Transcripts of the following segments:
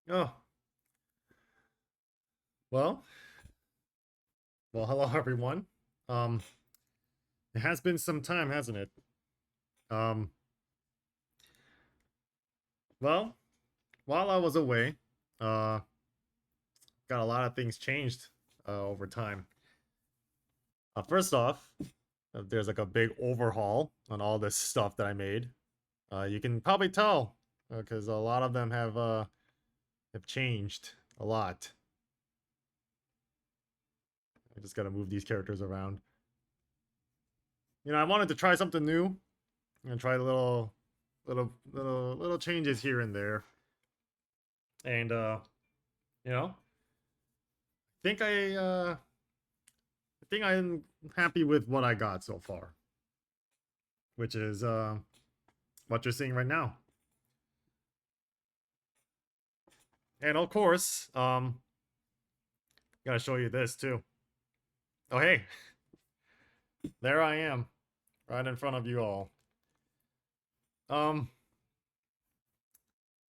Oh, well, hello everyone. Um, it has been some time, hasn't it? Um, well, while I was away, uh, got a lot of things changed over time. First off, there's like a big overhaul on all this stuff that I made. You can probably tell because a lot of them have changed a lot. I just gotta move these characters around. I wanted to try something new and try little changes here and there. And you know, think I think I'm happy with what I got so far, which is what you're seeing right now. And of course, gotta show you this too. Oh hey, there I am, right in front of you all. Um,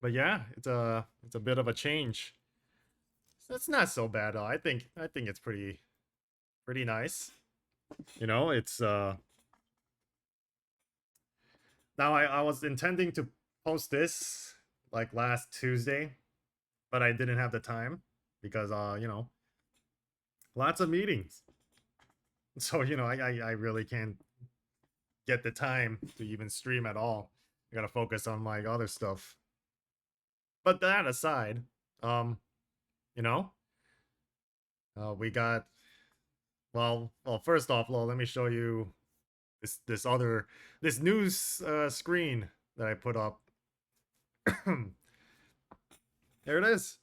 but yeah, it's a bit of a change. It's not so bad though. I think it's pretty nice. It's now I was intending to post this like last Tuesday, but I didn't have the time because lots of meetings. So I really can't get the time to even stream at all. I gotta focus on my other stuff. But that aside, um, you know, we got first off, let me show you this news screen that I put up. There it is.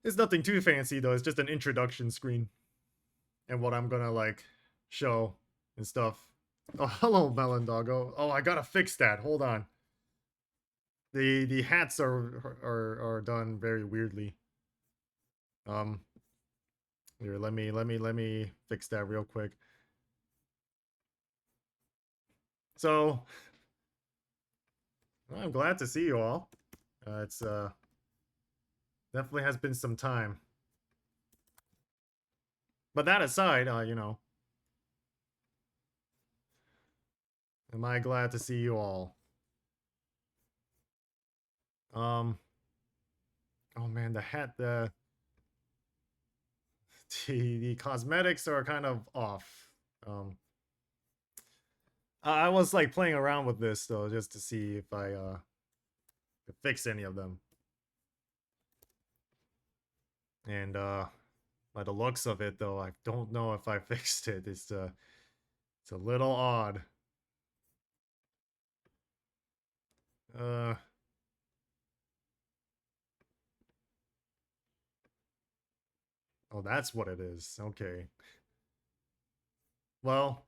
It's nothing too fancy though. It's just an introduction screen and what I'm gonna like show and stuff. Oh, hello, Melon Doggo. Oh, I gotta fix that. Hold on. The hats are done very weirdly. Um, Here, let me fix that real quick. So I'm glad to see you all. It's definitely has been some time. But that aside, am I glad to see you all? Um, oh man, the hat, the cosmetics are kind of off. Um, I was like playing around with this though, just to see if I could fix any of them. And by the looks of it though, I don't know if I fixed it. It's a little odd. Uh oh, that's what it is. Okay. Well,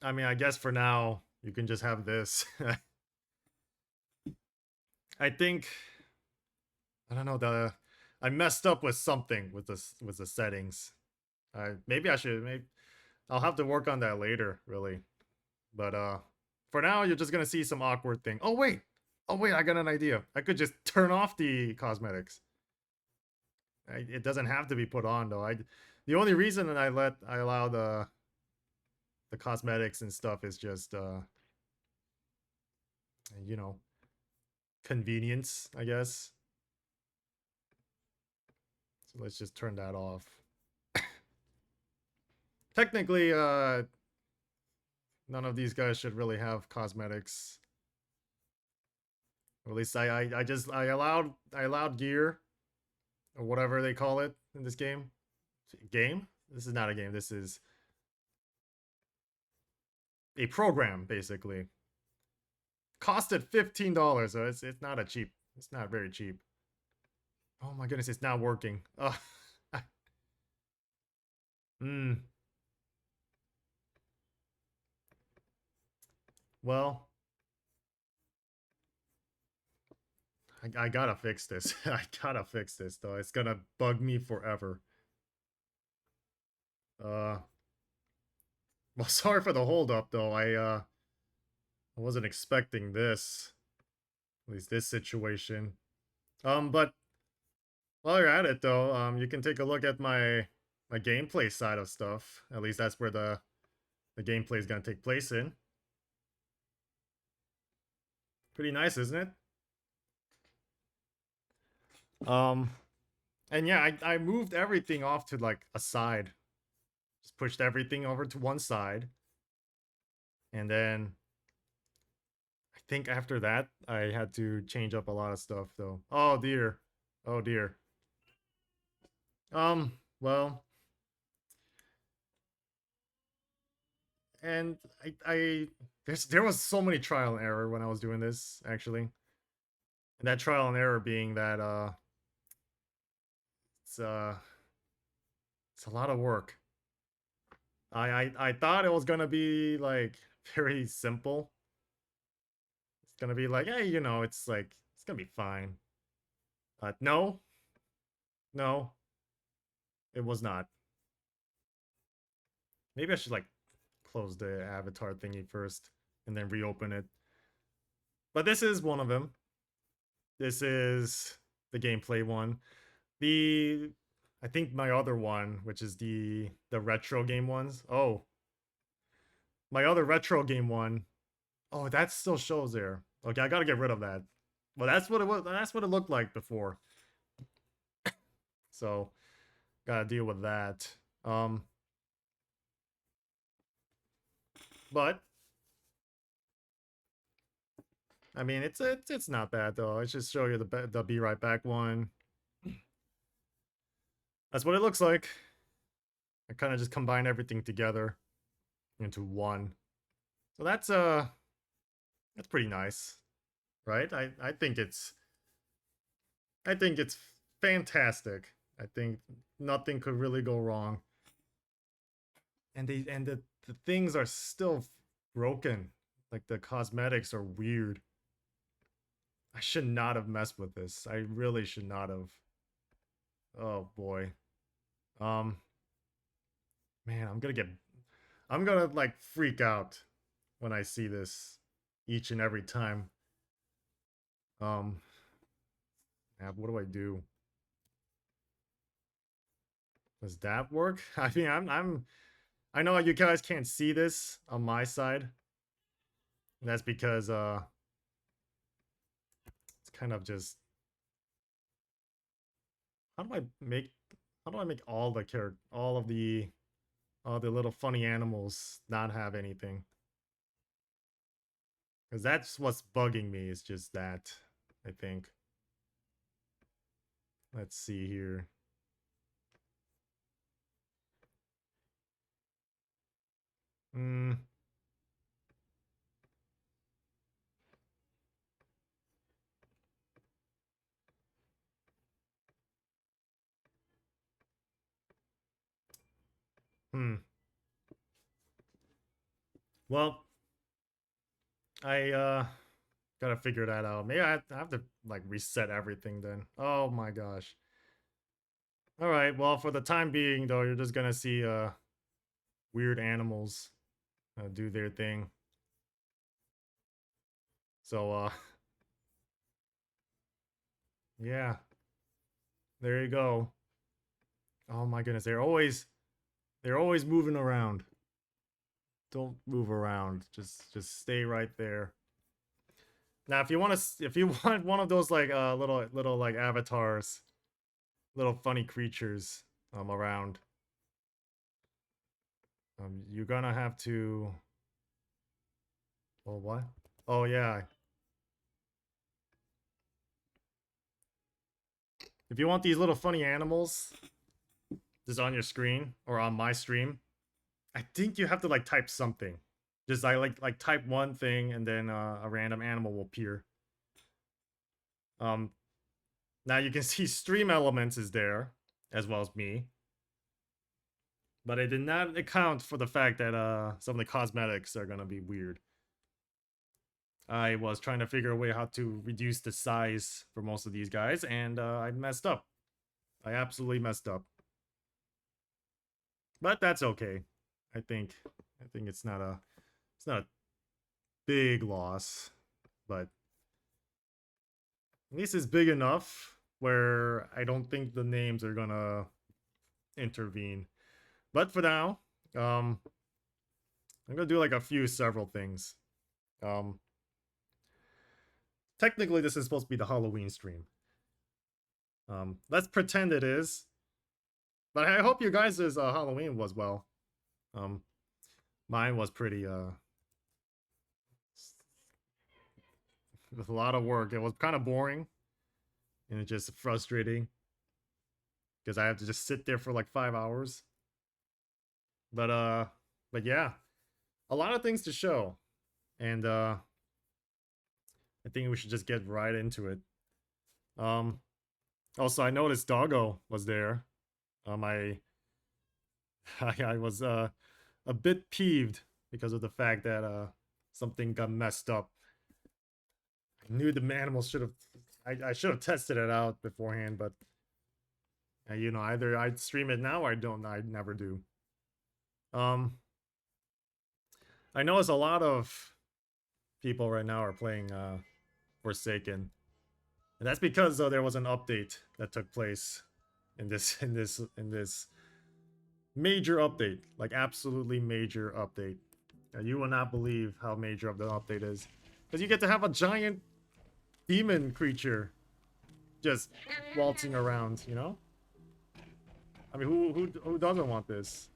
I mean, I guess for now you can just have this. I think I don't know, the I messed up with something with the settings. Maybe I should maybe I'll have to work on that later, really. But for now you're just gonna see some awkward thing. Oh wait. Oh wait, I got an idea. I could just turn off the cosmetics. It doesn't have to be put on though. The only reason that I allow the cosmetics and stuff is just you know, convenience, I guess. So let's just turn that off. Technically, none of these guys should really have cosmetics. Or at least I allowed gear or whatever they call it in this game. Game? This is not a game. This is a program, basically. Costed $15, so it's not a cheap. It's not very cheap. Oh my goodness, it's not working. Hmm. Well, I gotta fix this. I gotta fix this though. It's gonna bug me forever. Uh, well, sorry for the hold up though. I wasn't expecting this. At least this situation. But while you're at it though, you can take a look at my gameplay side of stuff. At least that's where the gameplay is gonna take place in. Pretty nice, isn't it? Um, and yeah, I moved everything off to like a side. Just pushed everything over to one side. And then I think after that, I had to change up a lot of stuff though. Oh dear. Oh dear. Well, and there was so many trial and error when I was doing this, actually. And that trial and error being that it's uh it's a lot of work. I thought it was gonna be like very simple. It's gonna be like, hey, it's like it's gonna be fine. No, no, it was not. Maybe I should like close the avatar thingy first and then reopen it. But this is one of them. This is the gameplay one. The I think my other one, which is the retro game ones. Oh, my other retro game one. Oh, that still shows there. Okay, I gotta get rid of that. Well, that's what it was. That's what it looked like before. So, gotta deal with that. But I mean, it's not bad though. Let's just show you the Be Right Back one. That's what it looks like. I kind of just combine everything together into one. So that's pretty nice, right? I think it's fantastic. I think nothing could really go wrong. And the things are still broken. Like the cosmetics are weird. I should not have messed with this. I really should not have. Oh boy. Um Man, I'm gonna like freak out when I see this each and every time. Um what do I do? Does that work? I mean, I know you guys can't see this on my side. And that's because it's kind of just how do I make how do I make all the little funny animals not have anything? Because that's what's bugging me, is just that, I think. Let's see here. Hmm. Hmm. Well, I gotta figure that out. Maybe I have to like reset everything then. Oh my gosh. All right. Well, for the time being though, you're just gonna see weird animals do their thing. So yeah. There you go. Oh my goodness. They're always moving around. Don't move around. Just stay right there. Now, if you want one of those like little like avatars, little funny creatures around, you're gonna have to. Oh what? Oh yeah. If you want these little funny animals just on your screen or on my stream, I think you have to like type something. Just like type one thing and then a random animal will appear. Um, Now you can see Stream Elements is there as well as me, but I did not account for the fact that some of the cosmetics are gonna be weird. I was trying to figure a way how to reduce the size for most of these guys, and I messed up. I absolutely messed up. But that's okay. I think it's not a big loss, but at least it's big enough where I don't think the names are gonna intervene. But for now, I'm gonna do like a few several things. Um, Technically, this is supposed to be the Halloween stream. Let's pretend it is. But I hope you guys' Halloween was well. Mine was pretty with a lot of work. It was kind of boring and it's just frustrating because I have to just sit there for like 5 hours. But yeah, a lot of things to show, and I think we should just get right into it. Also, I noticed Doggo was there. I I was a bit peeved because of the fact that something got messed up. I knew the animals should have. I should have tested it out beforehand, but you know, either I'd stream it now or I don't. I never do. I notice a lot of people right now are playing Forsaken, and that's because there was an update that took place in this major update, like absolutely major update. You will not believe how major of the update is, because you get to have a giant demon creature just waltzing around. You know, I mean, who doesn't want this?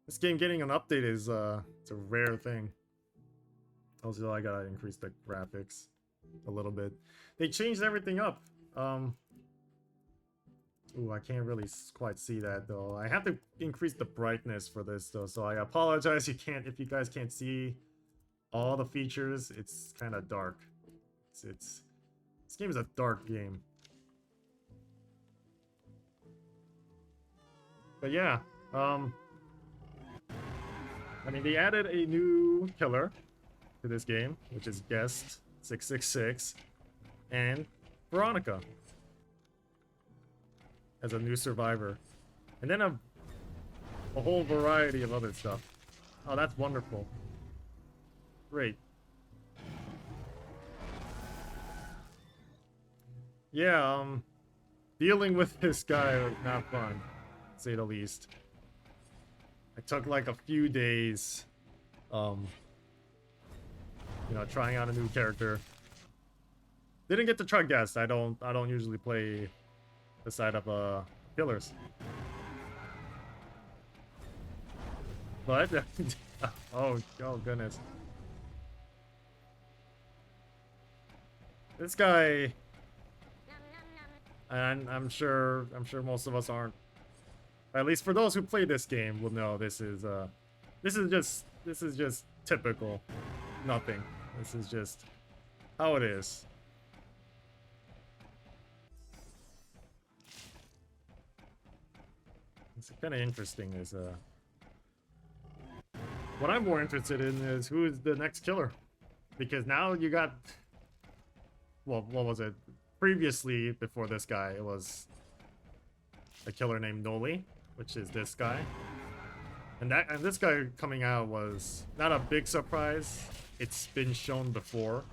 This game getting an update is it's a rare thing. Also, I gotta increase the graphics a little bit. They changed everything up. Ooh, I can't really quite see that though. I have to increase the brightness for this though, so I apologize. If you guys can't see all the features. It's kind of dark. This game is a dark game. But yeah, I mean, they added a new killer to this game, which is Guest 666 and Veronica as a new survivor, and then a whole variety of other stuff. Oh, that's wonderful. Great. Yeah, dealing with this guy was not fun, to say the least. I took like a few days, you know, trying out a new character. Didn't get to try Guest. I don't usually play the side of killers. But oh goodness. This guy, and I'm sure most of us aren't. At least for those who play this game will know this is just typical. Nothing. This is just how it is. It's kind of interesting is what I'm more interested in is who is the next killer, because now you got, well, what was it? Previously, before this guy, it was a killer named Noli, which is this guy. And this guy coming out was not a big surprise. It's been shown before.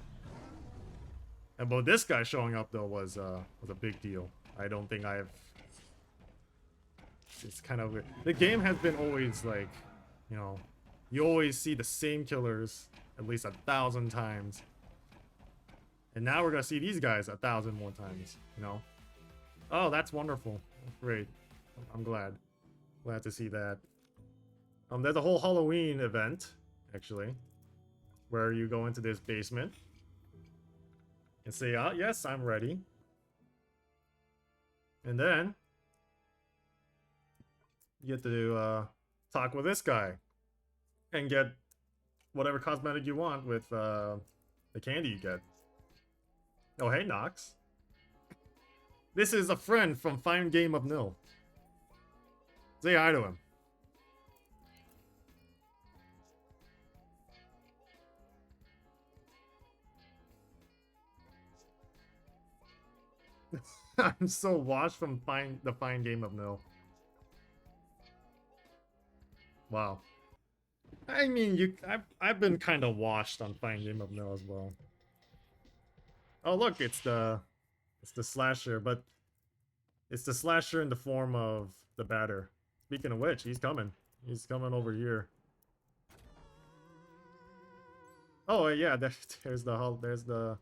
And but this guy showing up though was a big deal. I don't think I've. It's kind of weird. The game has been always like, you know, you always see the same killers at least 1,000 times. And now we're gonna see these guys 1,000 more times, you know? Oh, that's wonderful. Great. I'm glad. Glad to see that. There's a whole Halloween event, actually, where you go into this basement and say, "Ah, yes, I'm ready." And then you get to talk with this guy and get whatever cosmetic you want with the candy you get. Oh, hey, Nox. This is a friend from Fine Game of Nil. Say hi to him. I'm so washed from the Fine Game of Nil. Wow. I mean, I've been kind of washed on Fine Game of Mill as well. Oh look, it's the slasher, but it's the slasher in the form of the batter. Speaking of which, he's coming. He's coming over here. Oh yeah, there's the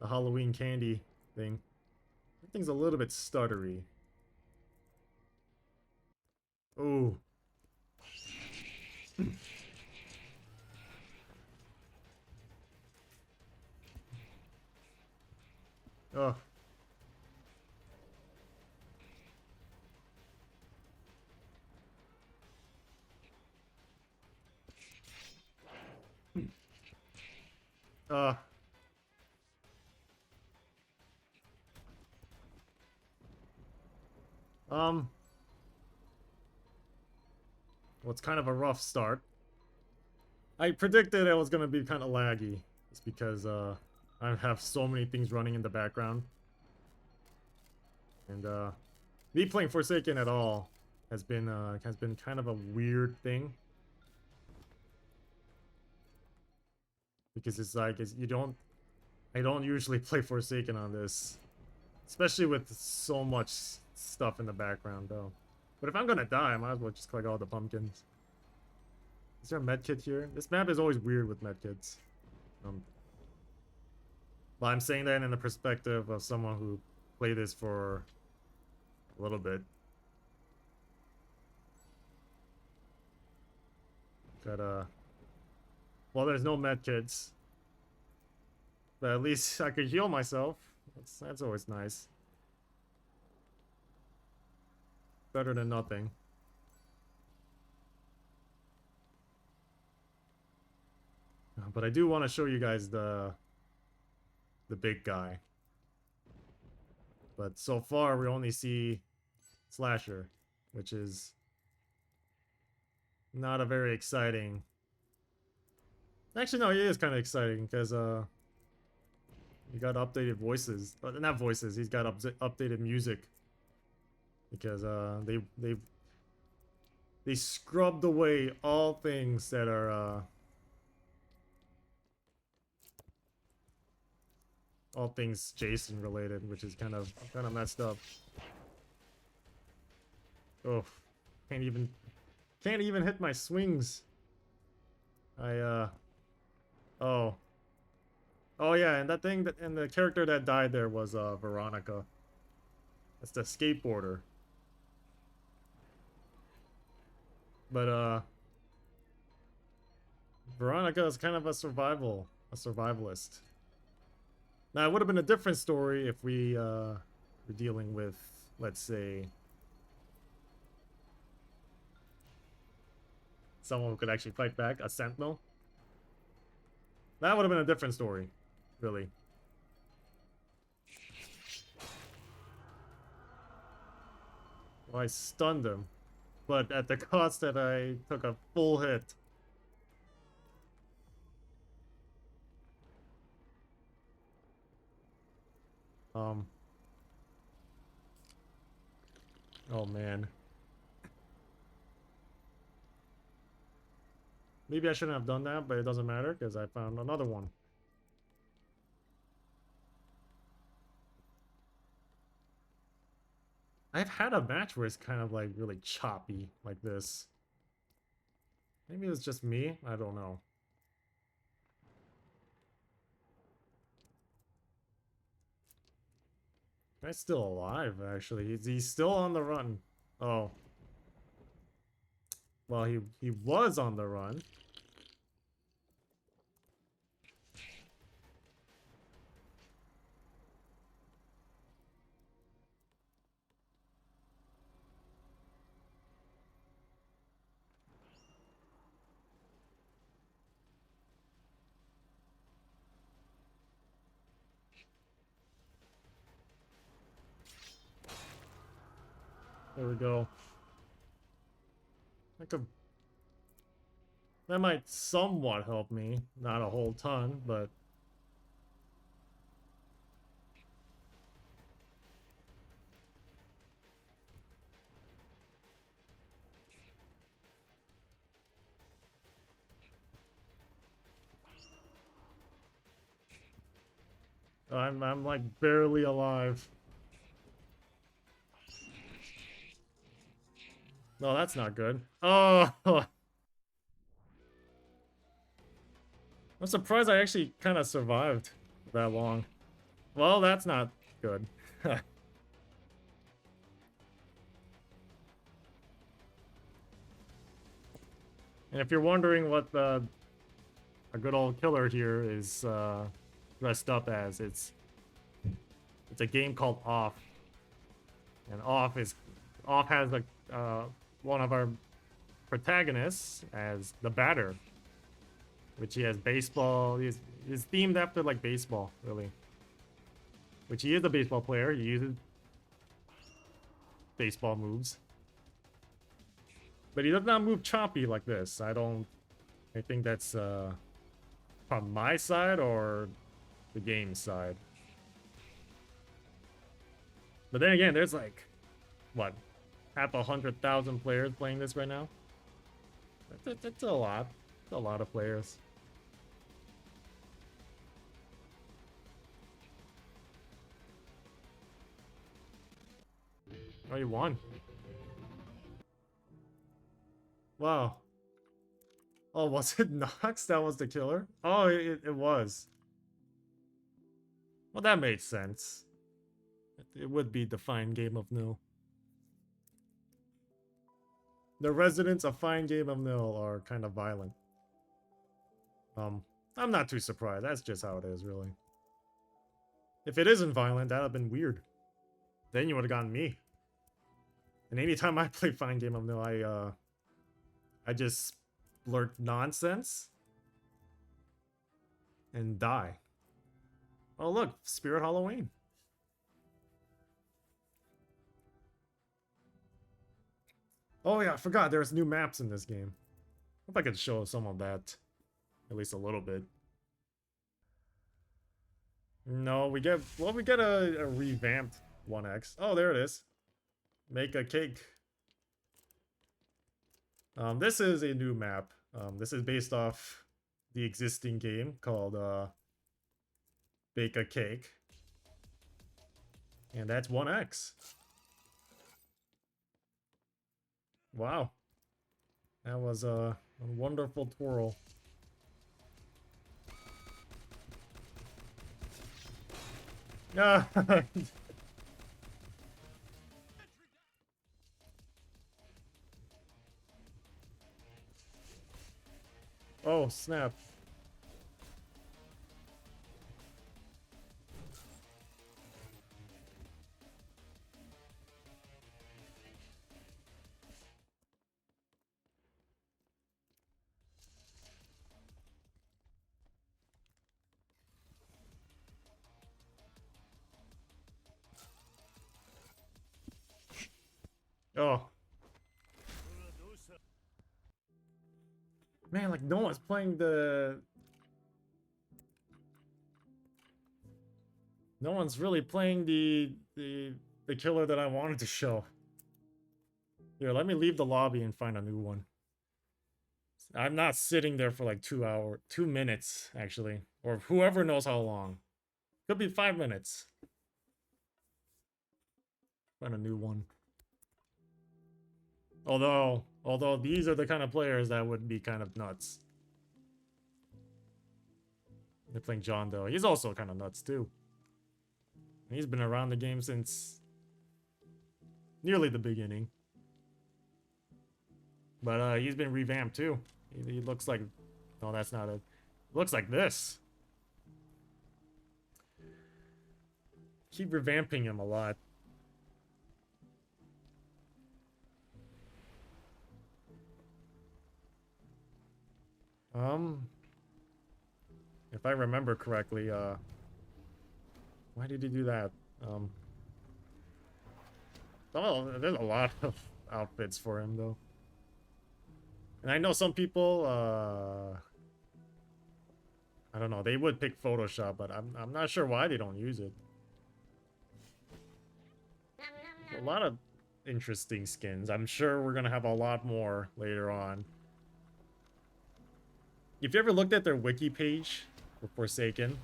Halloween candy thing. That thing's a little bit stuttery. Ooh. Oh. Uh. Um. Well, it's kind of a rough start. I predicted it was gonna be kind of laggy. It's because I have so many things running in the background, and me playing Forsaken at all has been kind of a weird thing, because it's like I don't usually play Forsaken on this, especially with so much stuff in the background though. But if I'm gonna die, I might as well just collect all the pumpkins. Is there a medkit here? This map is always weird with medkits. But I'm saying that in the perspective of someone who played this for a little bit. Got well, there's no medkits, but at least I could heal myself. That's always nice. Better than nothing. But I do want to show you guys the big guy. But so far we only see Slasher, which is not a very exciting. Actually, no, it is kind of exciting because you got updated voices, but not voices. He's got updated music because they scrubbed away all things that are all things Jason related, which is kind of messed up. Oh, can't even hit my swings. Oh yeah, and that thing and the character that died there was Veronica. That's the skateboarder. But Veronica is kind of a survivalist. Now, it would have been a different story if we were dealing with, let's say, someone who could actually fight back, a sentinel. That would have been a different story, really. Well, I stunned him, but at the cost that I took a full hit. Oh man. Maybe I shouldn't have done that, but it doesn't matter because I found another one. I've had a match where it's kind of like really choppy like this. Maybe it was just me. I don't know. Guy's still alive, actually. He's still on the run. Oh. Well, he was on the run. There we go. That might somewhat help me. Not a whole ton, but I'm like barely alive. No, that's not good. Oh, I'm surprised I actually kind of survived that long. Well, that's not good. And if you're wondering what a good old killer here is dressed up as, it's a game called Off, and Off has one of our protagonists as the batter, which he has baseball. He's themed after like baseball, really. Which he is a baseball player. He uses baseball moves. But he does not move choppy like this. I think that's from my side or the game side. But then again, there's like, what, 100,000 players playing this right now? That's a lot. It's a lot of players. Oh, you won. Wow. Oh, was it Nox that was the killer? Oh, it was. Well, that made sense. It would be the fine game of nil. The residents of fine game of nil are kind of violent. I'm not too surprised. That's just how it is, really. If it isn't violent, that'd have been weird. Then you would have gotten me. And anytime I play fine game of nil, I just blurt nonsense and die. Oh look, Spirit Halloween. Oh yeah, I forgot there's new maps in this game. Hope I could show some of that, at least a little bit. No, we get a revamped 1X. Oh, there it is. Make a cake. This is a new map. This is based off the existing game called Bake a Cake. And that's 1X. Wow. That was a wonderful twirl. Ah. Oh, snap. Oh. Man, like no one's playing the... No one's really playing the killer that I wanted to show. Here, let me leave the lobby and find a new one. I'm not sitting there for like 2 minutes, actually. Or whoever knows how long. Could be 5 minutes. Find a new one. Although these are the kind of players that would be kind of nuts. They're playing John Doe. He's also kind of nuts too. He's been around the game since nearly the beginning. But he's been revamped too. He looks like... No, that's not it. Looks like this. Keep revamping him a lot. If I remember correctly, why did he do that? Oh, there's a lot of outfits for him though. And I know some people, I don't know, they would pick Photoshop, but I'm not sure why they don't use it. A lot of interesting skins. I'm sure we're gonna have a lot more later on. If you ever looked at their wiki page for Forsaken,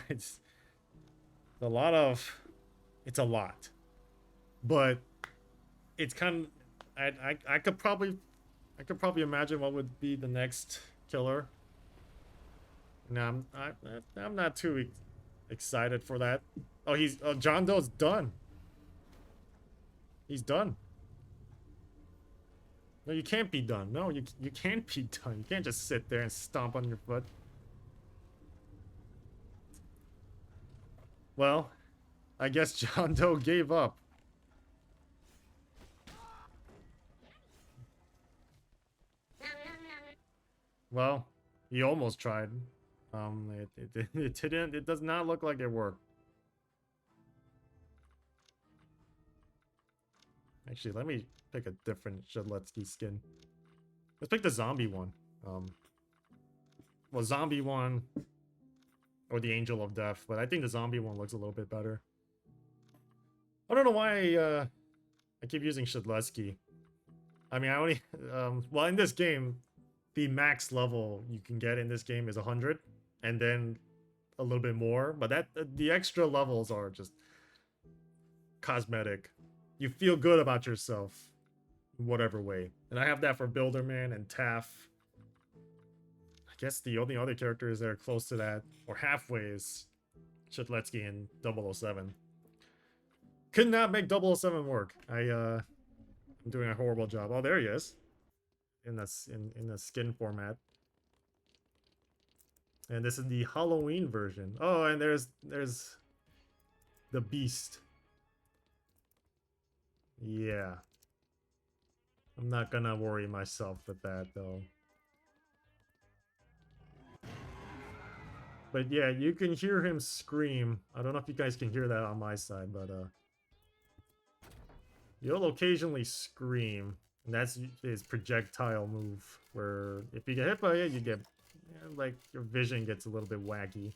It's a lot of. It's a lot, but it's kind of. I could probably imagine what would be the next killer. No, I'm not too excited for that. Oh, John Doe's done. He's done. No, you can't be done. No, you can't be done. You can't just sit there and stomp on your foot. Well, I guess John Doe gave up. Well, he almost tried. It didn't. It does not look like it worked. Actually, let me pick a different Shedletsky skin. Let's pick the zombie one. Well, zombie one or the Angel of Death, but I think the zombie one looks a little bit better. I don't know why I keep using Shedletsky. I mean, I only well, in this game, the max level you can get in this game is 100, and then a little bit more. But that the extra levels are just cosmetic. You feel good about yourself, whatever way. And I have that for Builderman and Taff. I guess the only other characters that are close to that, or halfway, is Shedletsky and 007. Could not make 007 work. I'm doing a horrible job. Oh, there he is. In the skin format. And this is the Halloween version. Oh, and there's the Beast. Yeah. I'm not gonna worry myself with that though. But yeah, you can hear him scream. I don't know if you guys can hear that on my side, but you'll occasionally scream. And that's his projectile move, where if you get hit by it, you get, like, your vision gets a little bit wacky.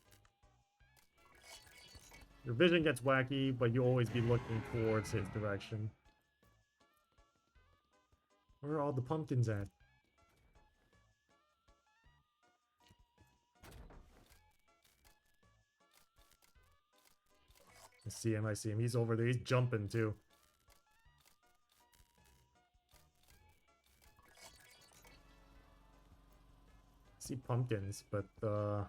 Your vision gets wacky, but you always be looking towards his direction. Where are all the pumpkins at? I see him, I see him. He's over there. He's jumping, too. I see pumpkins, but, why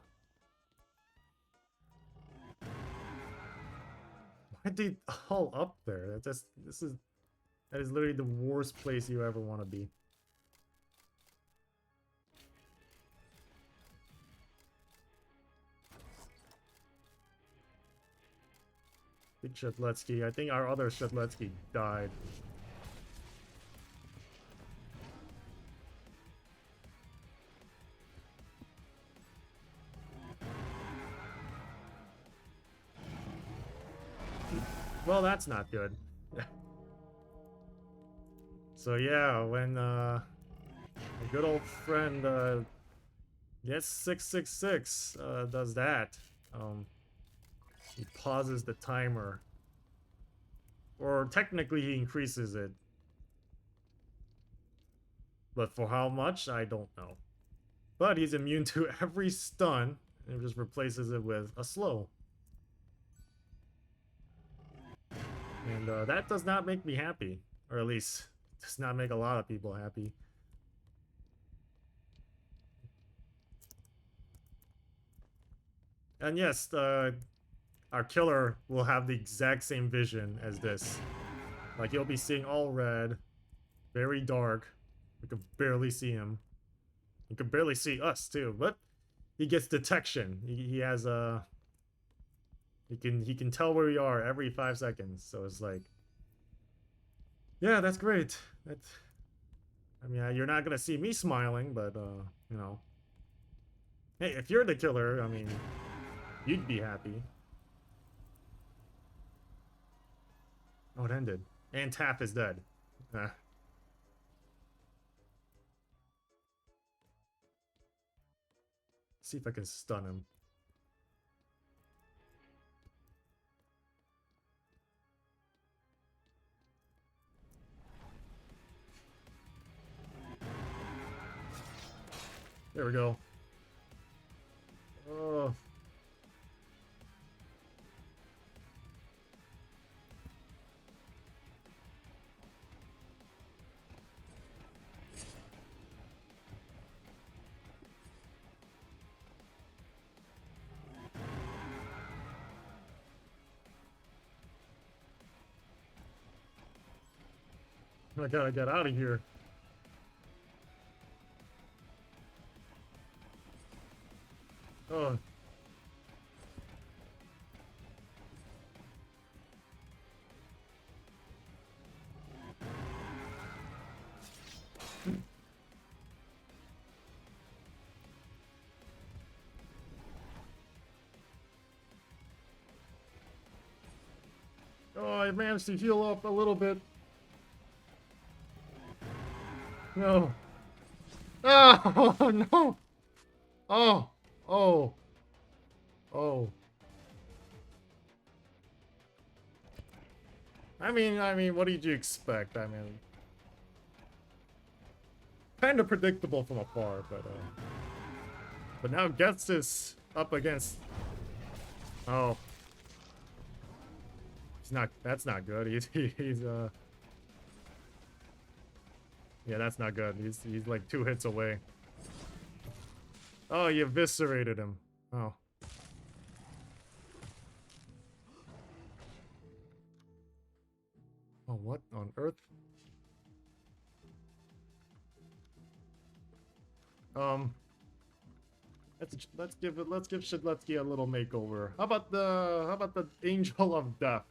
are they all up there? That is literally the worst place you ever want to be. Big Shedletsky. I think our other Shedletsky died. Well, that's not good. So yeah, when a good old friend Yes, 666 does that. He pauses the timer. Or technically he increases it. But for how much, I don't know. But he's immune to every stun, and just replaces it with a slow. And that does not make me happy. Or at least, does not make a lot of people happy. And yes, our killer will have the exact same vision as this. Like, he'll be seeing all red, very dark. We can barely see him. You can barely see us too, but he gets detection. He has a he can tell where we are every 5 seconds. So it's like, yeah, that's great. I mean, you're not gonna see me smiling, but you know, hey, if you're the killer, I mean, you'd be happy. Oh, it ended. And Taff is dead. See if I can stun him. There we go. Oh. I gotta get out of here. Oh. Oh, I managed to heal up a little bit. No. Oh, no. Oh. Oh. Oh. I mean, what did you expect? I mean, kind of predictable from afar, but now Gets is up against. Oh, he's not. That's not good. He's yeah, that's not good. He's like 2 hits away. Oh, you eviscerated him. Oh. Oh, what on earth? Let's give Shedletsky a little makeover. How about the Angel of Death,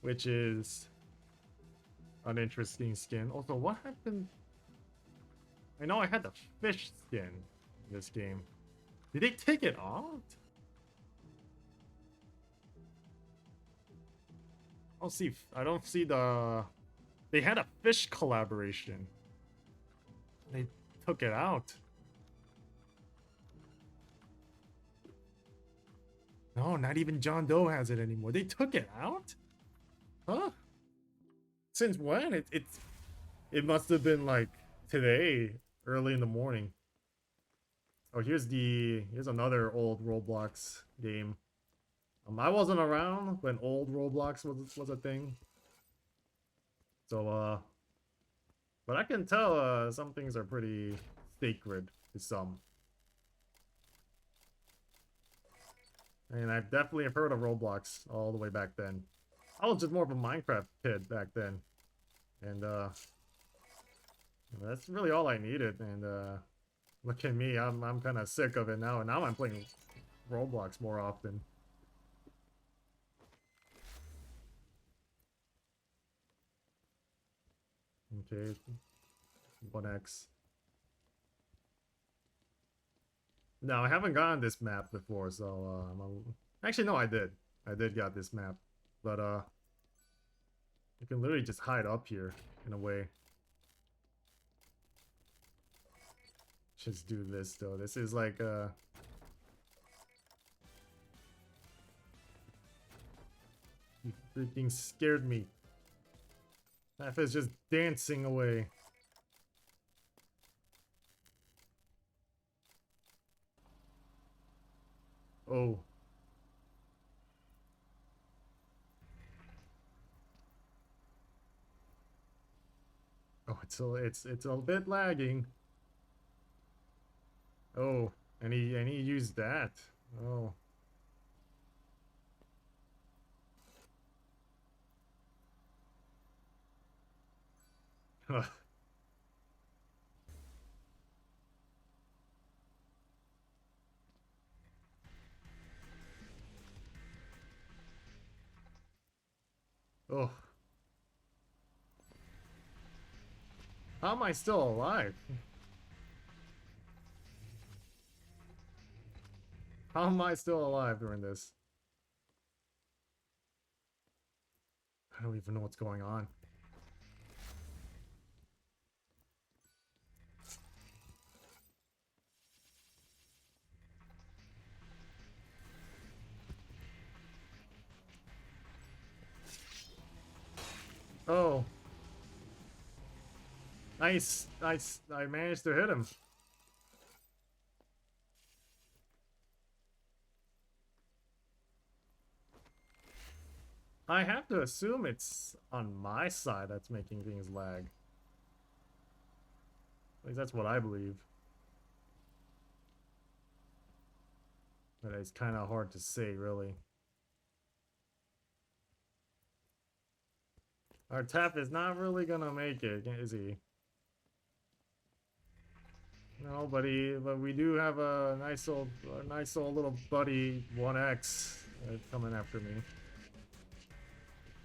which is an interesting skin. Also, what happened? I know I had the fish skin in this game. Did they take it out? I don't see the. They had a fish collaboration. They took it out. No, not even John Doe has it anymore. They took it out? Huh? Since when? It must have been like today, early in the morning. Oh, here's another old Roblox game. I wasn't around when old Roblox was a thing. So but I can tell some things are pretty sacred to some. And I definitely have heard of Roblox all the way back then. I was just more of a Minecraft kid back then. And that's really all I needed. And look at me, I'm kind of sick of it now. And now I'm playing Roblox more often. Okay, 1x. No, I haven't gotten this map before, so actually no, I did. I did got this map, but you can literally just hide up here in a way. Just do this though. This is like you freaking scared me. F is just dancing away. Oh. Oh, it's a bit lagging. Oh, and he used that. Oh. Oh. How am I still alive? How am I still alive during this? I don't even know what's going on. Oh. Nice. Nice. I managed to hit him. I have to assume it's on my side that's making things lag. At least that's what I believe. But it's kind of hard to say, really. Our Tap is not really gonna make it, is he? No, but we do have a nice old little buddy 1X coming after me.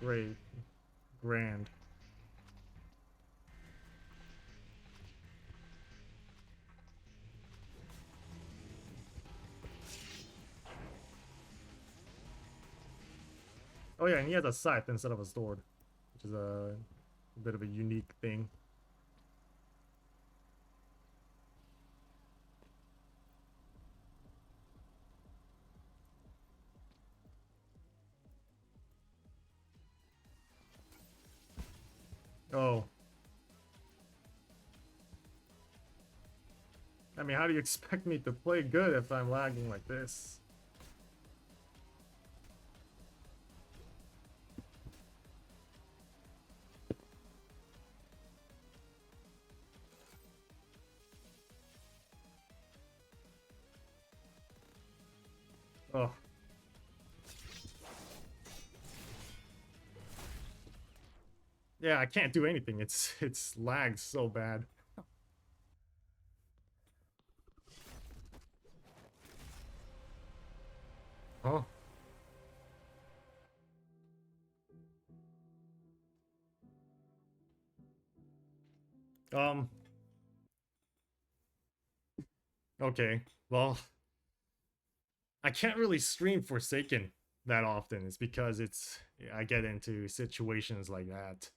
Great, grand. Oh yeah, and he has a scythe instead of a sword, which is a bit of a unique thing. Oh. I mean, how do you expect me to play good if I'm lagging like this? Oh. Yeah, I can't do anything. It's lagged so bad. Oh. Um. Okay. Well, I can't really stream Forsaken that often. It's because I get into situations like that.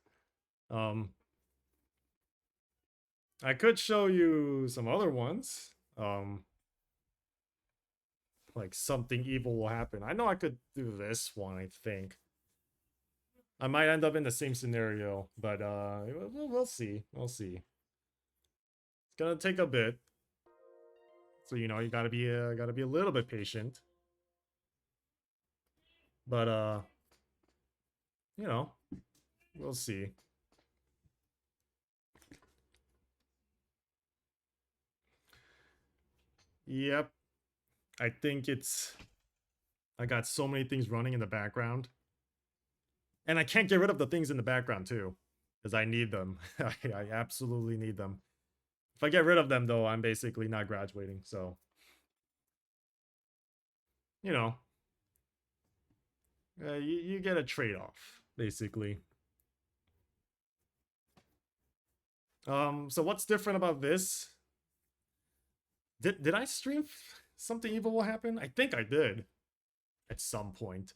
I could show you some other ones. Like something evil will happen. I know I could do this one, I think. I might end up in the same scenario, but we'll see. We'll see. It's gonna take a bit. So you know, you gotta be a little bit patient. But you know, we'll see. Yep. I think I got so many things running in the background. And I can't get rid of the things in the background too. Because I need them. I absolutely need them. If I get rid of them though, I'm basically not graduating, so you know. You get a trade-off, basically. So what's different about this? Did I stream something evil will happen? I think I did. At some point.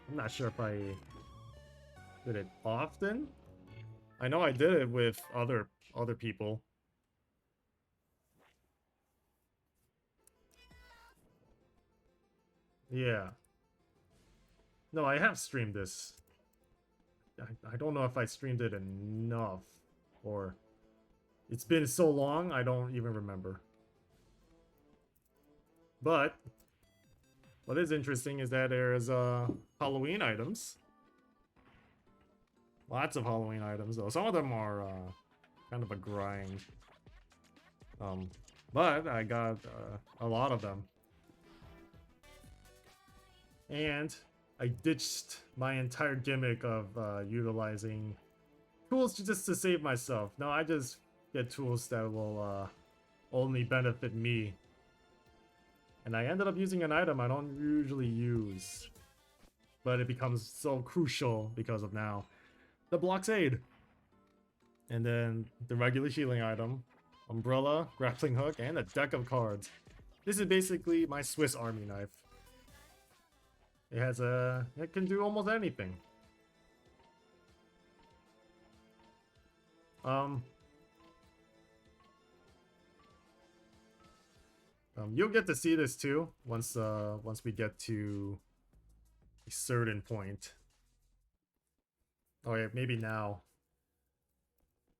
I'm not sure if I did it often. I know I did it with other people. Yeah. No, I have streamed this. I don't know if I streamed it enough, or it's been so long I don't even remember. But what is interesting is that there's Halloween items. Lots of Halloween items though. Some of them are kind of a grind. But I got a lot of them. And I ditched my entire gimmick of utilizing tools just to save myself. No, I just get tools that will only benefit me. And I ended up using an item I don't usually use. But it becomes so crucial because of now. The Blockade. And then the regular healing item. Umbrella, grappling hook, and a deck of cards. This is basically my Swiss Army knife. It can do almost anything. You'll get to see this too once we get to a certain point. Oh yeah, maybe now.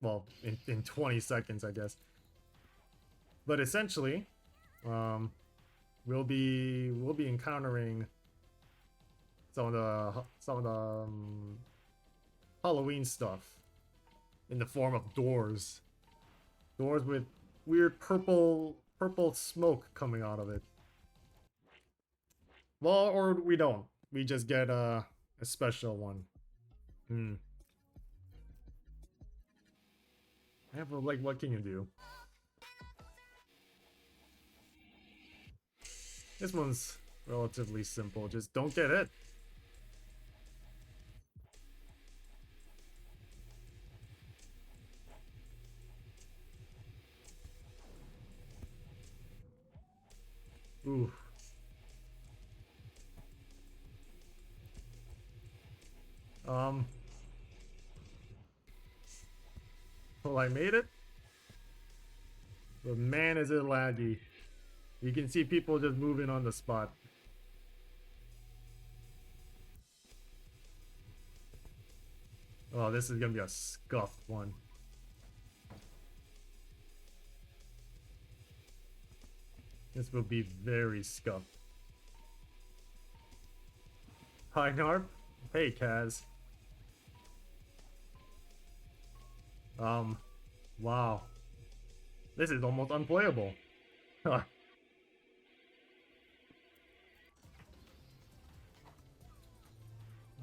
Well, in 20 seconds, I guess. But essentially, we'll be encountering some of the Halloween stuff in the form of doors. Doors with weird purple smoke coming out of it. Well, or we don't. We just get A special one. Hmm. Yeah, but like, what can you do? This one's relatively simple. Just don't get hit. Ooh. Um. Well, I made it. But man, is it laggy. You can see people just moving on the spot. Oh, this is gonna be a scuffed one. This will be very scuffed. Hi, Narp. Hey, Kaz. Wow. This is almost unplayable. Oh,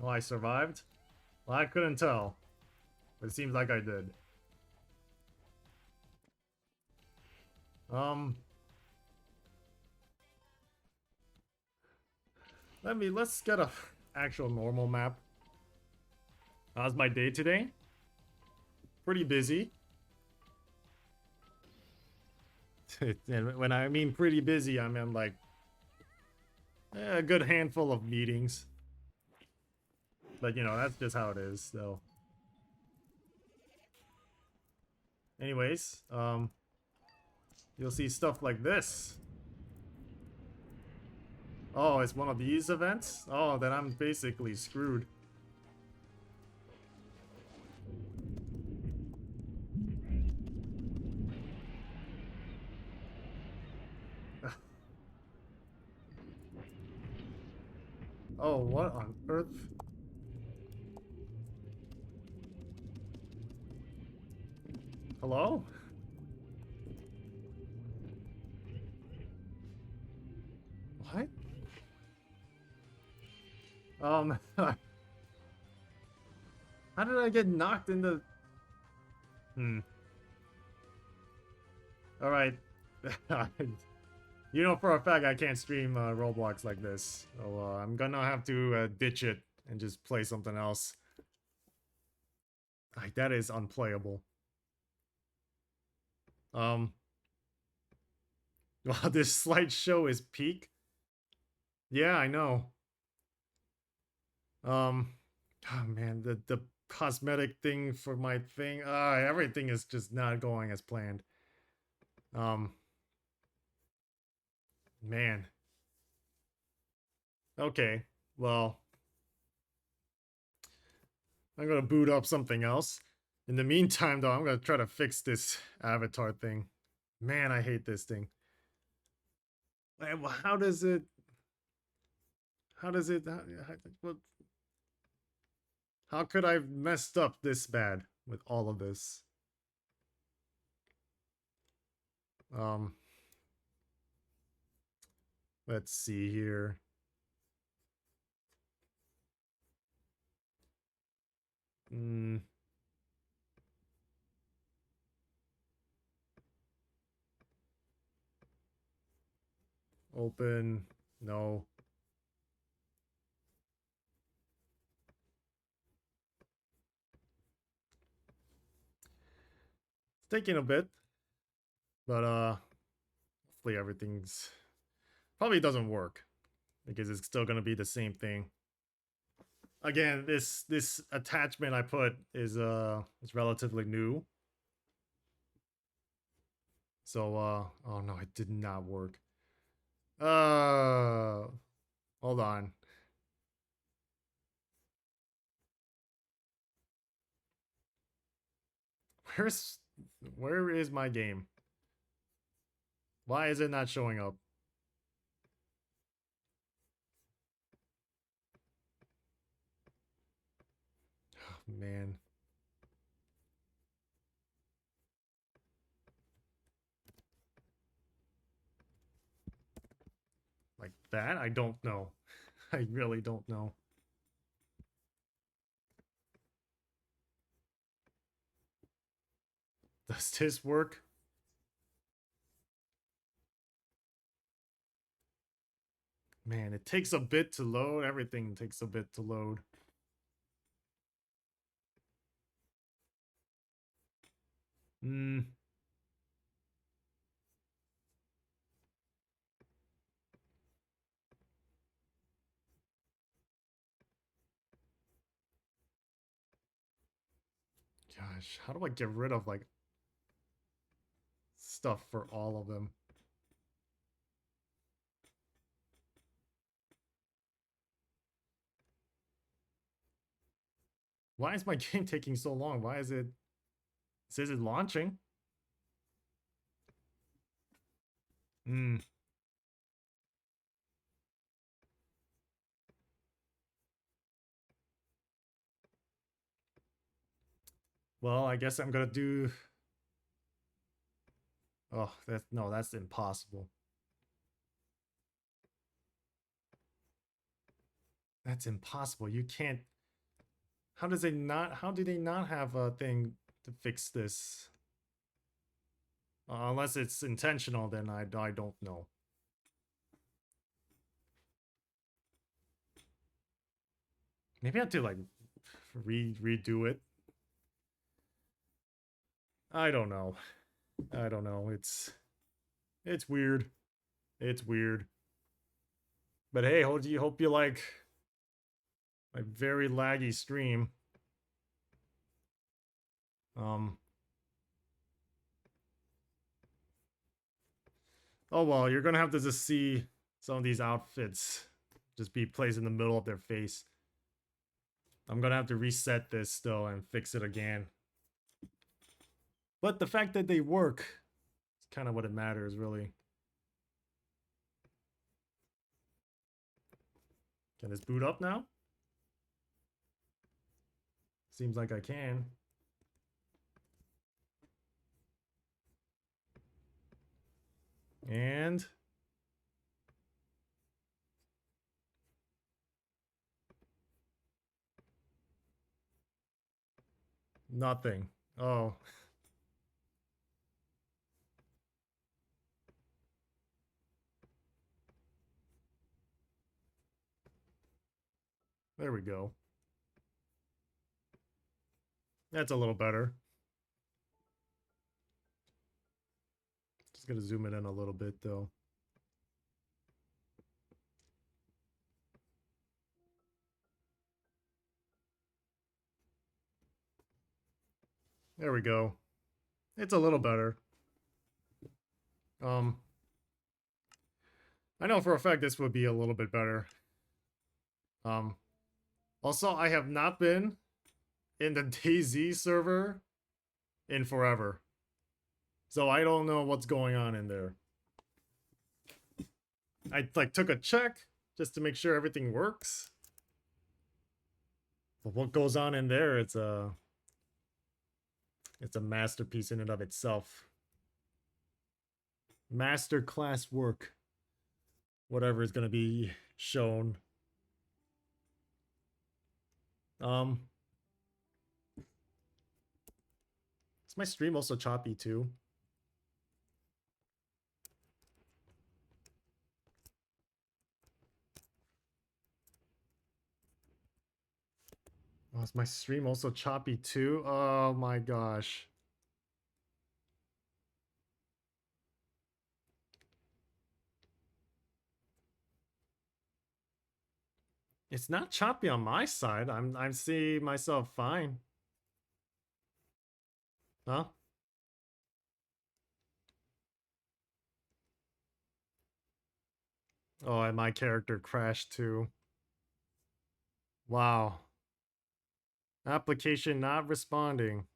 I survived? Well, I couldn't tell. But it seems like I did. Um, let's get a actual normal map. How's my day today? Pretty busy. And when I mean pretty busy, I mean like a good handful of meetings. But you know, that's just how it is, so. Anyways, you'll see stuff like this. Oh, it's one of these events? Oh, then I'm basically screwed. Oh, what on earth? Hello? What? How did I get knocked into... Hmm. Alright. You know for a fact I can't stream Roblox like this. So I'm gonna have to ditch it and just play something else. Like, that is unplayable. Wow, this slideshow is peak. Yeah, I know. Oh man, the cosmetic thing for my thing, everything is just not going as planned. Um, man. Okay, well, I'm gonna boot up something else. In the meantime, though, I'm gonna try to fix this avatar thing. Man, I hate this thing. How does it? How does it? How could I have messed up this bad with all of this? Um, let's see here. Hmm. Open. No. It's taking a bit, but hopefully everything's probably doesn't work because it's still gonna be the same thing. Again, this attachment I put is relatively new. So oh no, it did not work. Hold on. Where's where is my game? Why is it not showing up? Oh, man. Like that? I don't know. I really don't know. Does this work? Man, it takes a bit to load. Everything takes a bit to load. Hmm. Gosh, how do I get rid of like stuff for all of them? Why is my game taking so long? Why is it says it launching? Hmm. Well, I guess I'm gonna do. Oh, that's impossible. That's impossible. You can't. How does they not? How do they not have a thing to fix this? Unless it's intentional, then I don't know. Maybe I have to like redo it. I don't know. I don't know. It's weird. It's weird. But hey, hope you like my very laggy stream. Um. Oh well, you're gonna have to just see some of these outfits just be placed in the middle of their face. I'm gonna have to reset this though and fix it again. But the fact that they work is kind of what it matters, really. Can this boot up now? Seems like I can. And nothing. Oh. There we go. That's a little better. Just gonna zoom it in a little bit though. There we go. It's a little better. I know for a fact this would be a little bit better. Um, Also, I have not been in the DayZ server in forever. So I don't know what's going on in there. I like took a check just to make sure everything works. But what goes on in there, it's a masterpiece in and of itself. Master class work. Whatever is going to be shown. Is my stream also choppy too? Oh, is my stream also choppy too? Oh my gosh. It's not choppy on my side. I'm seeing myself fine. Huh? Oh, and my character crashed too. Wow. Application not responding.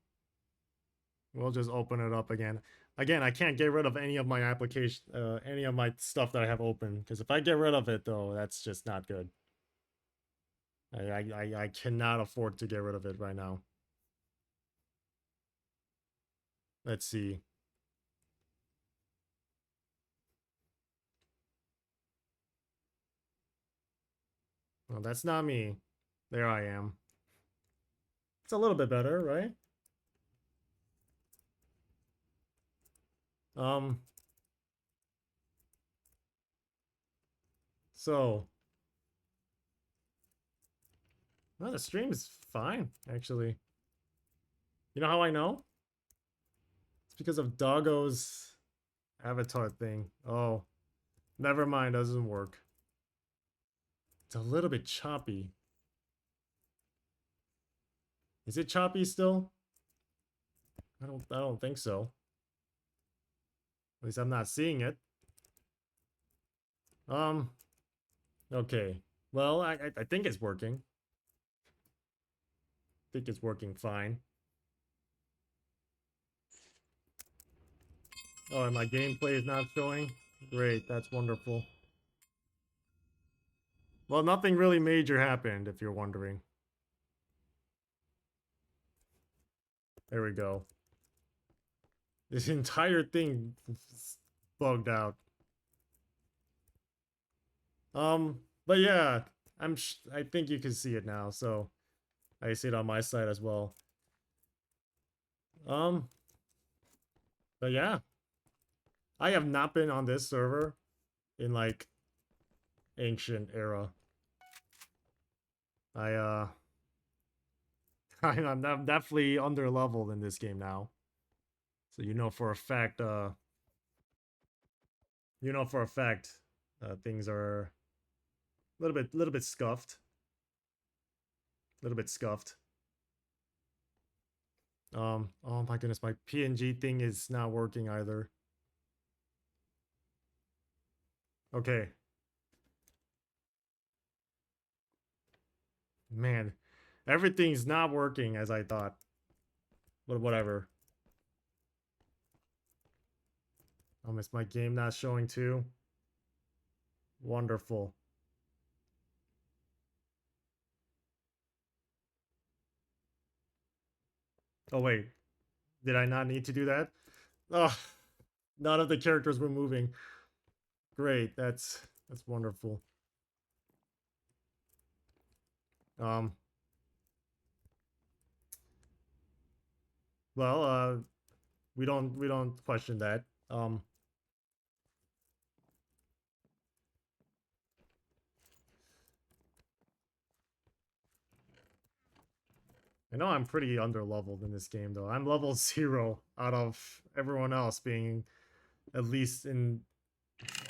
We'll just open it up again. Again, I can't get rid of any of my application, any of my stuff that I have open. Because if I get rid of it, though, that's just not good. I cannot afford to get rid of it right now. Let's see. Well, that's not me. There I am. It's a little bit better, right? Um. So. Well, the stream is fine, actually. You know how I know? It's because of Doggo's avatar thing. Oh, never mind, doesn't work. It's a little bit choppy. Is it choppy still? I don't think so. At least I'm not seeing it. Okay. Well, I think it's working. I think it's working fine. Oh, and my gameplay is not showing? Great, that's wonderful. Well, nothing really major happened, if you're wondering. There we go. This entire thing bugged out. But yeah, I think you can see it now, so I see it on my side as well. Um, but yeah, I have not been on this server in like ancient era. I'm definitely under leveled in this game now. So you know for a fact, things are a little bit scuffed. A little bit scuffed. Oh my goodness, my PNG thing is not working either. Okay. Man, everything's not working as I thought. But whatever. Is my game not showing too? Wonderful. Oh wait, did I not need to do that? Oh, none of the characters were moving. Great, that's wonderful. Um, well, we don't question that. I know I'm pretty under leveled in this game though. I'm level 0 out of everyone else being at least in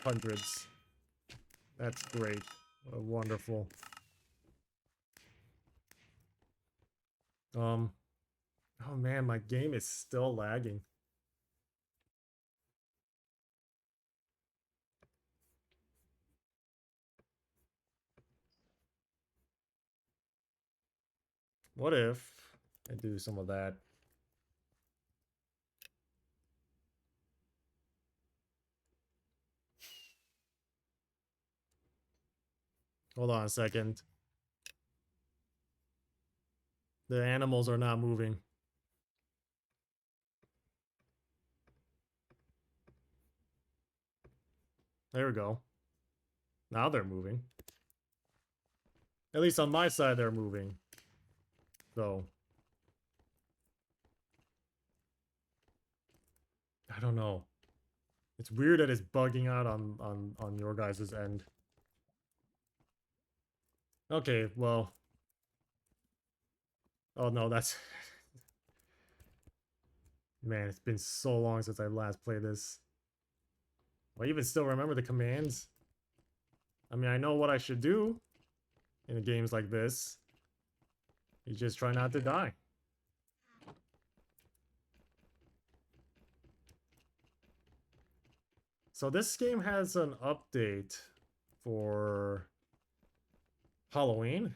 hundreds. That's great. Wonderful. Oh man, my game is still lagging. What if I do some of that? Hold on a second. The animals are not moving. There we go. Now they're moving. At least on my side, they're moving. So. I don't know. It's weird that it's bugging out on your guys' end. Okay, well. Oh no, that's... Man, it's been so long since I last played this. I even still remember the commands. I mean, I know what I should do in games like this. You just try not to die. So this game has an update for Halloween.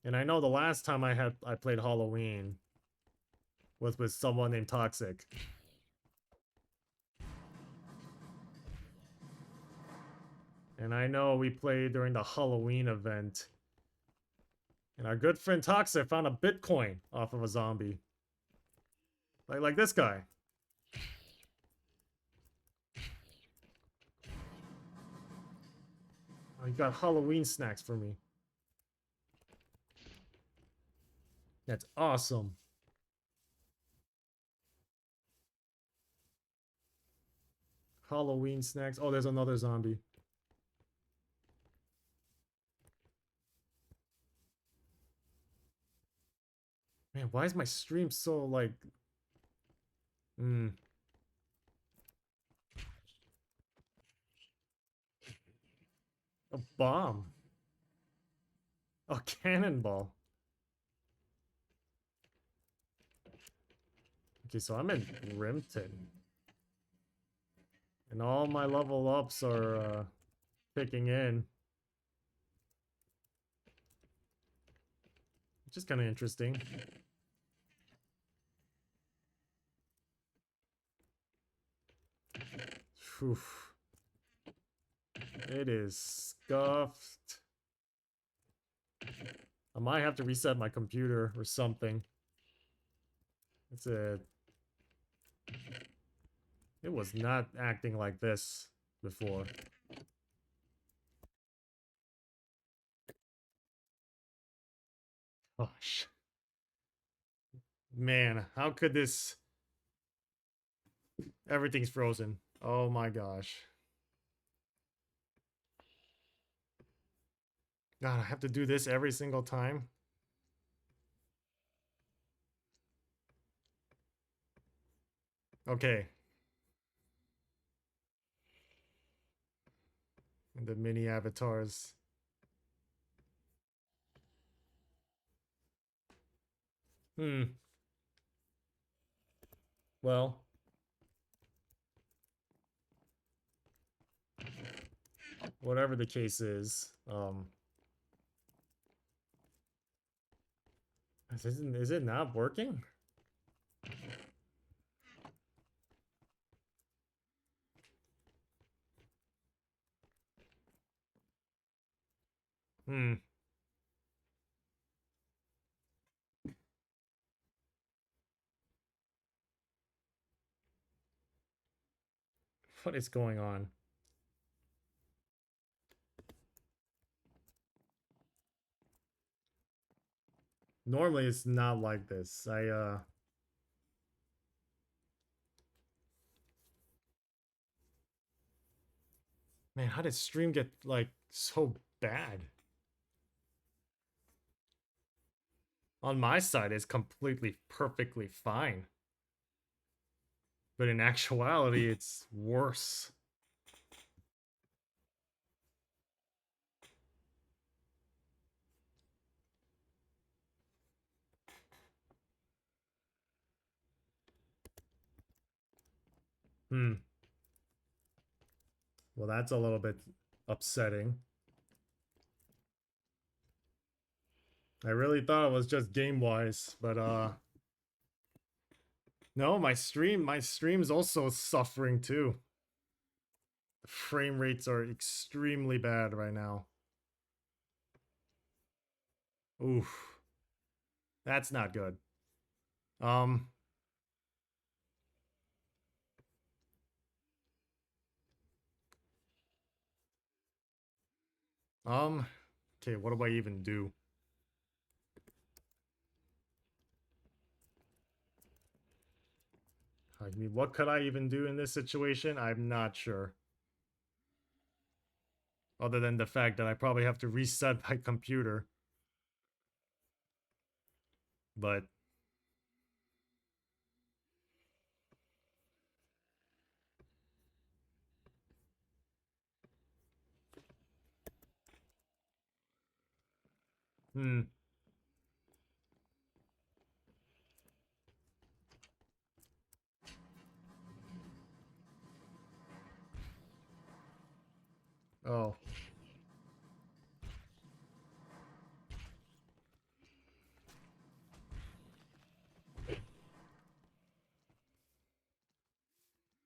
And I know the last time I played Halloween was with someone named Toxic. And I know we played during the Halloween event. And our good friend Toxic found a Bitcoin off of a zombie. Like this guy. Oh, he got Halloween snacks for me. That's awesome. Halloween snacks. Oh, there's another zombie. Man, why is my stream so like... A bomb. A cannonball. Okay, so I'm in Rimpton. And all my level ups are kicking in. Which is kind of interesting. Whew. It is scuffed. I might have to reset my computer or something. That's it. It was not acting like this before. Gosh. Man, how could this... Everything's frozen. Oh my gosh. God, I have to do this every single time. Okay. And the mini avatars. Well. Whatever the case is, is it not working? What is going on? Normally it's not like this. Man, how did stream get like so bad? On my side, it's completely perfectly fine. But in actuality, it's worse. Well, that's a little bit upsetting. I really thought it was just game-wise, but no, my stream's also suffering too. The frame rates are extremely bad right now. Oof. That's not good. Okay, what do I even do? I mean, what could I even do in this situation? I'm not sure. Other than the fact that I probably have to reset my computer. But... Oh.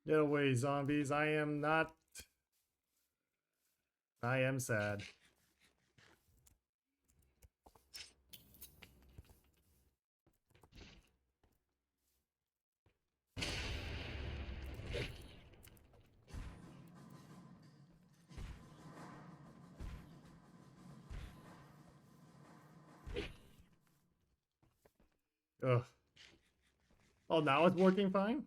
Get away, zombies. I am not... I am sad. Ugh. Oh, now it's working fine?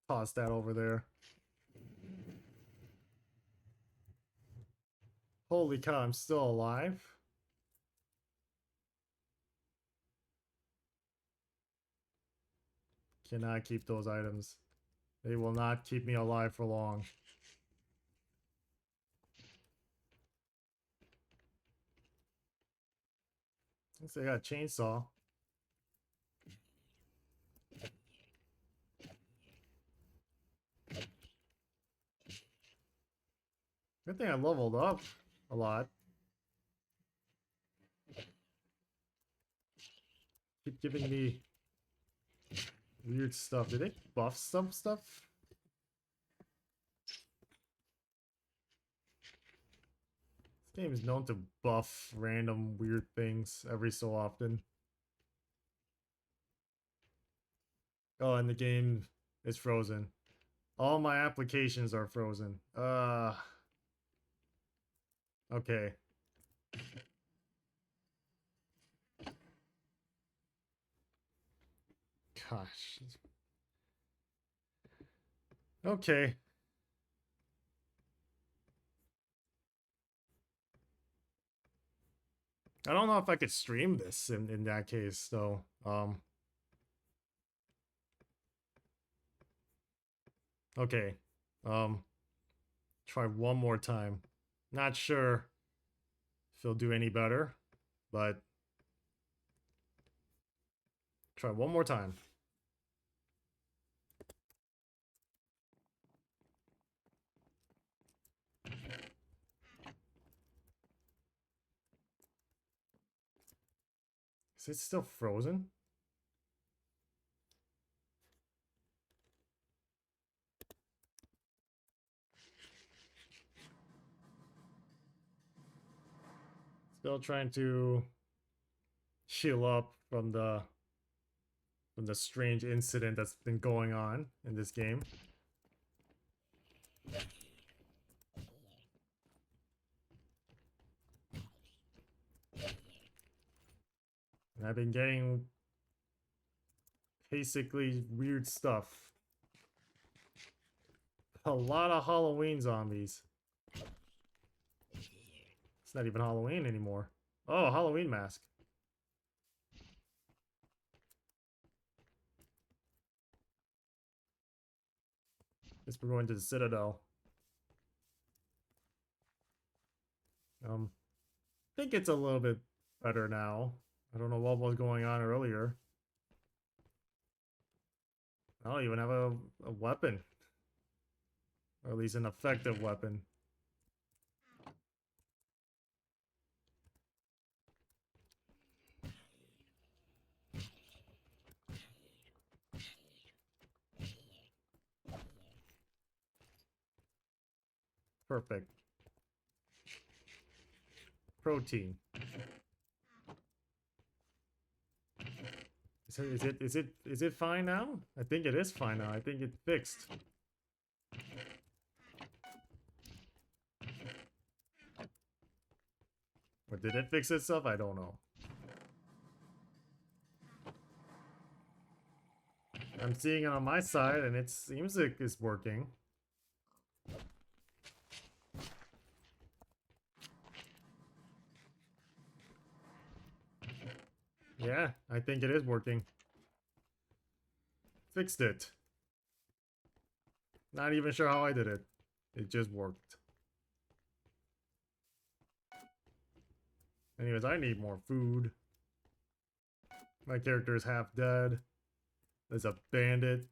Toss that over there. Holy cow, I'm still alive? Cannot keep those items. They will not keep me alive for long. Looks like I got a chainsaw. Good thing I leveled up a lot. Keep giving me weird stuff. Did they buff some stuff? This game is known to buff random weird things every so often. Oh, and the game is frozen. All my applications are frozen. Okay. Gosh. Okay. I don't know if I could stream this in that case, though. Okay. Try one more time. Not sure if it'll do any better, but try one more time. Is it still frozen? Still trying to heal up from the strange incident that's been going on in this game. And I've been getting basically weird stuff. A lot of Halloween zombies. It's not even Halloween anymore. Oh, Halloween mask. Guess we're going to the Citadel. I think it's a little bit better now. I don't know what was going on earlier. I don't even have a weapon. Or at least an effective weapon. Perfect. Protein. Is it fine now? I think it is fine now. I think it fixed. Or did it fix itself? I don't know. I'm seeing it on my side and it seems like it's working. Yeah, I think it is working. Fixed it. Not even sure how I did it. It just worked. Anyways, I need more food. My character is half dead. There's a bandit.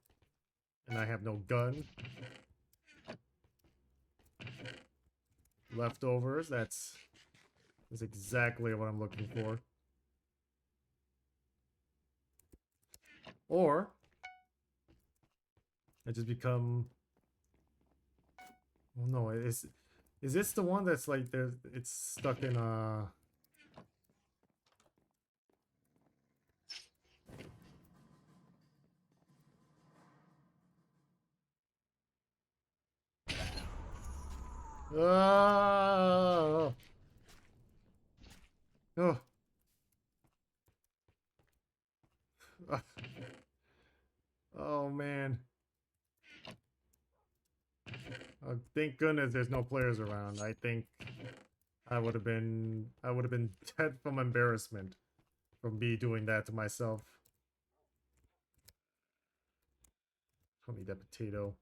And I have no gun. Leftovers, that's exactly what I'm looking for. Or I just become... Oh no, is this the one that's like it's stuck in a... Oh. Oh. Oh man. Thank goodness there's no players around. I think I would have been dead from embarrassment from me doing that to myself. I'll need that potato.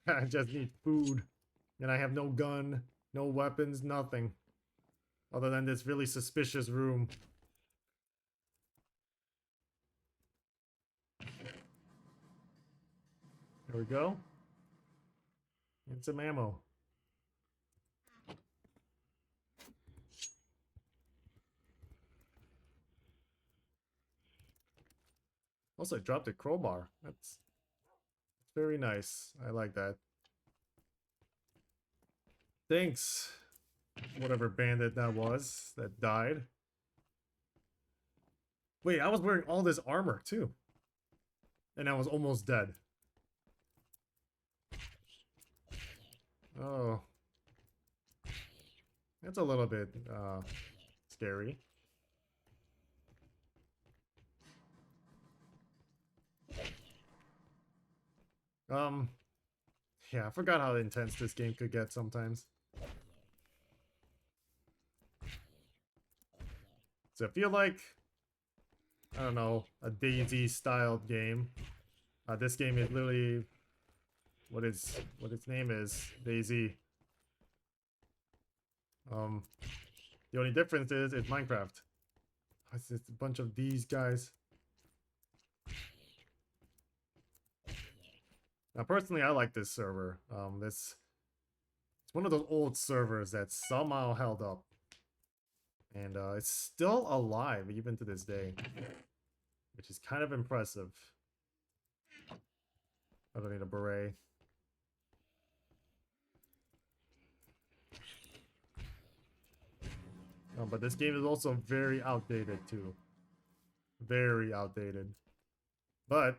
I just need food. And I have no gun, no weapons, nothing. Other than this really suspicious room. There we go. And some ammo. Also, I dropped a crowbar. That's very nice. I like that. Thanks. Whatever bandit that was that died. Wait, I was wearing all this armor too. And I was almost dead. Oh. That's a little bit scary. Yeah, I forgot how intense this game could get sometimes. So I feel like, I don't know, a DayZ styled game. This game is literally what its name is, DayZ. The only difference is it's Minecraft. It's just a bunch of these guys. Now, personally, I like this server. It's one of those old servers that somehow held up, and it's still alive even to this day, which is kind of impressive. I don't need a beret. But this game is also very outdated too. Very outdated. But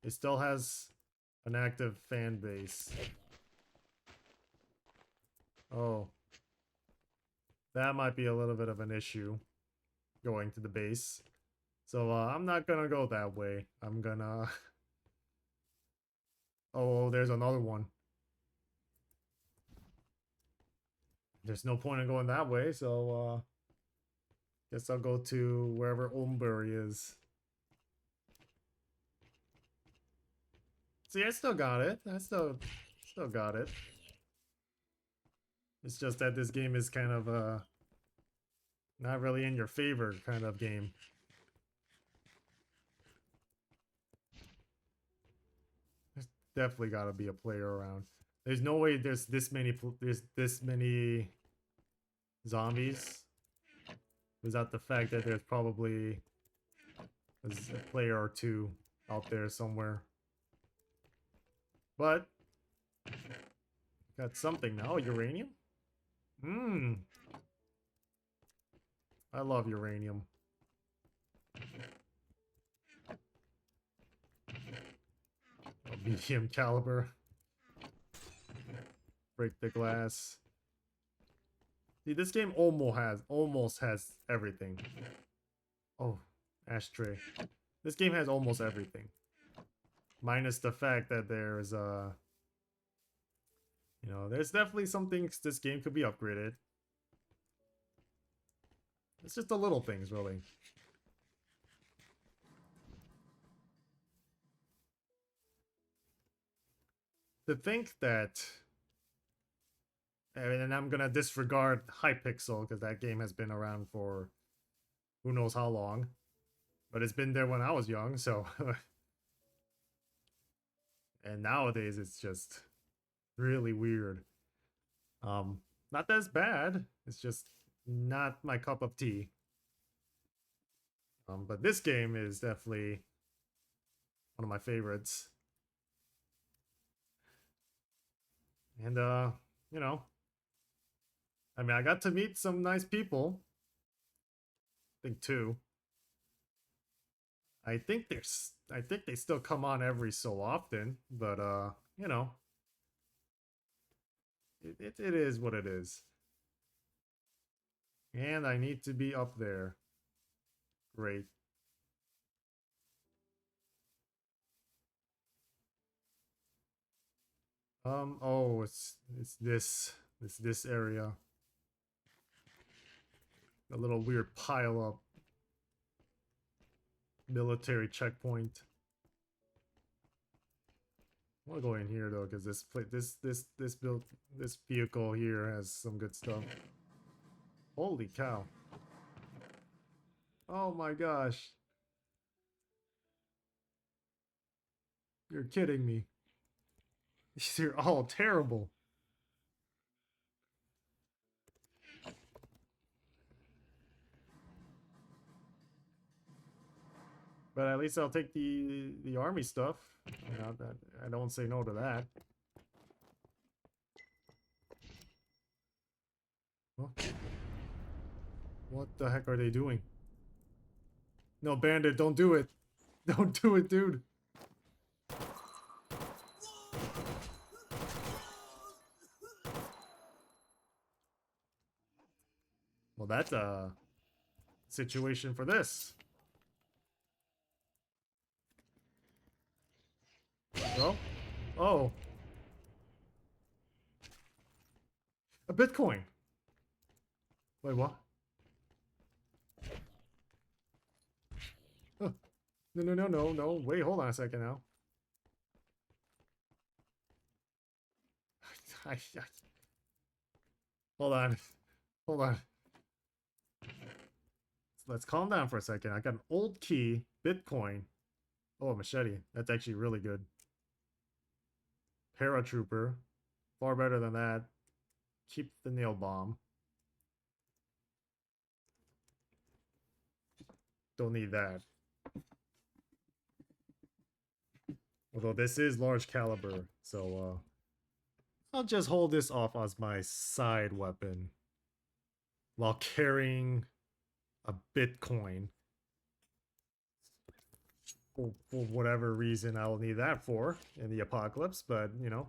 it still has an active fan base. Oh. That might be a little bit of an issue going to the base. So I'm not gonna go that way. I'm gonna... Oh, there's another one. There's no point in going that way, so guess I'll go to wherever Olmbury is. See, I still got it. I still got it. It's just that this game is kind of not really in your favor kind of game. There's definitely got to be a player around. There's no way there's this many zombies without the fact that there's probably a player or two out there somewhere. But got something now. Uranium? Mmm. I love uranium. Medium caliber. Break the glass. See, this game almost has everything. Oh, ashtray. This game has almost everything. Minus the fact that there's you know, there's definitely some things this game could be upgraded. It's just the little things, really. To think that, and I'm gonna disregard Hypixel because that game has been around for who knows how long, but it's been there when I was young, so. And nowadays it's just really weird. Not that it's bad, it's just not my cup of tea. But this game is definitely one of my favorites. And you know, I mean, I got to meet some nice people. I think two. I think they still come on every so often, but you know, it is what it is. And I need to be up there. Great. Oh, it's this area. A little weird pile up military checkpoint. I want to go in here though, because this vehicle here has some good stuff. Holy cow! Oh my gosh! You're kidding me. These are all terrible. But at least I'll take the army stuff. You know, that I don't say no to that. Huh? What the heck are they doing? No, Bandit, don't do it. Don't do it, dude. Well, that's a situation for this. Oh, oh, a Bitcoin. Wait, what? Oh, no. Wait, hold on a second now. I, hold on. Hold on. Let's calm down for a second. I got an old key, Bitcoin. Oh, a machete. That's actually really good. Paratrooper. Far better than that. Keep the nail bomb. Don't need that. Although this is large caliber, so I'll just hold this off as my side weapon while carrying a Bitcoin. For whatever reason I will need that for in the apocalypse, but you know,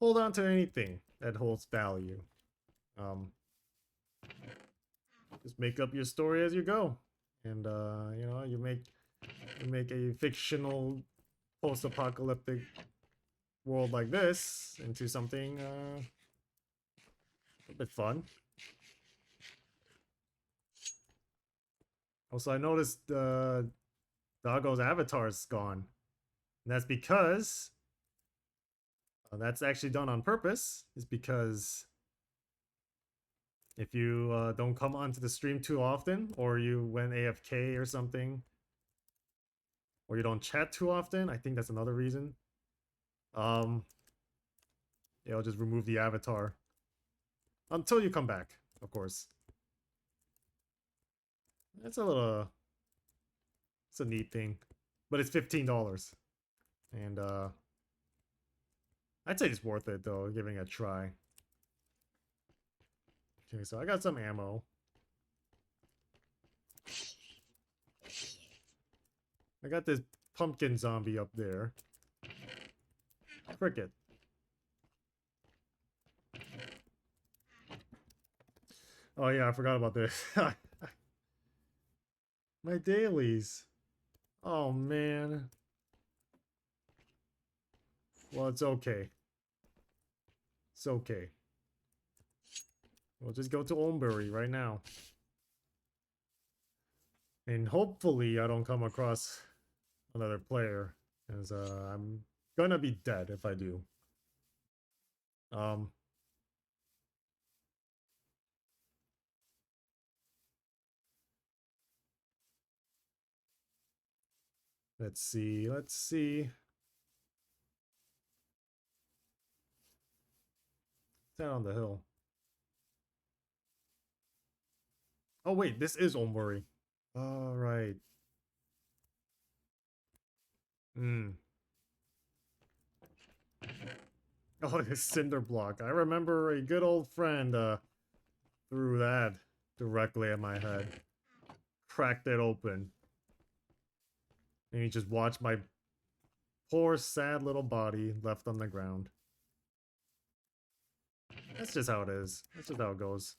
hold on to anything that holds value. Just make up your story as you go, and you know, you make a fictional post-apocalyptic world like this into something a bit fun. Also, I noticed Doggo's avatar is gone. And that's because that's actually done on purpose. Is because if you don't come onto the stream too often, or you went AFK or something, or you don't chat too often, I think that's another reason. It'll just remove the avatar until you come back, of course. It's a neat thing, but it's $15, and I'd say it's worth it though, giving it a try. Okay, so I got some ammo. I got this pumpkin zombie up there. Cricket. Oh yeah, I forgot about this. My dailies. Oh man. Well, it's okay. It's okay. We'll just go to Olmbury right now. And hopefully I don't come across another player, as I'm gonna be dead if I do. Let's see. Down on the hill. Oh wait, this is Olmbury. All right. Hmm. Oh, this cinder block. I remember a good old friend threw that directly at my head. Cracked it open. And you just watch my poor, sad little body left on the ground. That's just how it is. That's just how it goes.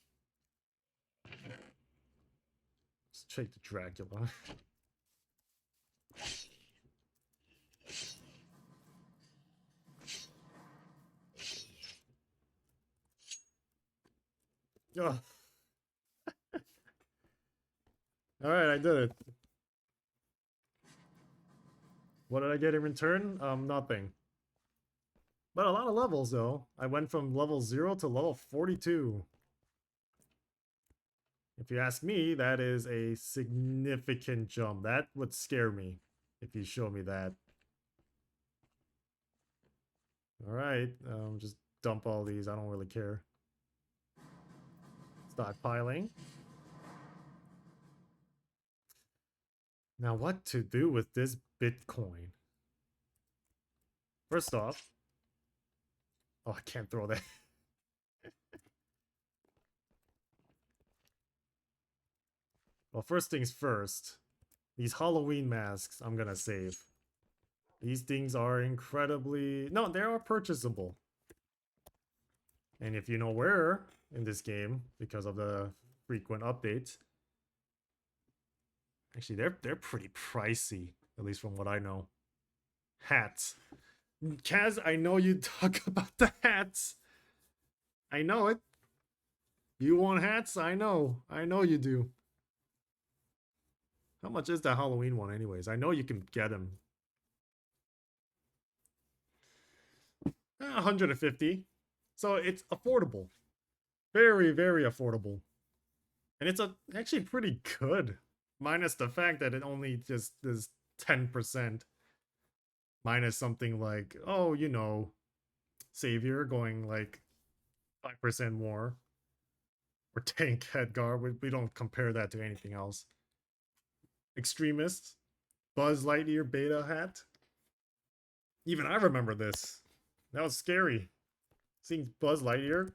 Let's check the Dracula. Ugh. Alright, I did it. What did I get in return? Nothing. But a lot of levels, though. I went from level 0 to level 42. If you ask me, that is a significant jump. That would scare me if you show me that. Alright, just dump all these. I don't really care. Stockpiling. Now, what to do with this Bitcoin? First off, oh, I can't throw that. Well, first things first, these Halloween masks I'm gonna save. These things are incredibly... No, they are purchasable. And if you know where in this game, because of the frequent updates, actually they're pretty pricey, at least from what I know. Hats. Kaz, I know you talk about the hats. I know it. You want hats? I know you do. How much is that Halloween one anyways? I know you can get them. 150. So it's affordable. Very, very affordable. And it's actually pretty good. Minus the fact that it only just is 10%. Minus something like, oh, you know, Savior going like 5% more. Or Tank Edgar. We don't compare that to anything else. Extremist. Buzz Lightyear beta hat. Even I remember this. That was scary. Seeing Buzz Lightyear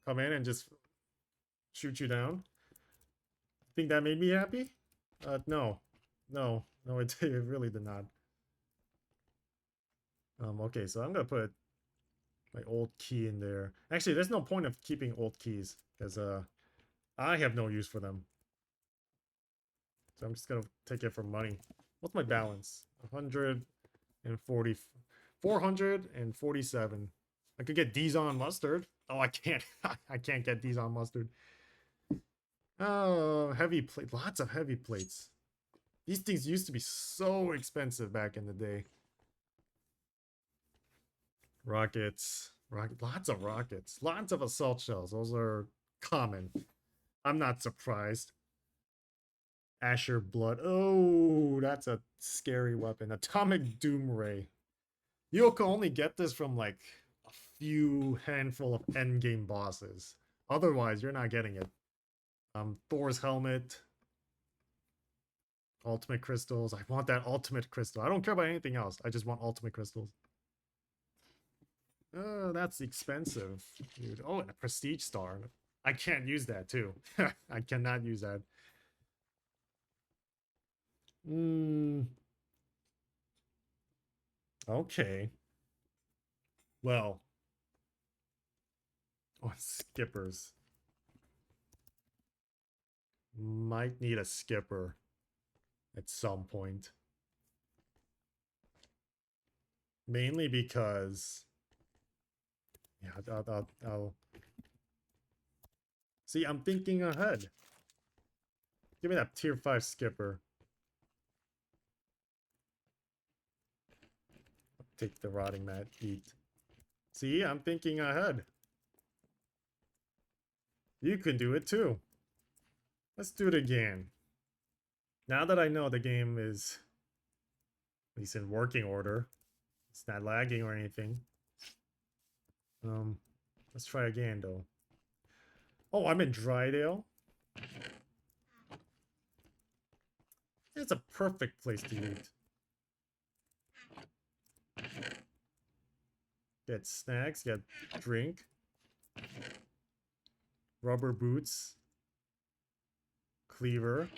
come in and just shoot you down. Think that made me happy? No. No, it really did not. Okay, so I'm gonna put my old key in there. Actually, there's no point of keeping old keys, because I have no use for them. So I'm just gonna take it for money. What's my balance? 140, 447. I could get Dijon mustard. Oh, I can't. I can't get Dijon mustard. Oh, heavy plate. Lots of heavy plates. These things used to be so expensive back in the day. Rockets. Lots of rockets. Lots of assault shells. Those are common. I'm not surprised. Asher blood. Oh, that's a scary weapon. Atomic doom ray. You can only get this from like a few handful of endgame bosses. Otherwise, you're not getting it. Thor's helmet. Ultimate crystals. I want that ultimate crystal. I don't care about anything else. I just want ultimate crystals. Oh, that's expensive, dude. Oh, and a prestige star. I can't use that too. I cannot use that. Okay. Well. Oh, skippers. Might need a skipper at some point. Mainly because... Yeah, I'll... See, I'm thinking ahead. Give me that tier 5 skipper. Take the rotting mat, eat. See, I'm thinking ahead. You can do it too. Let's do it again. Now that I know the game is at least in working order, it's not lagging or anything. Let's try again though. Oh, I'm in Drydale. It's a perfect place to eat. Get snacks, get drink. Rubber boots. Cleaver.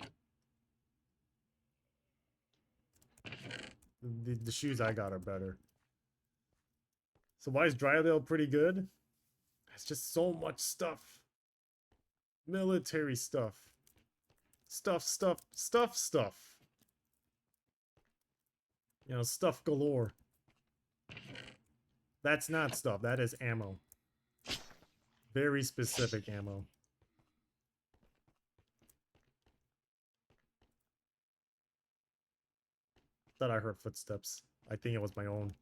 The shoes I got are better. So why is Drydale pretty good? It's just so much stuff. Military stuff. Stuff. You know, stuff galore. That's not stuff. That is ammo. Very specific ammo. Thought I heard footsteps. I think it was my own.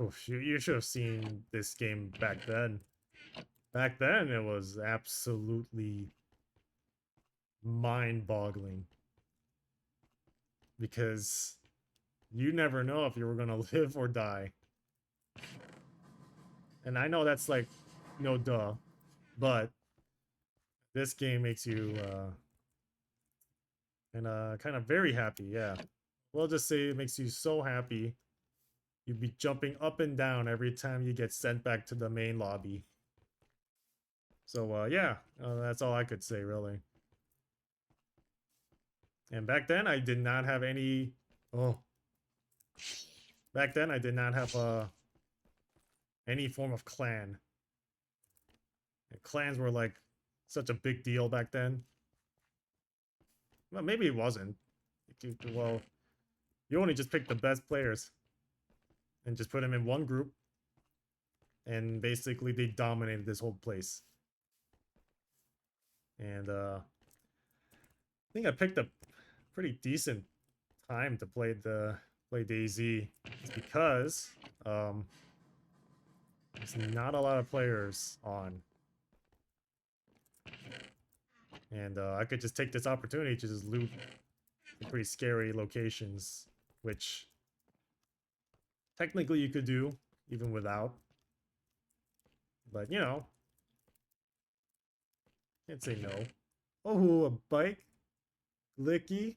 Oof, you should have seen this game back then. Back then, it was absolutely mind-boggling. Because you never know if you were gonna live or die. And I know that's like, no duh. But this game makes you kind of very happy, yeah. We'll just say it makes you so happy. You'd be jumping up and down every time you get sent back to the main lobby. So yeah, that's all I could say really. And back then I did not have any. Oh, back then I did not have any form of clan. And clans were like such a big deal back then. Well, maybe it wasn't. Well, you only just pick the best players and just put them in one group, and basically they dominated this whole place. And I think I picked a pretty decent time to play DayZ. It's because there's not a lot of players on. And I could just take this opportunity to just loot some pretty scary locations, which technically you could do even without. But, you know, can't say no. Oh, a bike? Glicky?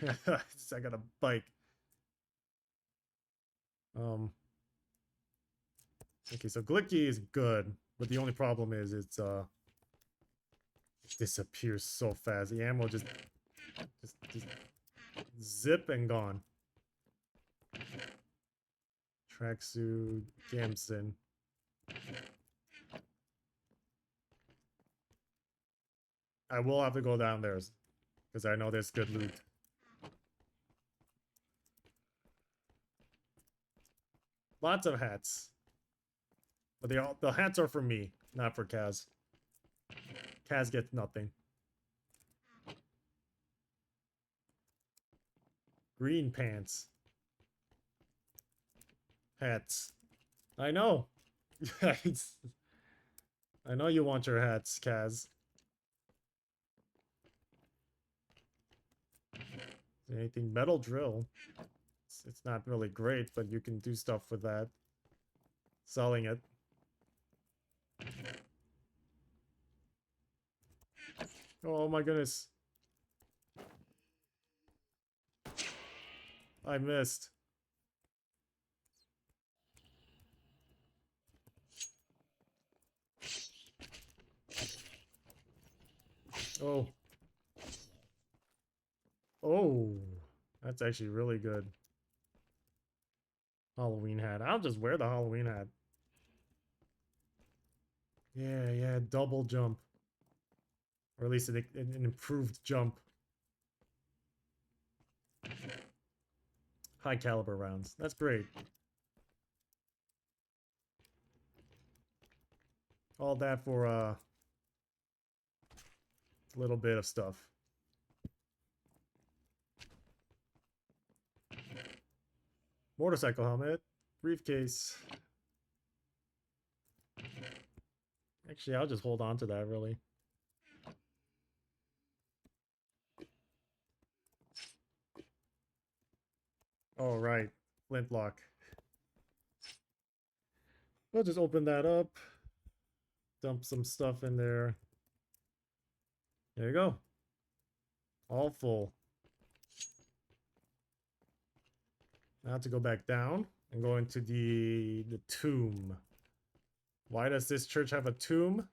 I got a bike. Okay, so Glicky is good, but the only problem is it disappears so fast. The ammo just zip and gone. Tracksuit, Gamson. I will have to go down there because I know there's good loot. Lots of hats. But the hats are for me, not for Kaz. Kaz gets nothing. Green pants. Hats. I know. I know you want your hats, Kaz. Anything metal drill? It's not really great, but you can do stuff with that. Selling it. Oh my goodness. I missed. Oh. Oh. That's actually really good. Halloween hat. I'll just wear the Halloween hat. Yeah, double jump. Or at least an improved jump. High caliber rounds. That's great. All that for a little bit of stuff. Motorcycle helmet. Briefcase. Actually, I'll just hold on to that, really. All right, flintlock. We'll just open that up. Dump some stuff in there. There you go. All full. Now to go back down and go into the tomb. Why does this church have a tomb?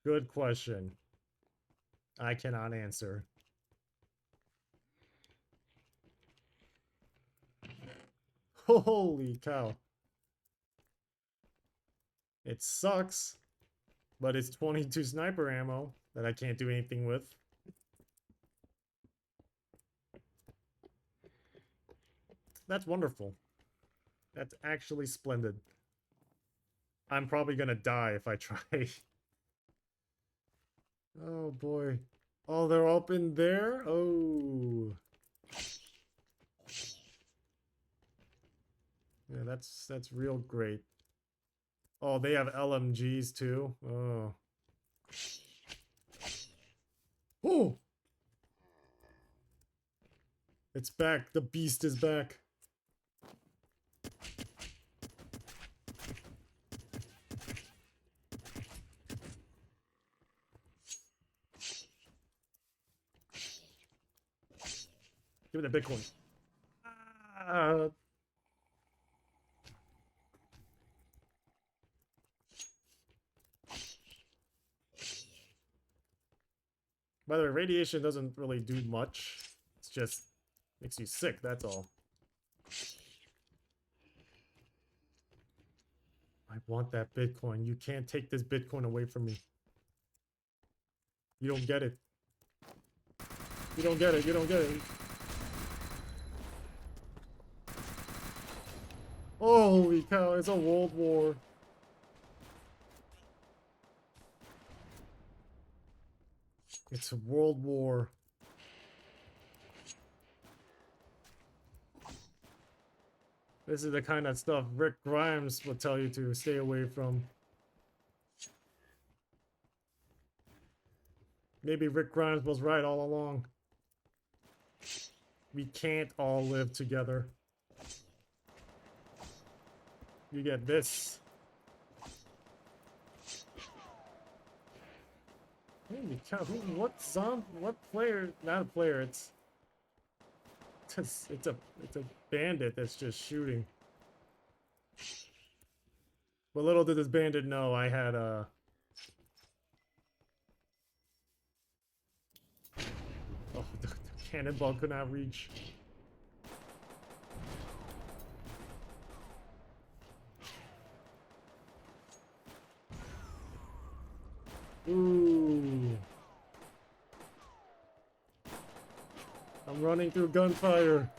Good question. I cannot answer. Holy cow. It sucks, but it's 22 sniper ammo that I can't do anything with. That's wonderful. That's actually splendid. I'm probably gonna die if I try. Oh boy. Oh, they're up in there? Oh. Yeah, that's real great. Oh, they have LMGs too. Oh. Oh! It's back. The beast is back. Give me the Bitcoin. Ah. By the way, radiation doesn't really do much. It's just makes you sick, that's all. I want that Bitcoin. You can't take this Bitcoin away from me. You don't get it. You don't get it. You don't get it. Holy cow, it's a world war. It's a world war. This is the kind of stuff Rick Grimes would tell you to stay away from. Maybe Rick Grimes was right all along. We can't all live together. You get this. Holy cow, what player, not a player, it's a bandit that's just shooting. But little did this bandit know I had a oh, the cannonball could not reach. Ooh. I'm running through gunfire.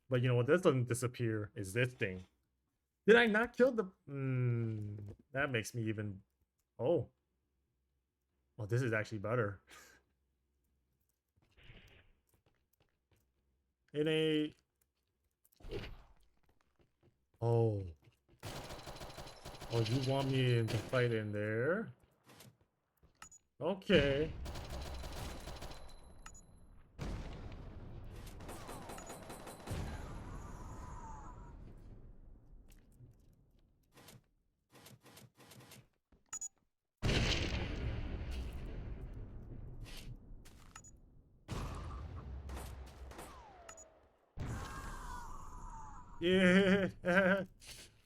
But you know what? This doesn't disappear. Is this thing? Did I not kill the? That makes me even. Oh. Well, this is actually better. In a. Oh. Oh, you want me to fight in there? Okay. Yeah.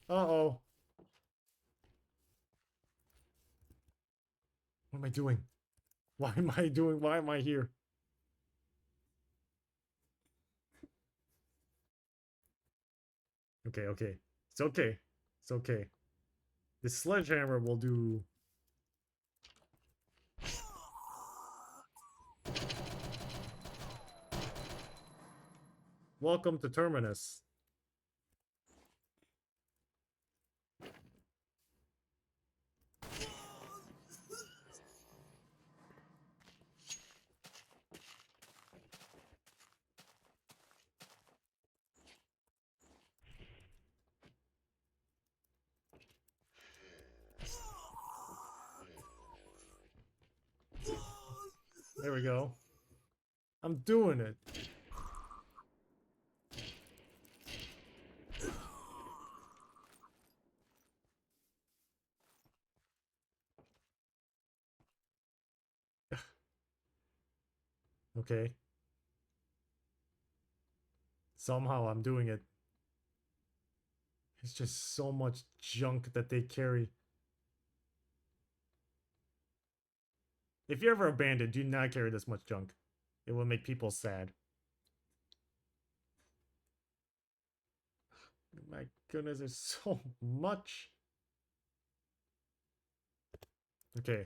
Uh-oh. What am I doing? Why am I here? Okay, okay. It's okay. It's okay. This sledgehammer will do. Welcome to Terminus. There we go. I'm doing it. Okay. Somehow I'm doing it. It's just so much junk that they carry. If you're ever abandoned, do not carry this much junk. It will make people sad. My goodness, there's so much. Okay.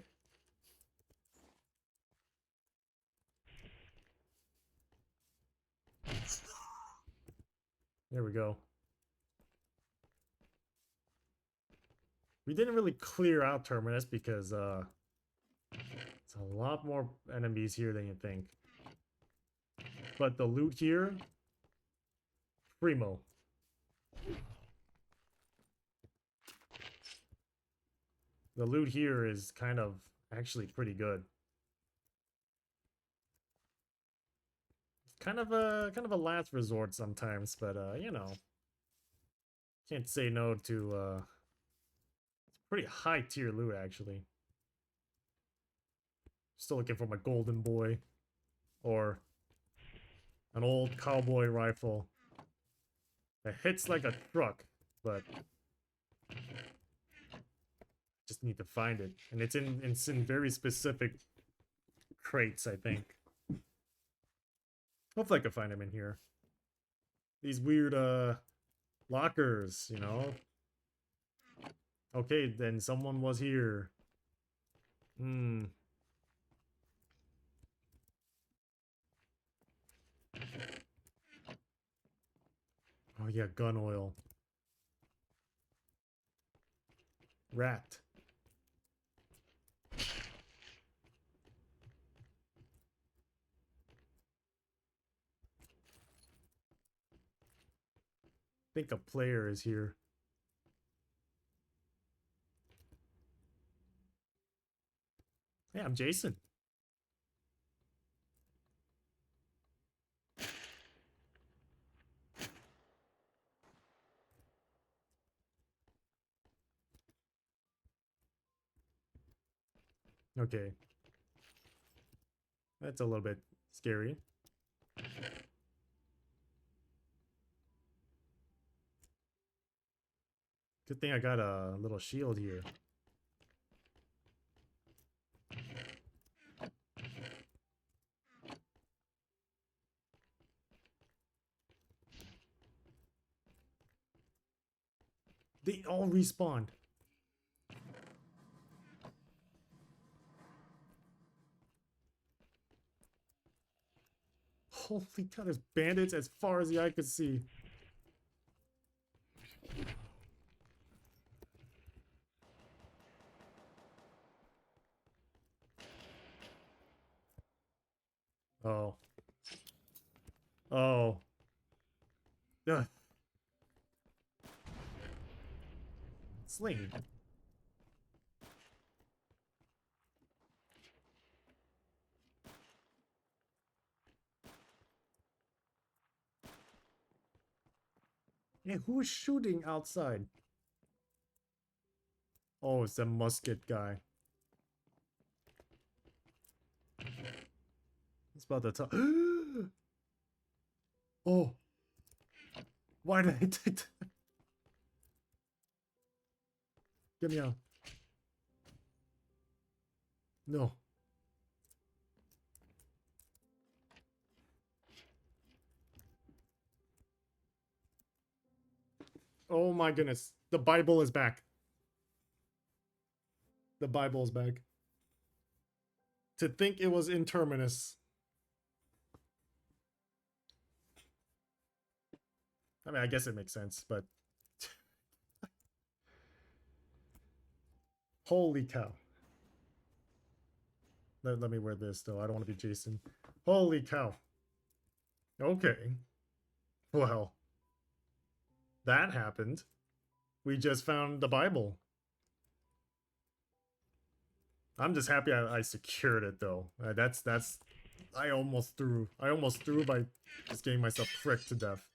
There we go. We didn't really clear out Terminus because it's a lot more enemies here than you think. But the loot here, primo. The loot here is kind of actually pretty good. Kind of a last resort sometimes, but you know, can't say no to it's pretty high tier loot actually. Still looking for my golden boy or an old cowboy rifle that hits like a truck, but just need to find it. And it's in very specific crates, I think. Hopefully I can find them in here. These weird lockers, you know. Okay, then someone was here. Hmm. Oh yeah, gun oil. Rat. I think a player is here. Hey, I'm Jason. Okay. That's a little bit scary. Good thing I got a little shield here. They all respawned. Holy cow, there's bandits as far as the eye could see. Oh. Oh. Ugh. Sling. Yeah, who is shooting outside? Oh, it's a musket guy. It's about to talk. Oh. Why did I take that? Get me out. No. Oh my goodness. The Bible is back. The Bible is back. To think it was in Terminus. I mean, I guess it makes sense, but holy cow. Let me wear this though. I don't want to be Jason. Holy cow. Okay. Well, that happened. We just found the Bible. I'm just happy I secured it though. That's I almost threw by just getting myself pricked to death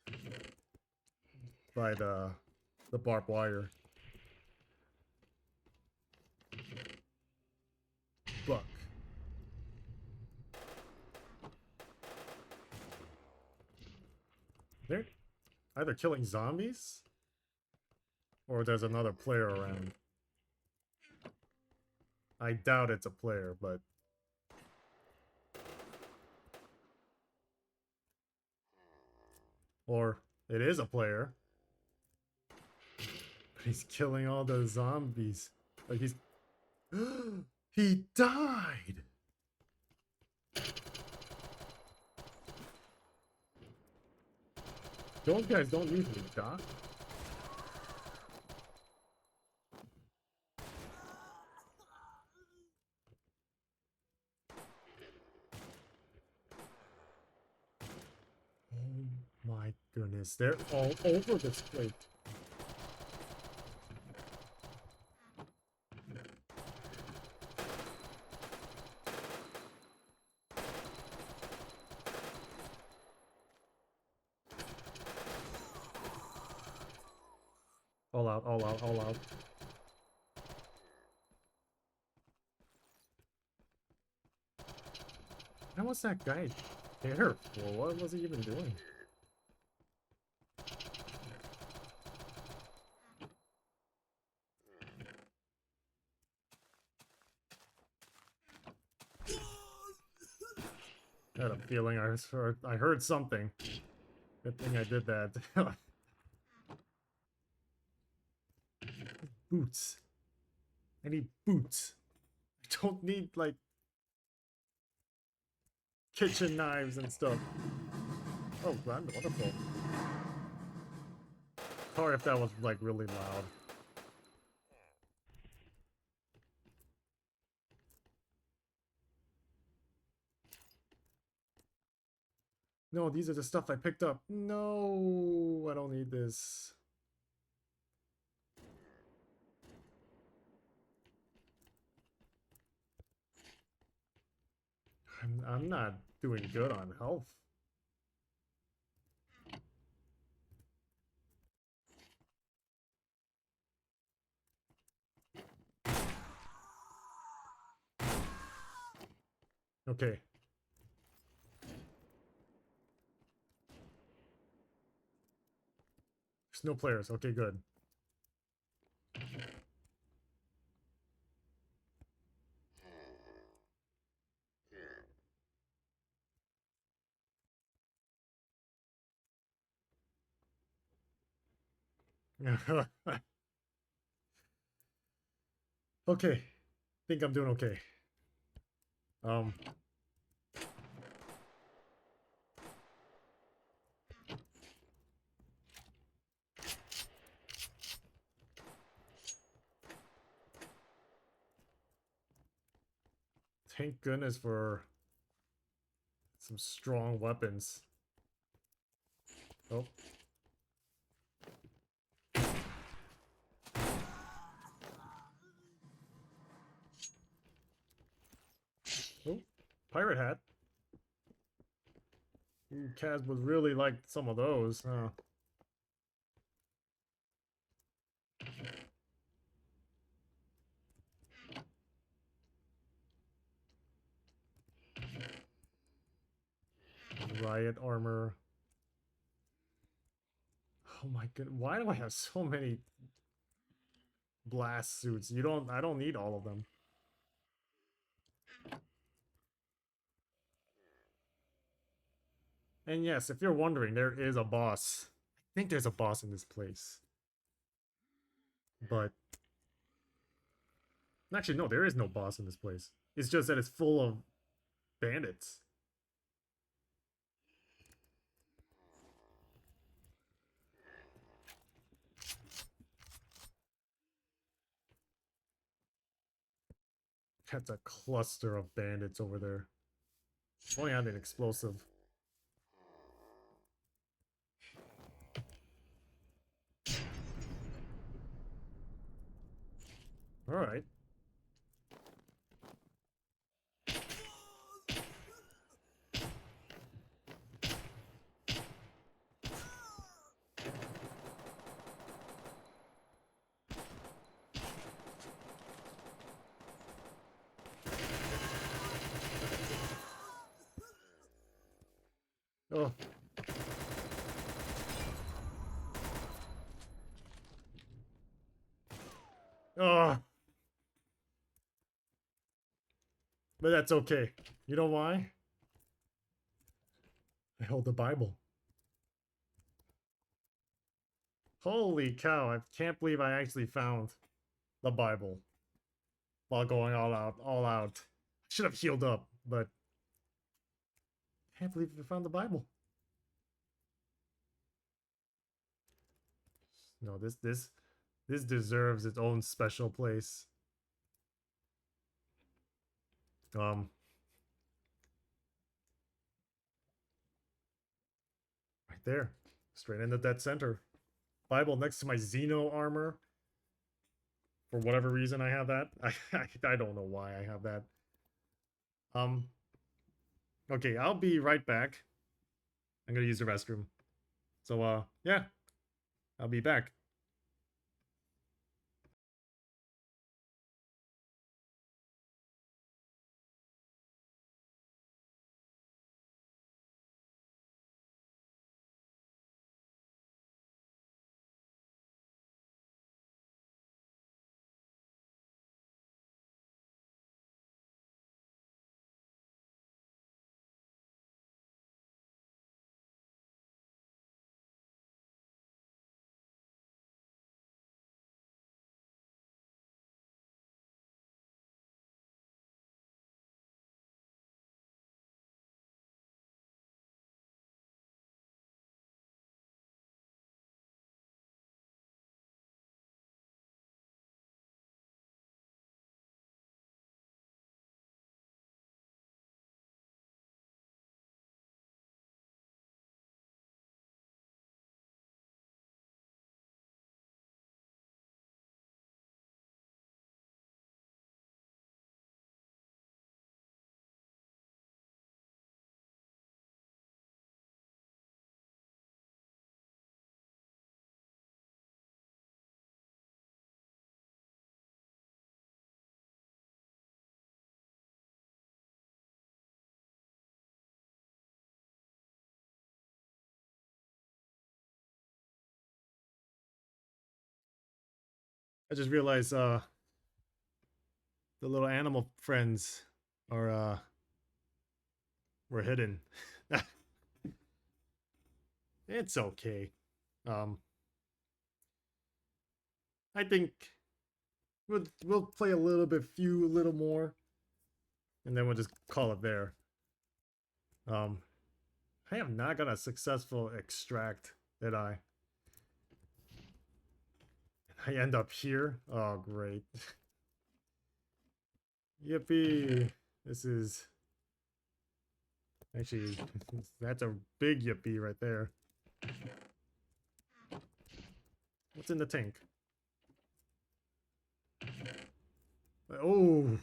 by the barbed wire. Buck. They're either killing zombies or there's another player around. I doubt it's a player, but or it is a player. But he's killing all the zombies. Like he's he died. Those guys don't usually die. goodness, they're all over this place. All out, all out, all out. How was that guy there for? What was he even doing? I had a feeling I heard something. Good thing I did that. Boots. I need boots. I don't need, like, kitchen knives and stuff. Oh, grand, wonderful. Sorry if that was, like, really loud. No, these are the stuff I picked up. No, I don't need this. I'm not doing good on health. Okay. There's no players. Okay, good. Okay. Think I'm doing okay. Thank goodness for some strong weapons. Oh. Oh, pirate hat. Ooh, Kaz would really like some of those, huh? Riot armor. Oh my god, why do I have so many blast suits? I don't need all of them. And yes, if you're wondering, there is a boss. I think there's a boss in this place. But actually, no, there is no boss in this place. It's just that it's full of bandits. That's a cluster of bandits over there. Only had an explosive. Alright. Oh. Oh. But that's okay. You know why? I hold the Bible. Holy cow, I can't believe I actually found the Bible while going all out, all out. Should have healed up, but I can't believe I found the Bible. No, this deserves its own special place. Right there. Straight in the dead center. Bible next to my Xeno armor. For whatever reason, I have that. I don't know why I have that. Okay, I'll be right back. I'm gonna use the restroom. So, yeah, I'll be back. I just realized, the little animal friends are, were hidden. It's okay. Um, I think we'll play a little more, and then we'll just call it there. Um, I have not got a successful extract, did I? I end up here. Oh, great. Yippee! This is actually that's a big yippee right there. What's in the tank? Oh.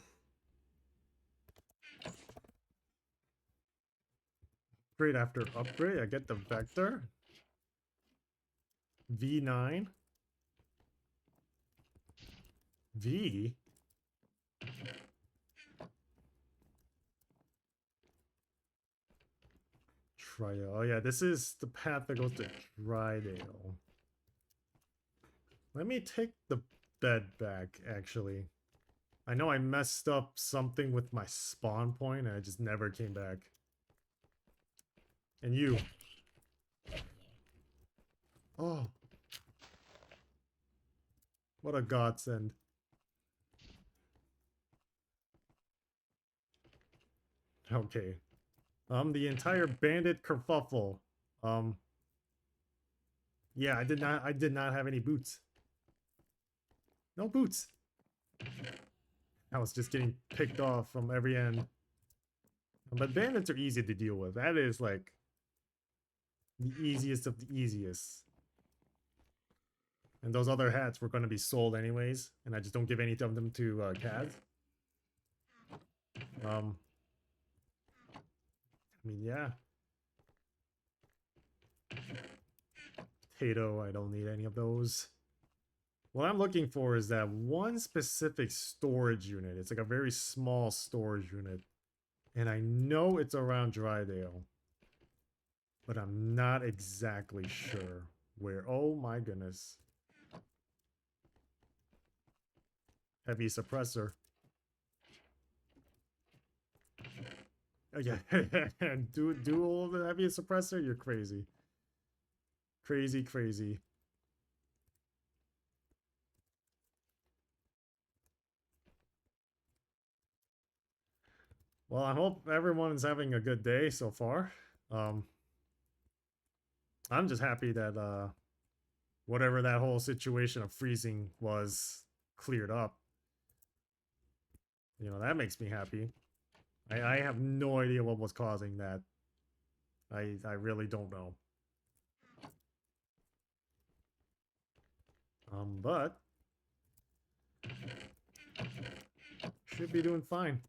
Upgrade after upgrade. I get the vector. V9. V. Trydale. Oh yeah, this is the path that goes to Trydale. Let me take the bed back, actually. I know I messed up something with my spawn point and I just never came back. And you. Oh. What a godsend. Okay. The entire bandit kerfuffle. Yeah, I did not have any boots. No boots. I was just getting picked off from every end. But bandits are easy to deal with. That is like the easiest of the easiest. And those other hats were going to be sold anyways, and I just don't give any of them to Kaz. I mean, yeah. Potato, I don't need any of those. What I'm looking for is that one specific storage unit. It's like a very small storage unit. And I know it's around Drydale. But I'm not exactly sure where. Oh my goodness. Heavy suppressor. Oh yeah, do all the heavy suppressor? You're crazy. Crazy, crazy. Well, I hope everyone is having a good day so far. I'm just happy that whatever that whole situation of freezing was cleared up. You know, that makes me happy. I have no idea what was causing that. I really don't know. But should be doing fine.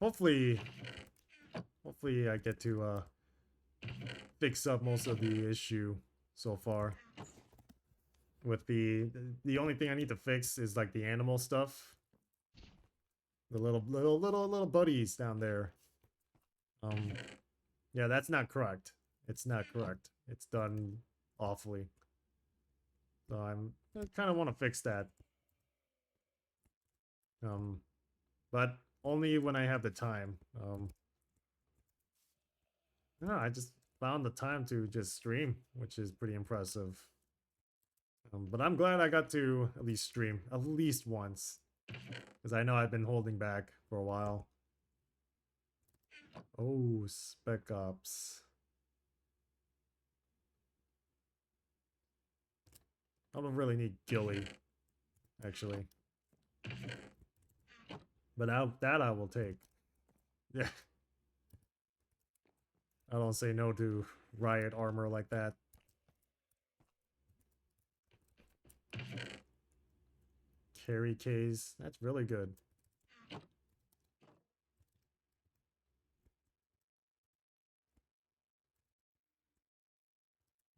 Hopefully I get to fix up most of the issue so far. With the only thing I need to fix is like the animal stuff. The little buddies down there. Yeah, that's not correct. It's not correct. It's done awfully. So I kind of want to fix that. But only when I have the time. No, I just found the time to just stream, which is pretty impressive. But I'm glad I got to at least stream at least once, because I know I've been holding back for a while. Oh, Spec Ops. I don't really need Gilly, actually. But that I will take. Yeah. I don't say no to riot armor like that. Carry K's. That's really good.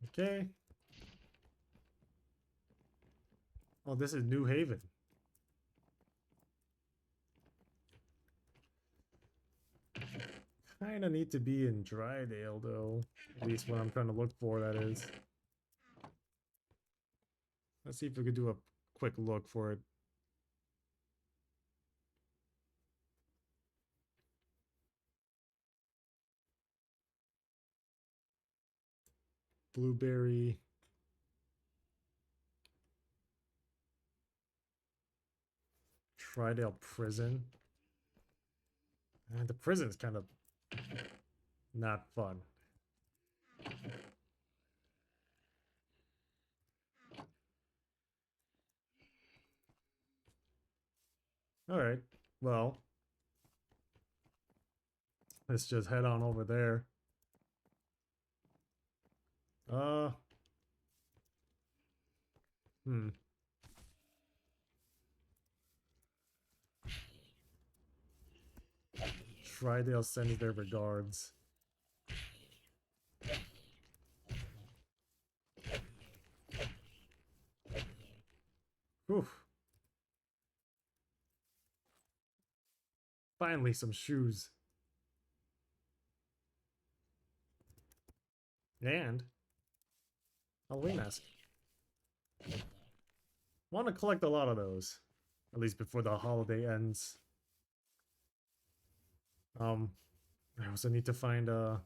Okay. Oh, this is New Haven. Kinda need to be in Drydale, though. At least what I'm trying to look for, that is. Let's see if we could do a quick look for it. Blueberry. Drydale Prison. The prison's kind of not fun. Alright, well. Let's just head on over there. Hmm. Drydale sends their regards. Whew. Finally, some shoes. And Halloween mask. Want to collect a lot of those, at least before the holiday ends. I also need to find I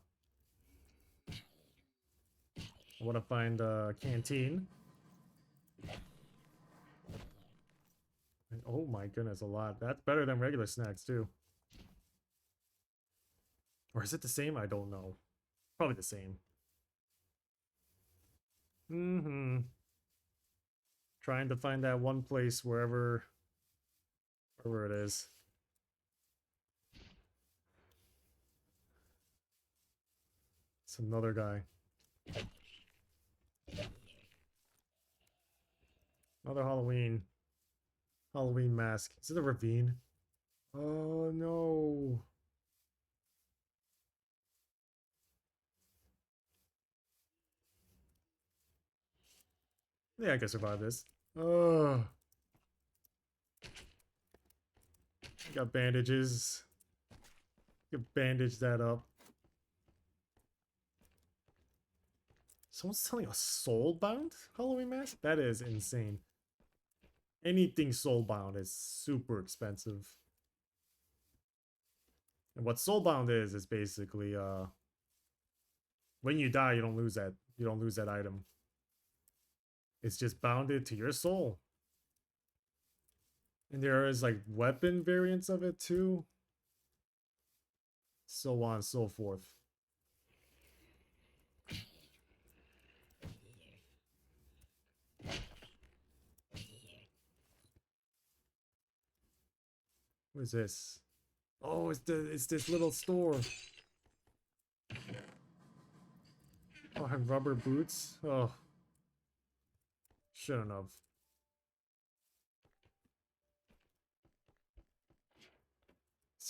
want to find a canteen. Oh my goodness, a lot. That's better than regular snacks too. Or is it the same? I don't know. Probably the same. Trying to find that one place wherever it is. It's another guy. Another Halloween mask. Is it a ravine? Oh no. Yeah, I can survive this. Oh. Got bandages. You can bandage that up. Someone's selling a soulbound Halloween mask? That is insane. Anything soulbound is super expensive. And what soulbound is basically when you die you don't lose that item. It's just bounded to your soul. And there is like weapon variants of it too. So on and so forth. What is this? Oh, it's this little store. Oh, I have rubber boots. Oh, shouldn't have.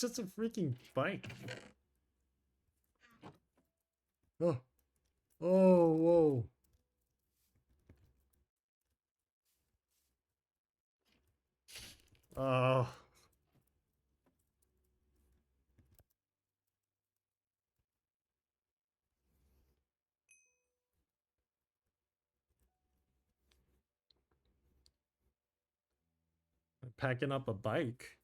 It's just a freaking bike. Oh. Oh, whoa. Oh. Packing up a bike.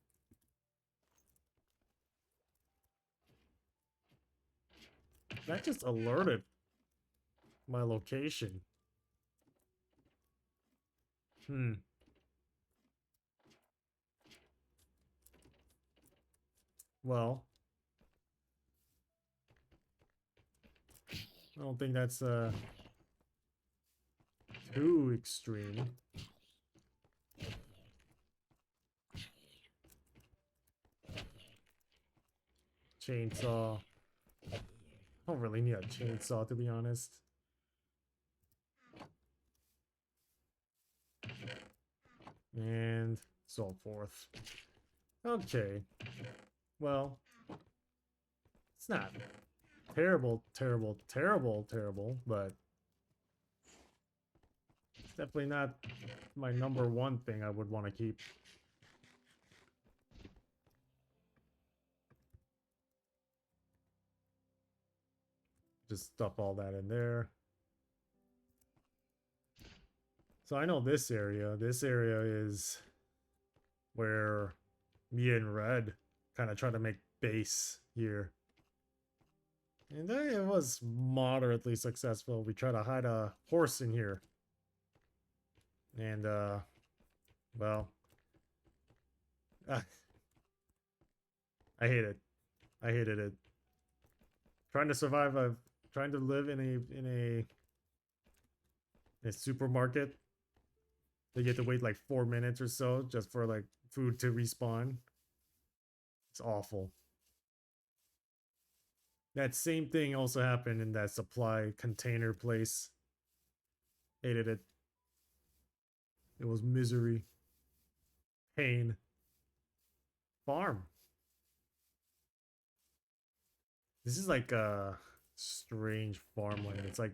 That just alerted my location. Well, I don't think that's too extreme. Chainsaw. I don't really need a chainsaw, to be honest. And so forth. Okay. Well, it's not terrible, but it's definitely not my number one thing I would want to keep. Just stuff all that in there. So I know this area. This area is where me and Red kind of try to make base here. And it was moderately successful. We try to hide a horse in here. And, well, I hate it. I hated it. Trying to survive trying to live in a supermarket. They get to wait like 4 minutes or so just for like food to respawn. It's awful. That same thing also happened in that supply container place. Hated it. It was misery. Pain. Farm. This is like a strange farmland. It's like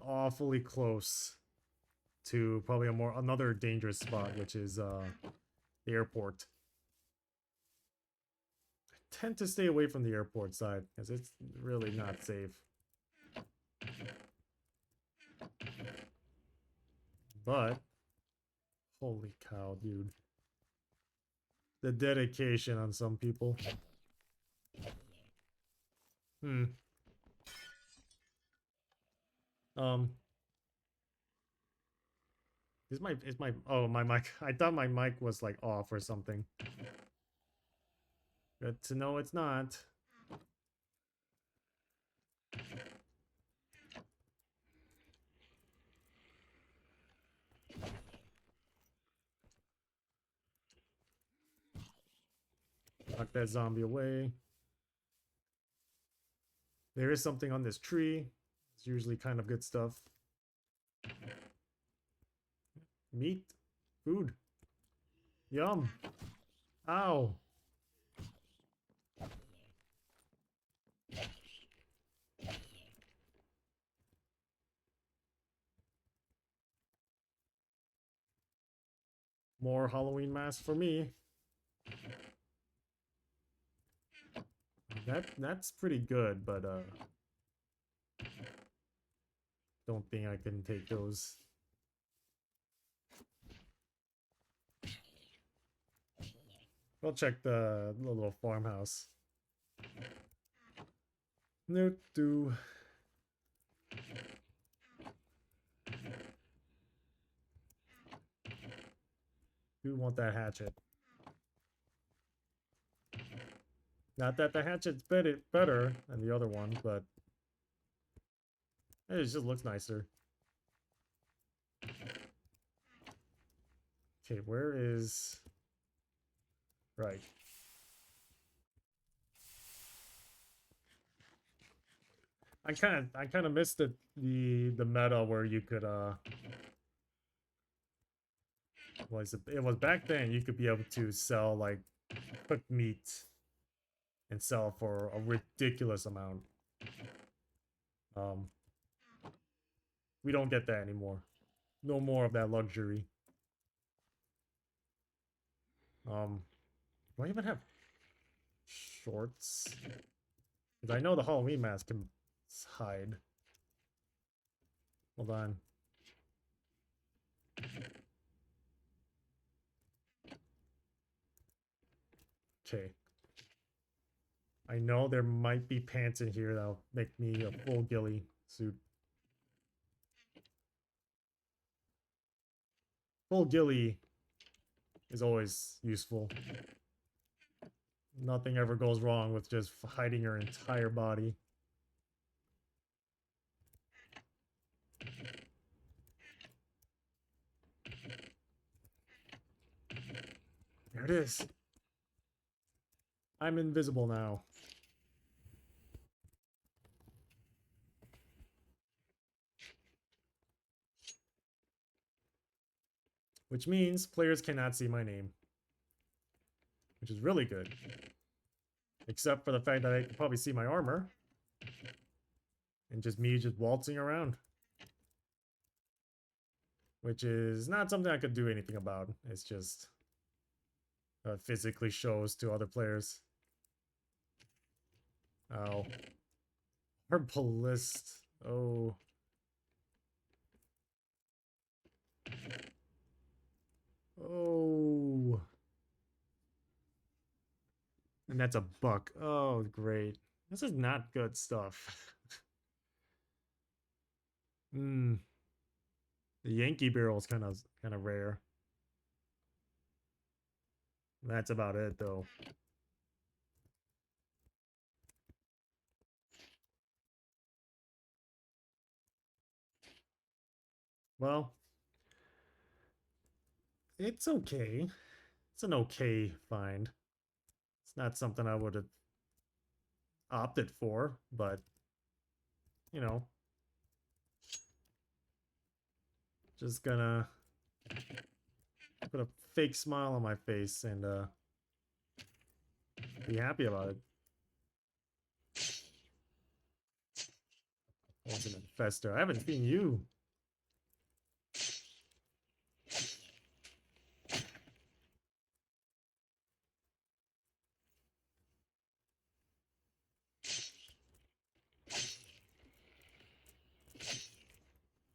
awfully close to probably another dangerous spot, which is the airport. I tend to stay away from the airport side because it's really not safe. But holy cow, dude. The dedication on some people. Is my oh, my mic. I thought my mic was like off or something. Good to know it's not. Knock that zombie away. There is something on this tree. It's usually kind of good stuff. Meat. Food. Yum. Ow. More Halloween masks for me. That's pretty good, but don't think I can take those. We'll check the little farmhouse. No do. Do want that hatchet. Not that the hatchet's better than the other one, but it just looks nicer. Okay, where is... Right. I kind of missed the meta where you could it was back then you could be able to sell like cooked meat and sell for a ridiculous amount. Um, we don't get that anymore. No more of that luxury. Do I even have shorts? Because I know the Halloween mask can hide. Hold on. Okay. I know there might be pants in here that'll make me a full ghillie suit. Full ghillie is always useful. Nothing ever goes wrong with just hiding your entire body. There it is. I'm invisible now. Which means players cannot see my name. Which is really good. Except for the fact that I can probably see my armor. And just me just waltzing around. Which is not something I could do anything about. It's just physically shows to other players. Oh. Herbalist. Oh. Oh. And that's a buck. Oh, great. This is not good stuff. Hmm. The Yankee barrel is kind of rare. That's about it, though. Well, it's okay. It's an okay find. It's not something I would have opted for, but you know, just gonna put a fake smile on my face and be happy about it. What's an infestor? I haven't seen you.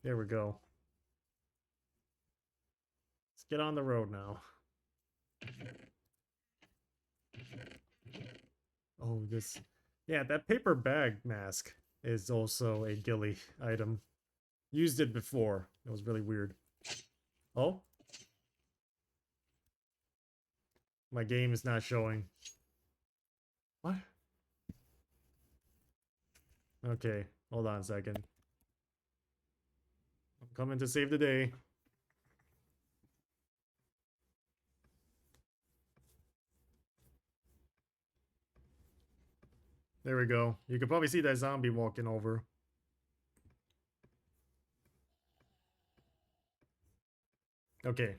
There we go. Let's get on the road now. Oh, this... Yeah, that paper bag mask is also a ghillie item. Used it before. It was really weird. Oh? My game is not showing. What? Okay, hold on a second. I'm coming to save the day. There we go. You can probably see that zombie walking over. Okay.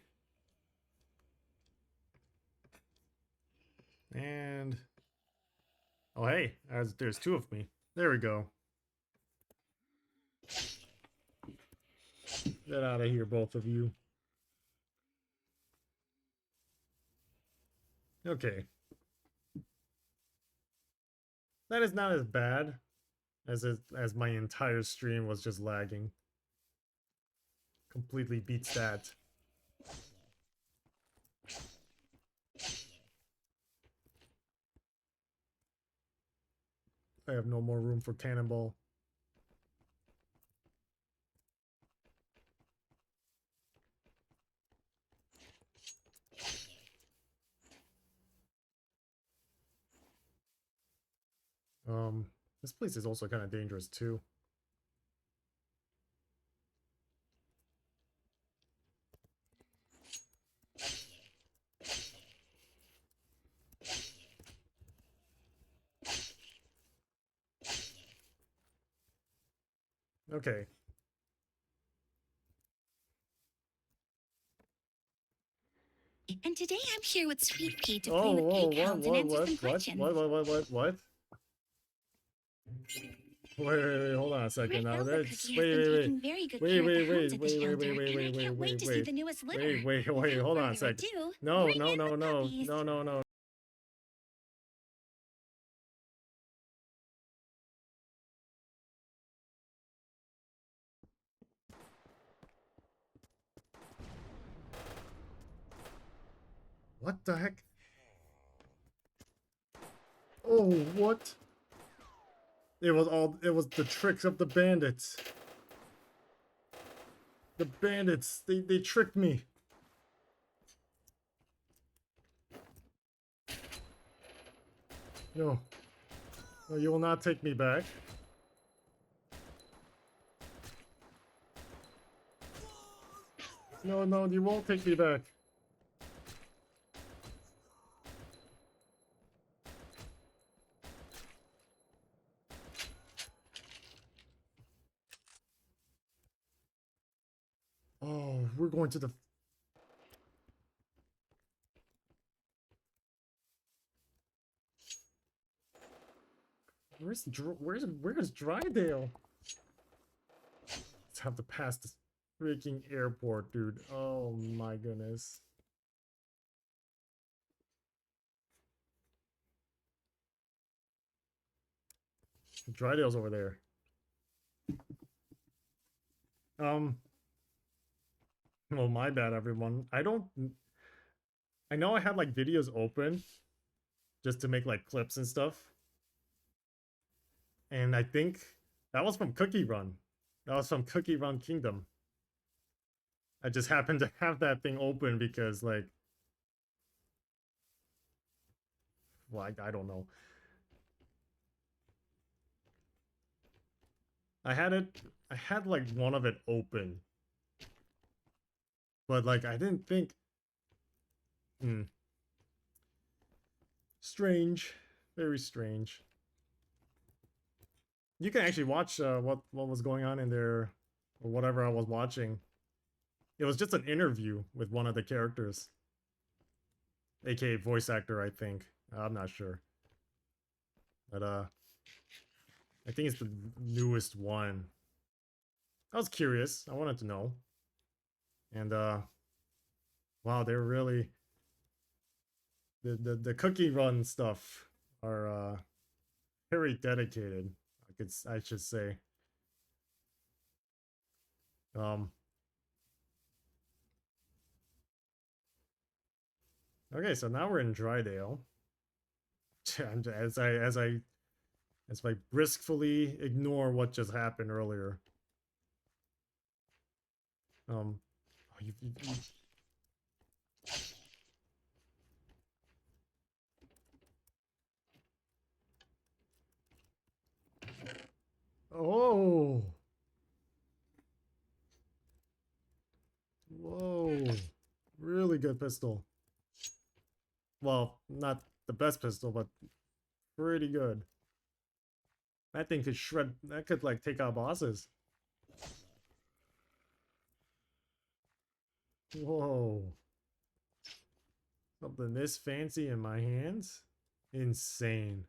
And... Oh, hey. There's two of me. There we go. Get out of here, both of you. Okay. That is not as bad as my entire stream was just lagging. Completely beats that. I have no more room for cannonball. This place is also kind of dangerous too. Okay. and today I'm here with Sweet Pea to Oh, play with whoa, egg hounds and answer some questions. what? Wait, hold on a second. Great Now, Velvet that's Cookie has been taking very good care of the hounds at the shelter, and I can't wait to see the newest litter. wait, Without hold on a further second. ado, No, bring no, in no, the no, puppies. no, no, no. What the heck? Oh, what? It was the tricks of the bandits. The bandits, they tricked me. No. No, you will not take me back. No, no, you won't take me back. Oh, we're going to the... where's Drydale? Let's have to pass this freaking airport, dude. Oh my goodness. Drydale's over there. Well, my bad, everyone. I know I had like videos open just to make like clips and stuff. And I think that was from Cookie Run. That was from Cookie Run Kingdom. I just happened to have that thing open because like, well, I don't know. I had like one of it open. But like, I didn't think, strange, very strange. You can actually watch what was going on in there, or whatever I was watching. It was just an interview with one of the characters, aka voice actor, I think. I'm not sure, but I think it's the newest one. I was curious. I wanted to know, and wow, they're really the Cookie Run stuff are very dedicated. I should say. Um. Okay, so now we're in Drydale. As I briskly ignore what just happened earlier. Oh, oh, whoa, really good pistol. Well, not the best pistol, but pretty good. That thing could shred. That could like take out bosses. Whoa. Something this fancy in my hands? Insane.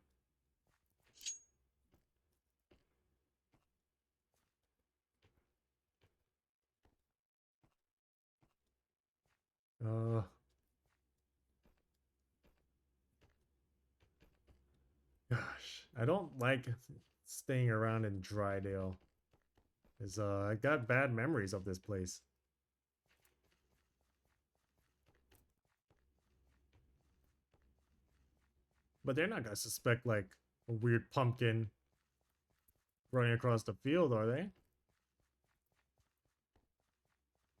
Gosh, I don't like staying around in Drydale. Cause I got bad memories of this place. But they're not gonna suspect like a weird pumpkin running across the field, are they?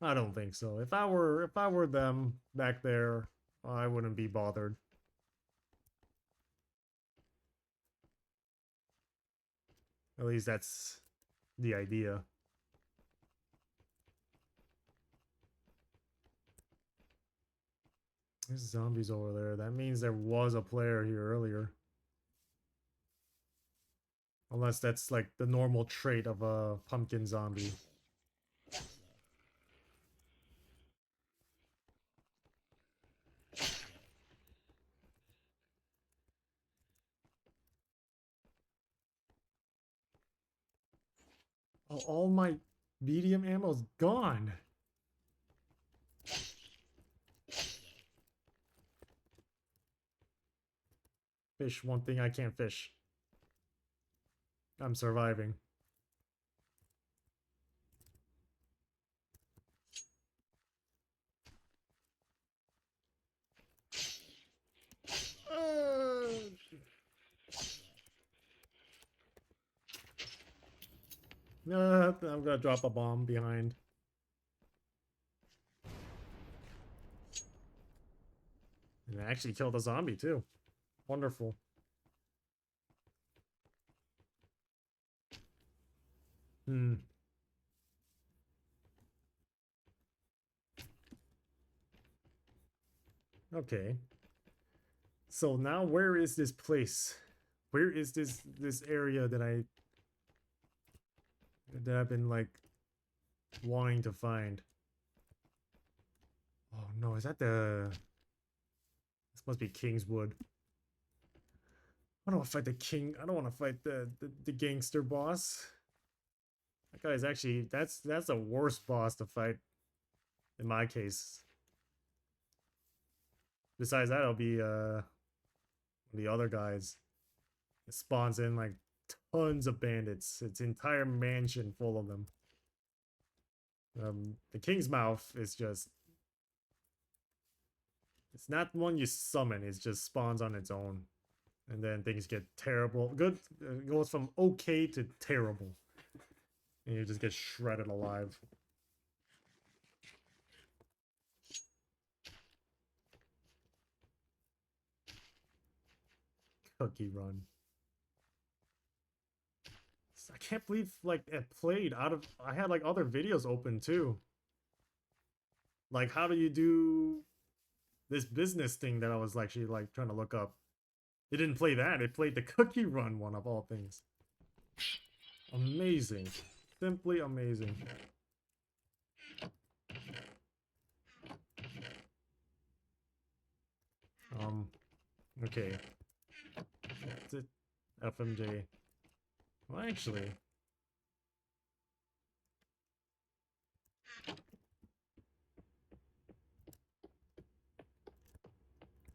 I don't think so. If I were them back there, I wouldn't be bothered. At least that's the idea. There's zombies over there. That means there was a player here earlier. Unless that's like the normal trait of a pumpkin zombie. Oh, all my medium ammo's gone. Fish, one thing I can't fish. I'm surviving. I'm gonna drop a bomb behind. And it actually killed a zombie too. Wonderful. Hmm. Okay. So now where is this place? Where is this area that I've been like wanting to find? Oh no, is that the this must be Kingswood. I don't want to fight the king. I don't want to fight the gangster boss. That guy's actually that's the worst boss to fight in my case. Besides that, it'll be the other guys. It spawns in like tons of bandits. Its entire mansion full of them. The King's Mouth is just it's not one you summon, it just spawns on its own. And then things get terrible. Good goes from okay to terrible. And you just get shredded alive. Cookie Run. I can't believe like it played out of I had like other videos open too. Like how do you do this business thing that I was actually like trying to look up? It didn't play that, it played the Cookie Run one of all things. Amazing. Simply amazing. Okay. That's it. FMJ. Well, actually.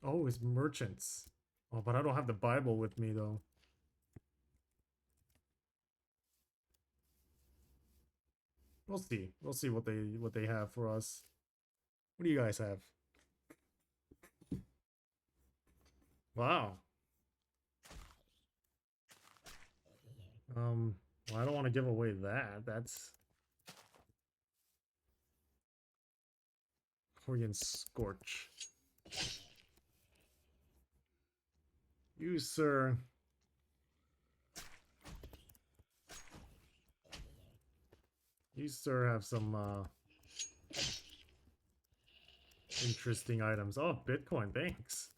Oh, it's merchants. Oh, but I don't have the Bible with me though. We'll see. We'll see what they have for us. What do you guys have? Wow. Well, I don't want to give away that. That's Korean Scorch. You, sir. You, sir, have some interesting items. Oh, Bitcoin, thanks.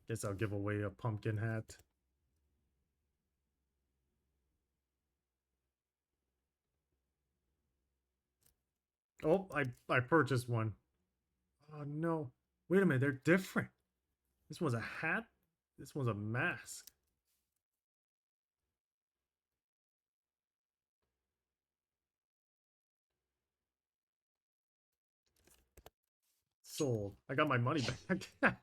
Guess I'll give away a pumpkin hat. Oh, I purchased one. Oh no. Wait a minute, they're different. This one's a hat. This one's a mask. Sold. I got my money back.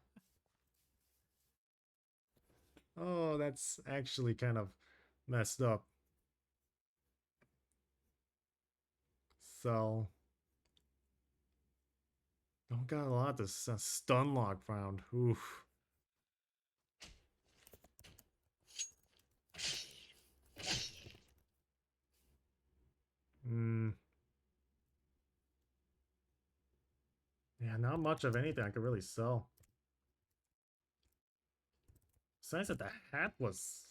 Oh, that's actually kind of messed up. So, don't got a lot to stun lock found. Oof. Hmm. Yeah, not much of anything I could really sell. Besides that, the hat was.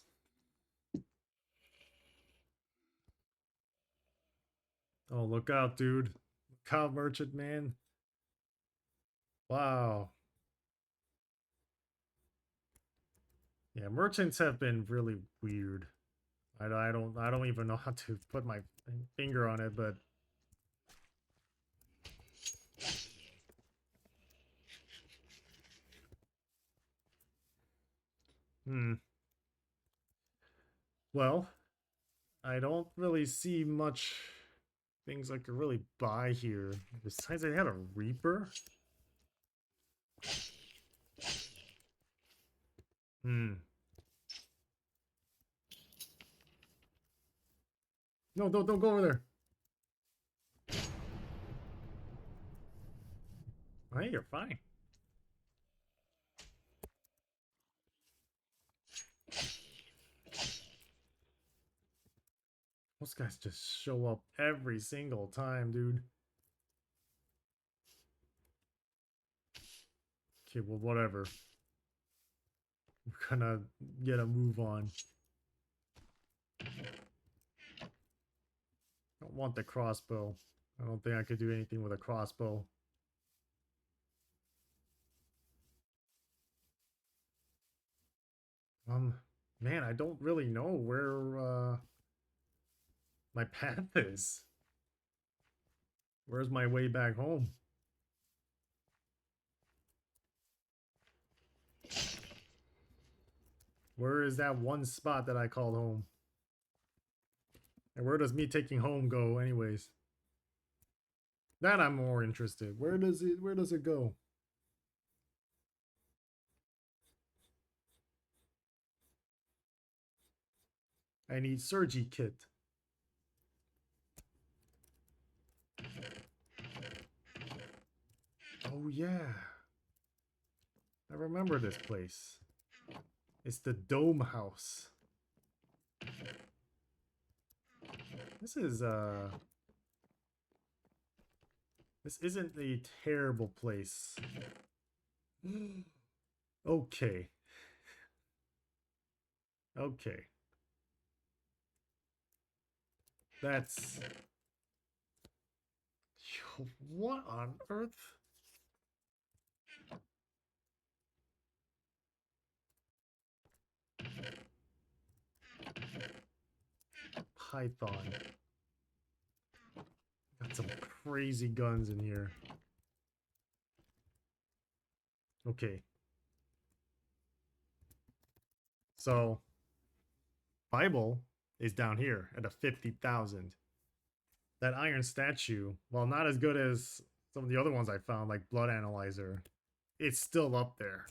Oh, look out, dude. Look out, merchant man. Wow. Yeah, merchants have been really weird. I don't even know how to put my finger on it, but hmm. Well, I don't really see much things I could really buy here. Besides, I had a Reaper. Hmm. No, don't go over there. Hey, you're fine. Those guys just show up every single time, dude. Okay, well, whatever. We're gonna get a move on. Don't want the crossbow. I don't think I could do anything with a crossbow. Man, I don't really know where my path is. Where's my way back home? Where is that one spot that I called home? And where does me taking home go anyways? That I'm more interested. Where does it go? I need Surgy kit. Oh yeah. I remember this place. It's the Dome House. This isn't a terrible place. Okay. Okay. That's... What on earth? Python. Got some crazy guns in here. Okay. So, Bible is down here at a 50,000. That iron statue, while not as good as some of the other ones I found, like Blood Analyzer, it's still up there.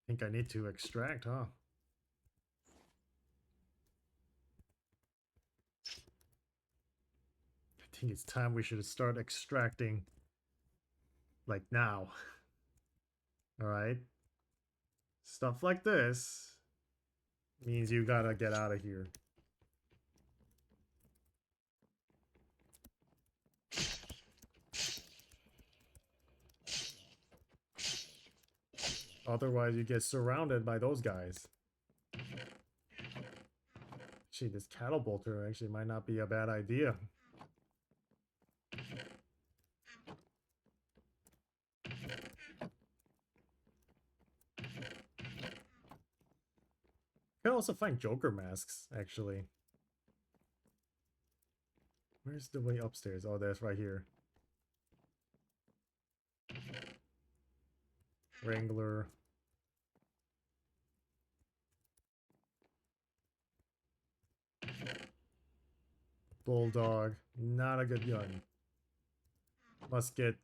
I think I need to extract, huh? I think it's time we should start extracting. Like now. Alright? Stuff like this means you gotta get out of here. Otherwise, you get surrounded by those guys. Actually, this cattle bolter actually might not be a bad idea. You can also find Joker masks, actually. Where's the way upstairs? Oh, that's right here. Wrangler. Bulldog. Not a good gun. Musket.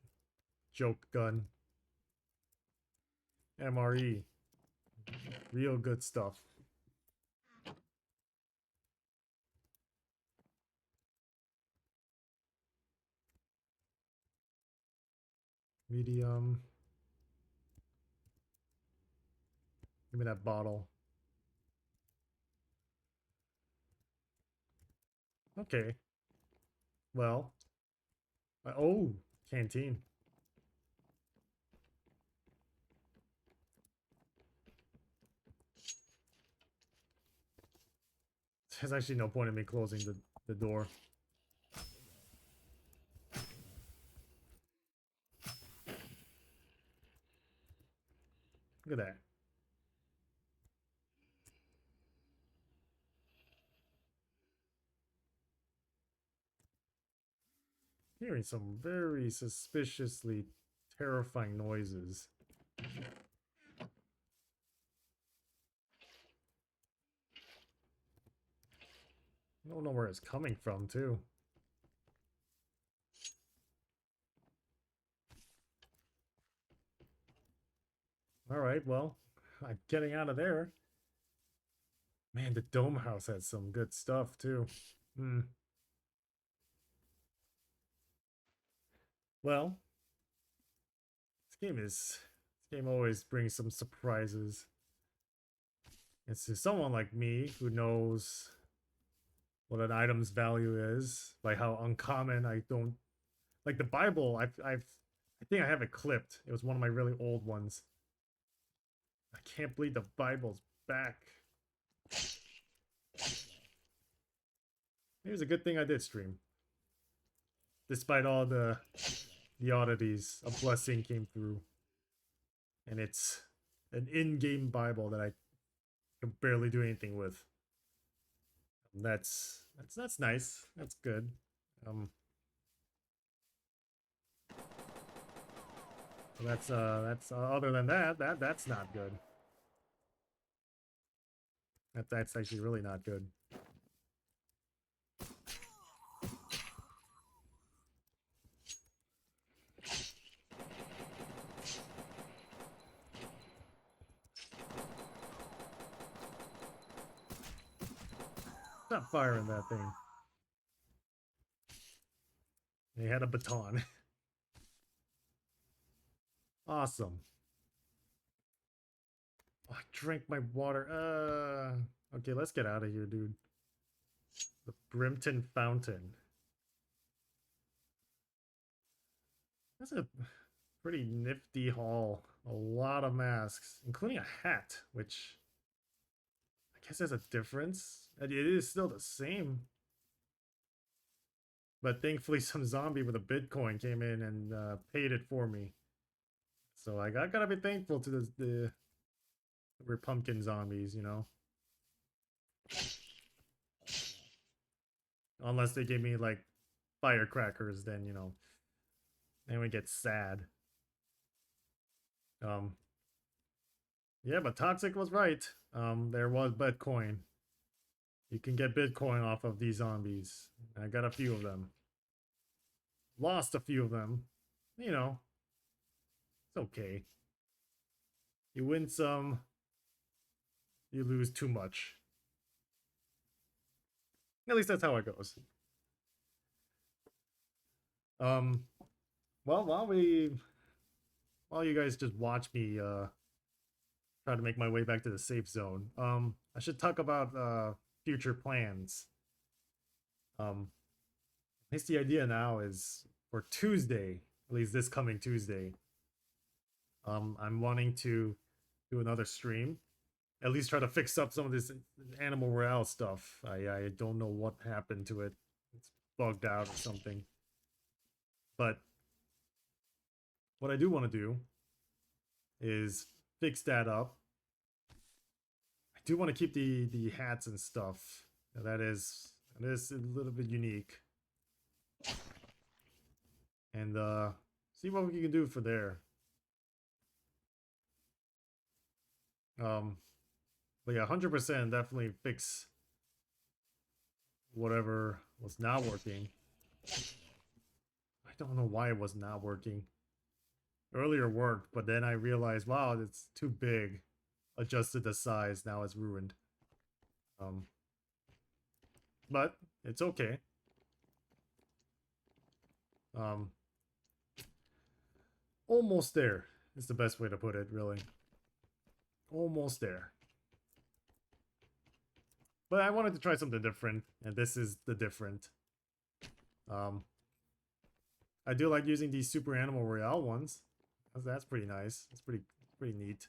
Joke gun. MRE. Real good stuff. Medium. Give me that bottle. Okay. Well. Oh, canteen. There's actually no point in me closing the door. Look at that. Hearing some very suspiciously terrifying noises. I don't know where it's coming from, too. Alright, well, I'm getting out of there. Man, the Dome House has some good stuff, too. Hmm. Well, this game always brings some surprises. It's to someone like me who knows what an item's value is, like how uncommon I don't like the Bible. I think I have it clipped. It was one of my really old ones. I can't believe the Bible's back. It was a good thing I did stream. Despite all the oddities, a blessing came through. And it's an in-game Bible that I can barely do anything with. That's nice. That's good. That's other than that's not good. That's actually really not good. Stop firing that thing. He had a baton. Awesome. Oh, I drank my water. Okay, let's get out of here, dude. The Brimton Fountain. That's a pretty nifty haul. A lot of masks, including a hat, which I guess there's a difference. It is still the same. But thankfully some zombie with a Bitcoin came in and paid it for me. So I gotta be thankful to the pumpkin zombies, you know. Unless they give me like firecrackers, then you know, then we get sad. Yeah, but Toxic was right. There was Bitcoin. You can get Bitcoin off of these zombies. I got a few of them. Lost a few of them. You know, it's okay. You win some, you lose too much. At least that's how it goes. Well, while you guys just watch me try to make my way back to the safe zone, I should talk about future plans. At least the idea now is for Tuesday, at least this coming Tuesday. I'm wanting to do another stream. At least try to fix up some of this Animal Royale stuff. I don't know what happened to it. It's bugged out or something. But what I do want to do is fix that up. I do want to keep the hats and stuff. That is a little bit unique. And see what we can do for there. But yeah, 100% definitely fix whatever was not working. I don't know why it was not working. Earlier worked, but then I realized, wow, it's too big. Adjusted the size, now it's ruined. But it's okay. Almost there is the best way to put it, really. Almost there. But I wanted to try something different, and this is the different. I do like using these Super Animal Royale ones. That's pretty nice. It's pretty neat.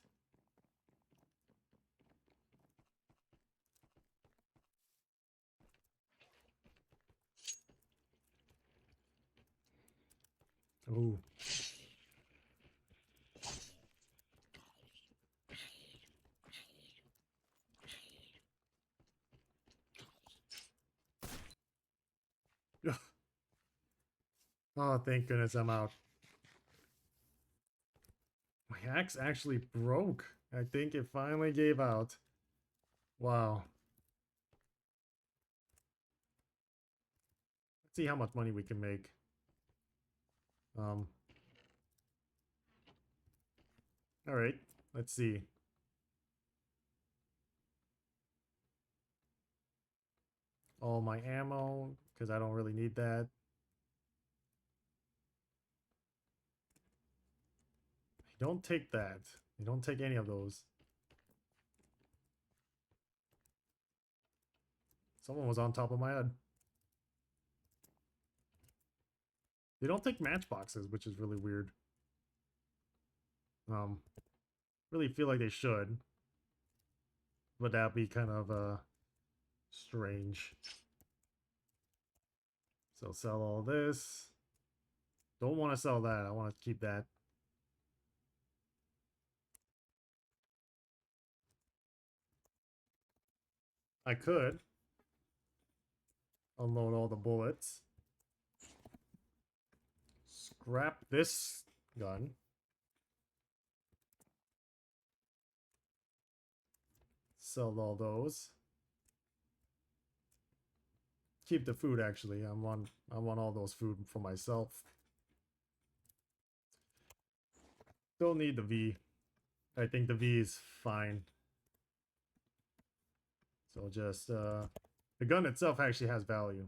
Ooh. Oh, thank goodness I'm out. My axe actually broke. I think it finally gave out. Wow. see how much money we can make. All right, let's see. All my ammo, because I don't really need that. You don't take that. You don't take any of those. Someone was on top of my head. They don't take matchboxes, which is really weird. Really feel like they should. But that'd be kind of strange. So sell all this. Don't want to sell that. I want to keep that. I could unload all the bullets. Scrap this gun. Sell all those. Keep the food actually. I want all those food for myself. Don't need the V. I think the V is fine. So just the gun itself actually has value.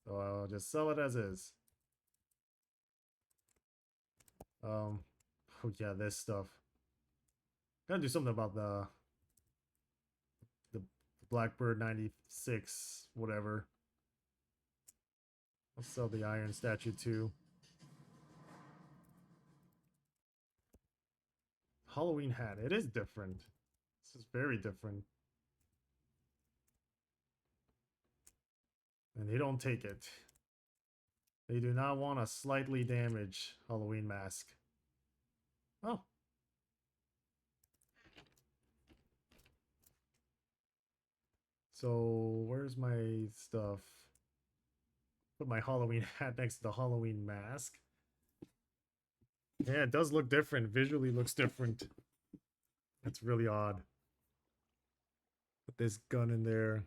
So I'll just sell it as is. Oh yeah, this stuff. Gotta do something about the Blackbird 96, whatever. I'll sell the iron statue too. Halloween hat. It is different. This is very different. And they don't take it. They do not want a slightly damaged Halloween mask. Oh. So, where's my stuff? Put my Halloween hat next to the Halloween mask. Yeah, it does look different. Visually looks different. That's really odd. Put this gun in there.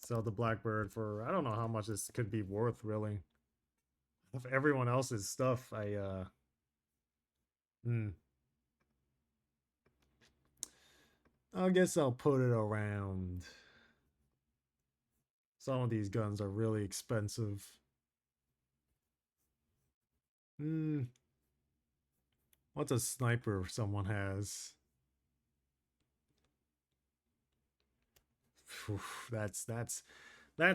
Sell the Blackbird for, I don't know how much this could be worth, really. Of everyone else's stuff, I guess I'll put it around. Some of these guns are really expensive. What's a sniper someone has? Oof, that's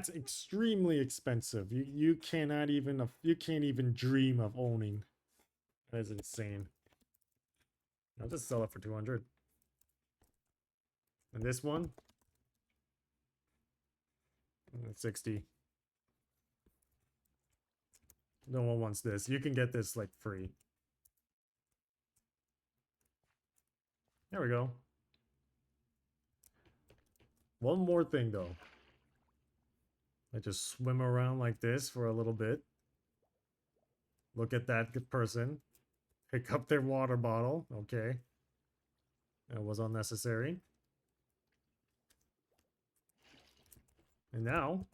extremely expensive. You cannot even, you can't even dream of owning. That is insane. I'll just sell it for 200. And this one, 60. No one wants this. You can get this like free. There we go. One more thing though. I just swim around like this for a little bit. Look at that person. Pick up their water bottle. Okay. That was unnecessary. And now,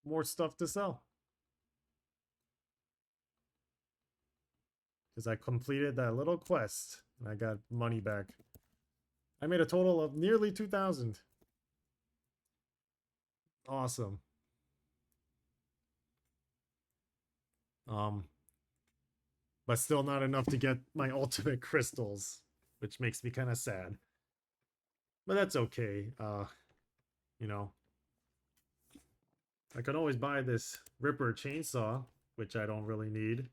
more stuff to sell. Because I completed that little quest and I got money back. I made a total of nearly 2,000. Awesome. But still not enough to get my ultimate crystals, which makes me kind of sad. But that's okay. You know, I can always buy this Ripper chainsaw, which I don't really need.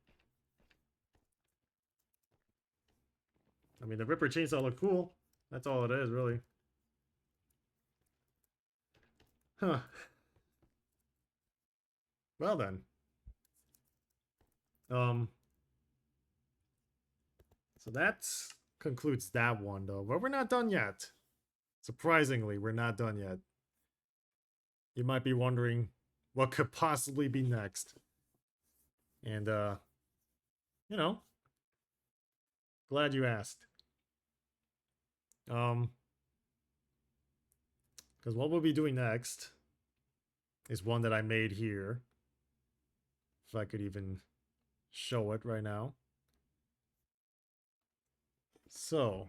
I mean, the Ripper chainsaw looked cool. That's all it is, really. Huh. Well then. So that concludes that one, though. But we're not done yet. Surprisingly, we're not done yet. You might be wondering what could possibly be next. And, you know, glad you asked. Because what we'll be doing next is one that I made here. If I could even show it right now. So,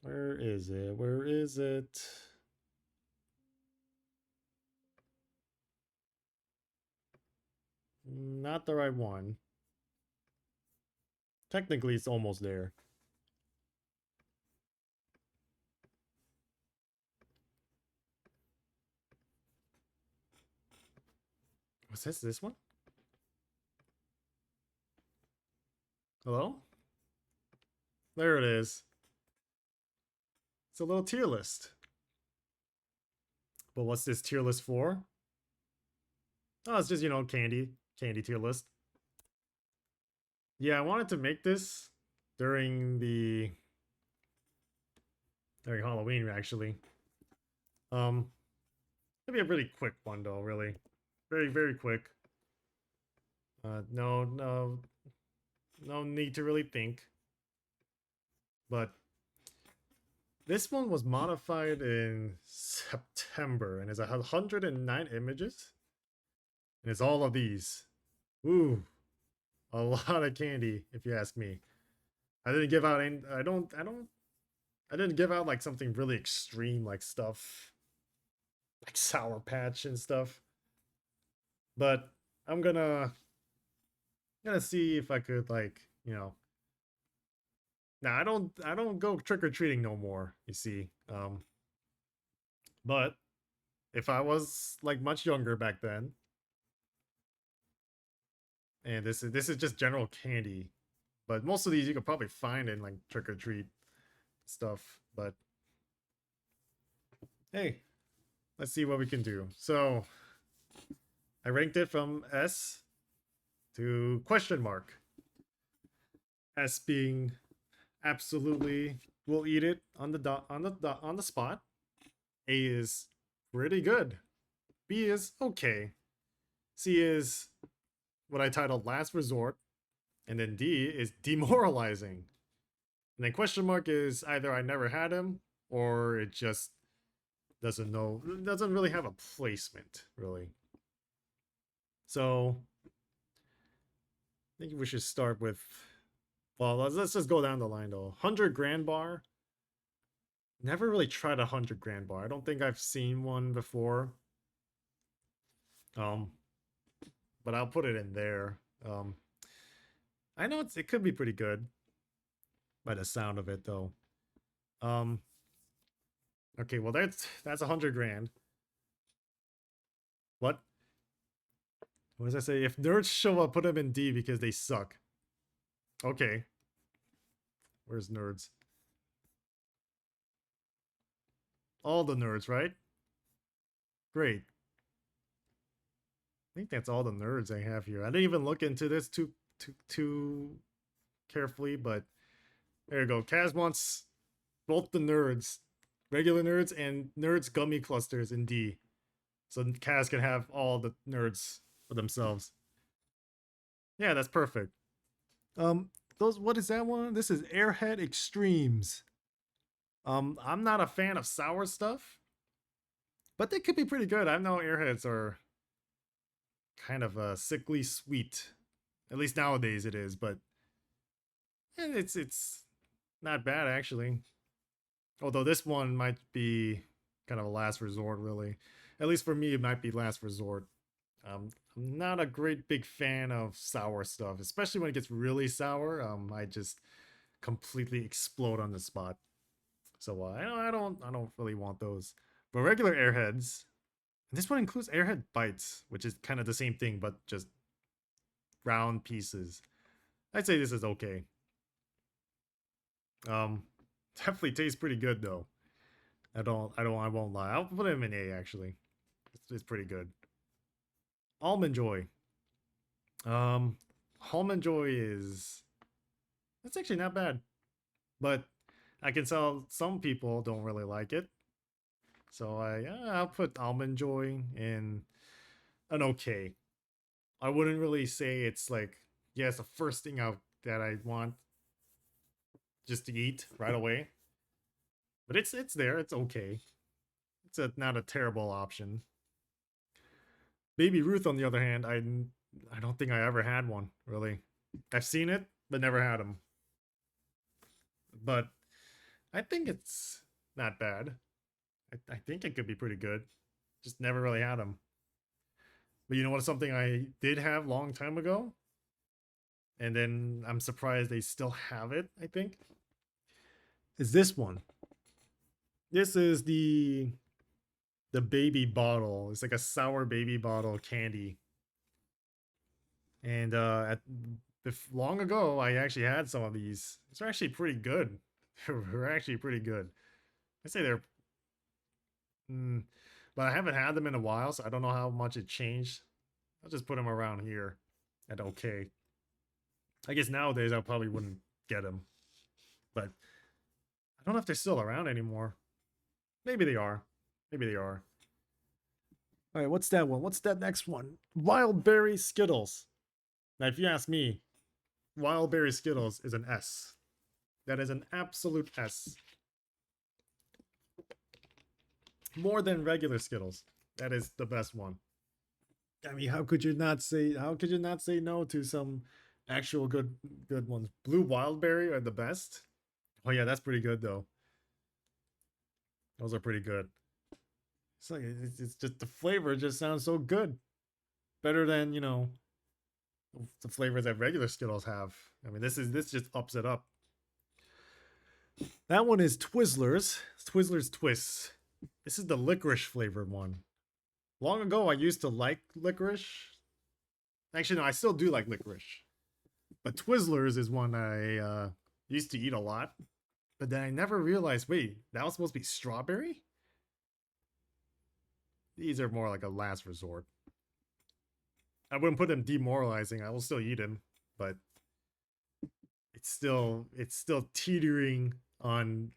where is it? Where is it? Not the right one. Technically, it's almost there. Was this one? Hello? There it is. It's a little tier list. But what's this tier list for? Oh, it's just, you know, candy tier list. Yeah, I wanted to make this during Halloween, actually. Maybe a really quick one though, really. Very, very quick. No need to really think. But this one was modified in September and it has 109 images. And it's all of these. Ooh. A lot of candy, if you ask me. I didn't give out any, I didn't give out like something really extreme like stuff. Like Sour Patch and stuff. But I'm gonna see if I could like, you know. Now I don't go trick-or-treating no more, you see. But if I was like much younger back then, and this is just general candy, but most of these you could probably find in like trick-or-treat stuff, but hey, let's see what we can do. So I ranked it from S to question mark. S being absolutely will eat it on the spot. A is pretty good. B is okay. C is what I titled last resort. And then D is demoralizing. And then question mark is either I never had him or it just doesn't really have a placement, really. So I think we should start with, well, let's just go down the line though. 100 grand bar. Never really tried a 100 grand bar. I don't think I've seen one before. But I'll put it in there. I know it could be pretty good by the sound of it though. Okay, well that's 100 grand. What? What does I say? If nerds show up, put them in D because they suck. Okay. Where's nerds? All the nerds, right? Great. I think that's all the nerds I have here. I didn't even look into this too carefully, but there you go. Kaz wants both the nerds, regular nerds and nerds gummy clusters in D. So Kaz can have all the nerds for themselves. Yeah, that's perfect. What is that one? This is Airhead Extremes. I'm not a fan of sour stuff, but they could be pretty good. I know Airheads are kind of sickly sweet. At least nowadays it is, but it's not bad actually. Although this one might be kind of a last resort, really. At least for me, it might be last resort. I'm not a great big fan of sour stuff, especially when it gets really sour. I just completely explode on the spot. So I don't really want those. But regular airheads, and this one includes airhead bites, which is kind of the same thing, but just round pieces. I'd say this is okay. Definitely tastes pretty good though. I won't lie. I'll put him in A actually. It's pretty good. Almond Joy. Almond Joy is, that's actually not bad, but I can tell some people don't really like it. So I'll put Almond Joy in an okay. I wouldn't really say it's like, yeah, it's the first thing that I want just to eat right away. But it's there. It's okay. It's not a terrible option. Baby Ruth, on the other hand, I don't think I ever had one, really. I've seen it, but never had them. But I think it's not bad. I think it could be pretty good. Just never really had them. But you know what? Something I did have long time ago, and then I'm surprised they still have it. I think is this one. This is the baby bottle. It's like a sour baby bottle candy. And long ago, I actually had some of these. It's actually pretty good. They're actually pretty good. I say they're, but I haven't had them in a while, so I don't know how much it changed. I'll just put them around here at okay. I guess nowadays I probably wouldn't get them, but I don't know if they're still around anymore. Maybe they are. Maybe they are. All right, what's that one? What's that next one? Wild Berry Skittles. Now, if you ask me, Wild Berry Skittles is an S. That is an absolute S. More than regular Skittles. That is the best one. I mean, how could you not say no to some actual good ones? Blue Wildberry are the best. Oh yeah, that's pretty good though. Those are pretty good. It's like it's just the flavor just sounds so good. Better than, you know, the flavors that regular Skittles have. I mean, this just ups it up. That one is Twizzlers. Twizzlers Twists. This is the licorice flavored one. Long ago, I used to like licorice. Actually, no, I still do like licorice. But Twizzlers is one I used to eat a lot. But then I never realized, wait, that was supposed to be strawberry? These are more like a last resort. I wouldn't put them demoralizing. I will still eat them, but it's still teetering on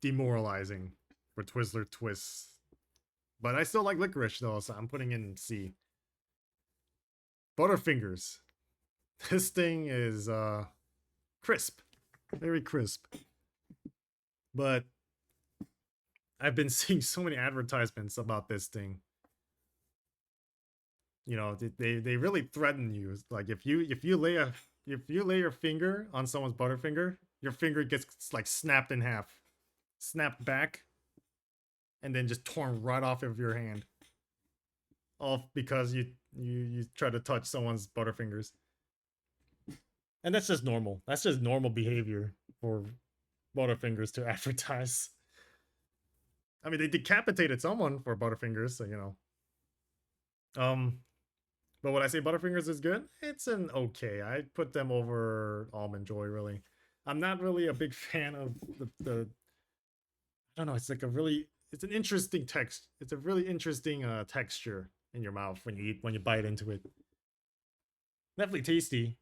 demoralizing for Twizzler Twists. But I still like licorice though, so I'm putting in C. Butterfingers. This thing is crisp. Very crisp. But I've been seeing so many advertisements about this thing. You know, they really threaten you. Like if you lay your finger on someone's Butterfinger, your finger gets like snapped in half, snapped back, and then just torn right off of your hand. All because you try to touch someone's Butterfingers. And that's just normal. That's just normal behavior for Butterfingers to advertise. I mean, they decapitated someone for Butterfingers, so you know. But when I say Butterfingers is good, it's an okay. I put them over Almond Joy, really. I'm not really a big fan of the I don't know, it's like it's an interesting text. It's a really interesting texture in your mouth when you bite into it. Definitely tasty.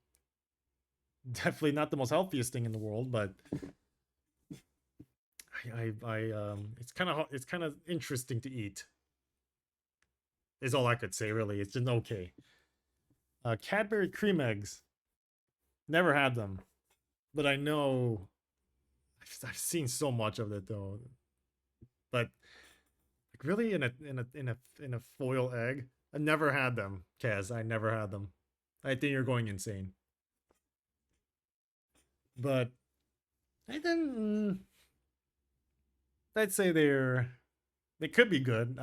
Definitely not the most healthiest thing in the world, but it's kind of interesting to eat. Is all I could say, really. It's just okay. Cadbury cream eggs. Never had them, but I know I've seen so much of it though. But like really, in a foil egg, I never had them, Kaz. I never had them. I think you're going insane. But I didn't. I'd say they could be good.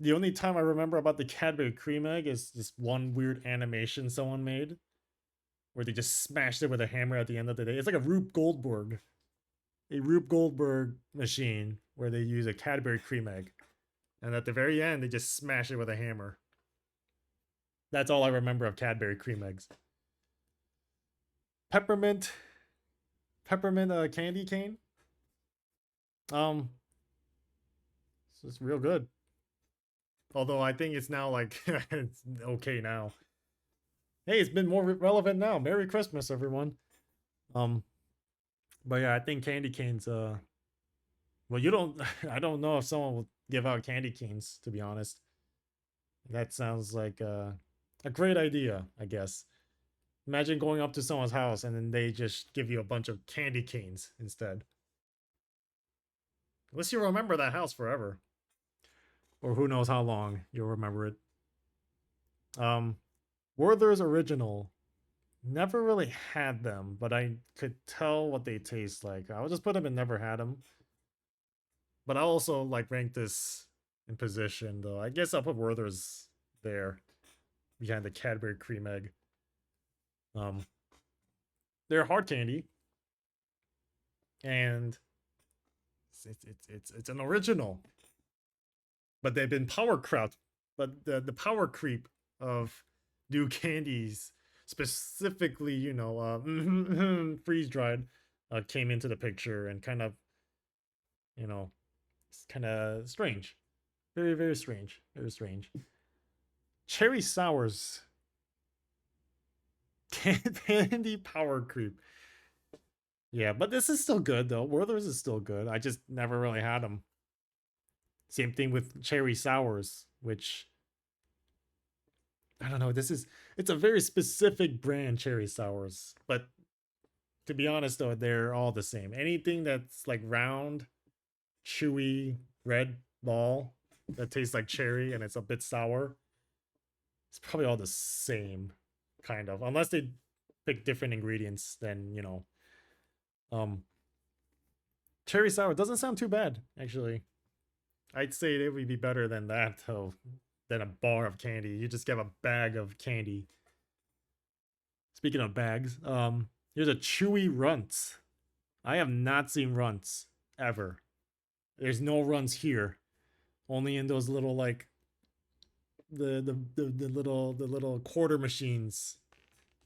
The only time I remember about the Cadbury cream egg is this one weird animation someone made where they just smashed it with a hammer at the end of the day. It's like a Rube Goldberg machine where they use a Cadbury cream egg. And at the very end, they just smash it with a hammer. That's all I remember of Cadbury cream eggs. Peppermint candy cane. It's real good. Although I think it's now like it's okay now. Hey, it's been more relevant now. Merry Christmas, everyone. But yeah, I think candy canes. Well, you don't. I don't know if someone will give out candy canes. To be honest, that sounds like a great idea. I guess. Imagine going up to someone's house and then they just give you a bunch of candy canes instead. Unless you remember that house forever. Or who knows how long you'll remember it. Werther's Original. Never really had them, but I could tell what they taste like. I'll just put them in never had them. But I'll also like rank this in position though. I guess I'll put Werther's there behind the Cadbury Cream Egg. They're hard candy, and it's an original, but they've been power crept. But the power creep of new candies, specifically, you know, freeze dried, came into the picture and kind of, you know, it's kind of strange, very very strange, very strange. Cherry sours, candy power creep. Yeah, but this is still good though. Werther's is still good. I just never really had them. Same thing with cherry sours, which I don't know. It's a very specific brand, cherry sours. But to be honest though, they're all the same. Anything that's like round, chewy, red ball that tastes like cherry and it's a bit sour, it's probably all the same, kind of. Unless they pick different ingredients, then you know. Cherry sour doesn't sound too bad, actually. I'd say it would be better than that, though, than a bar of candy. You just get a bag of candy. Speaking of bags, here's a chewy runts. I have not seen runts ever. There's no runs here, only in those little like the little quarter machines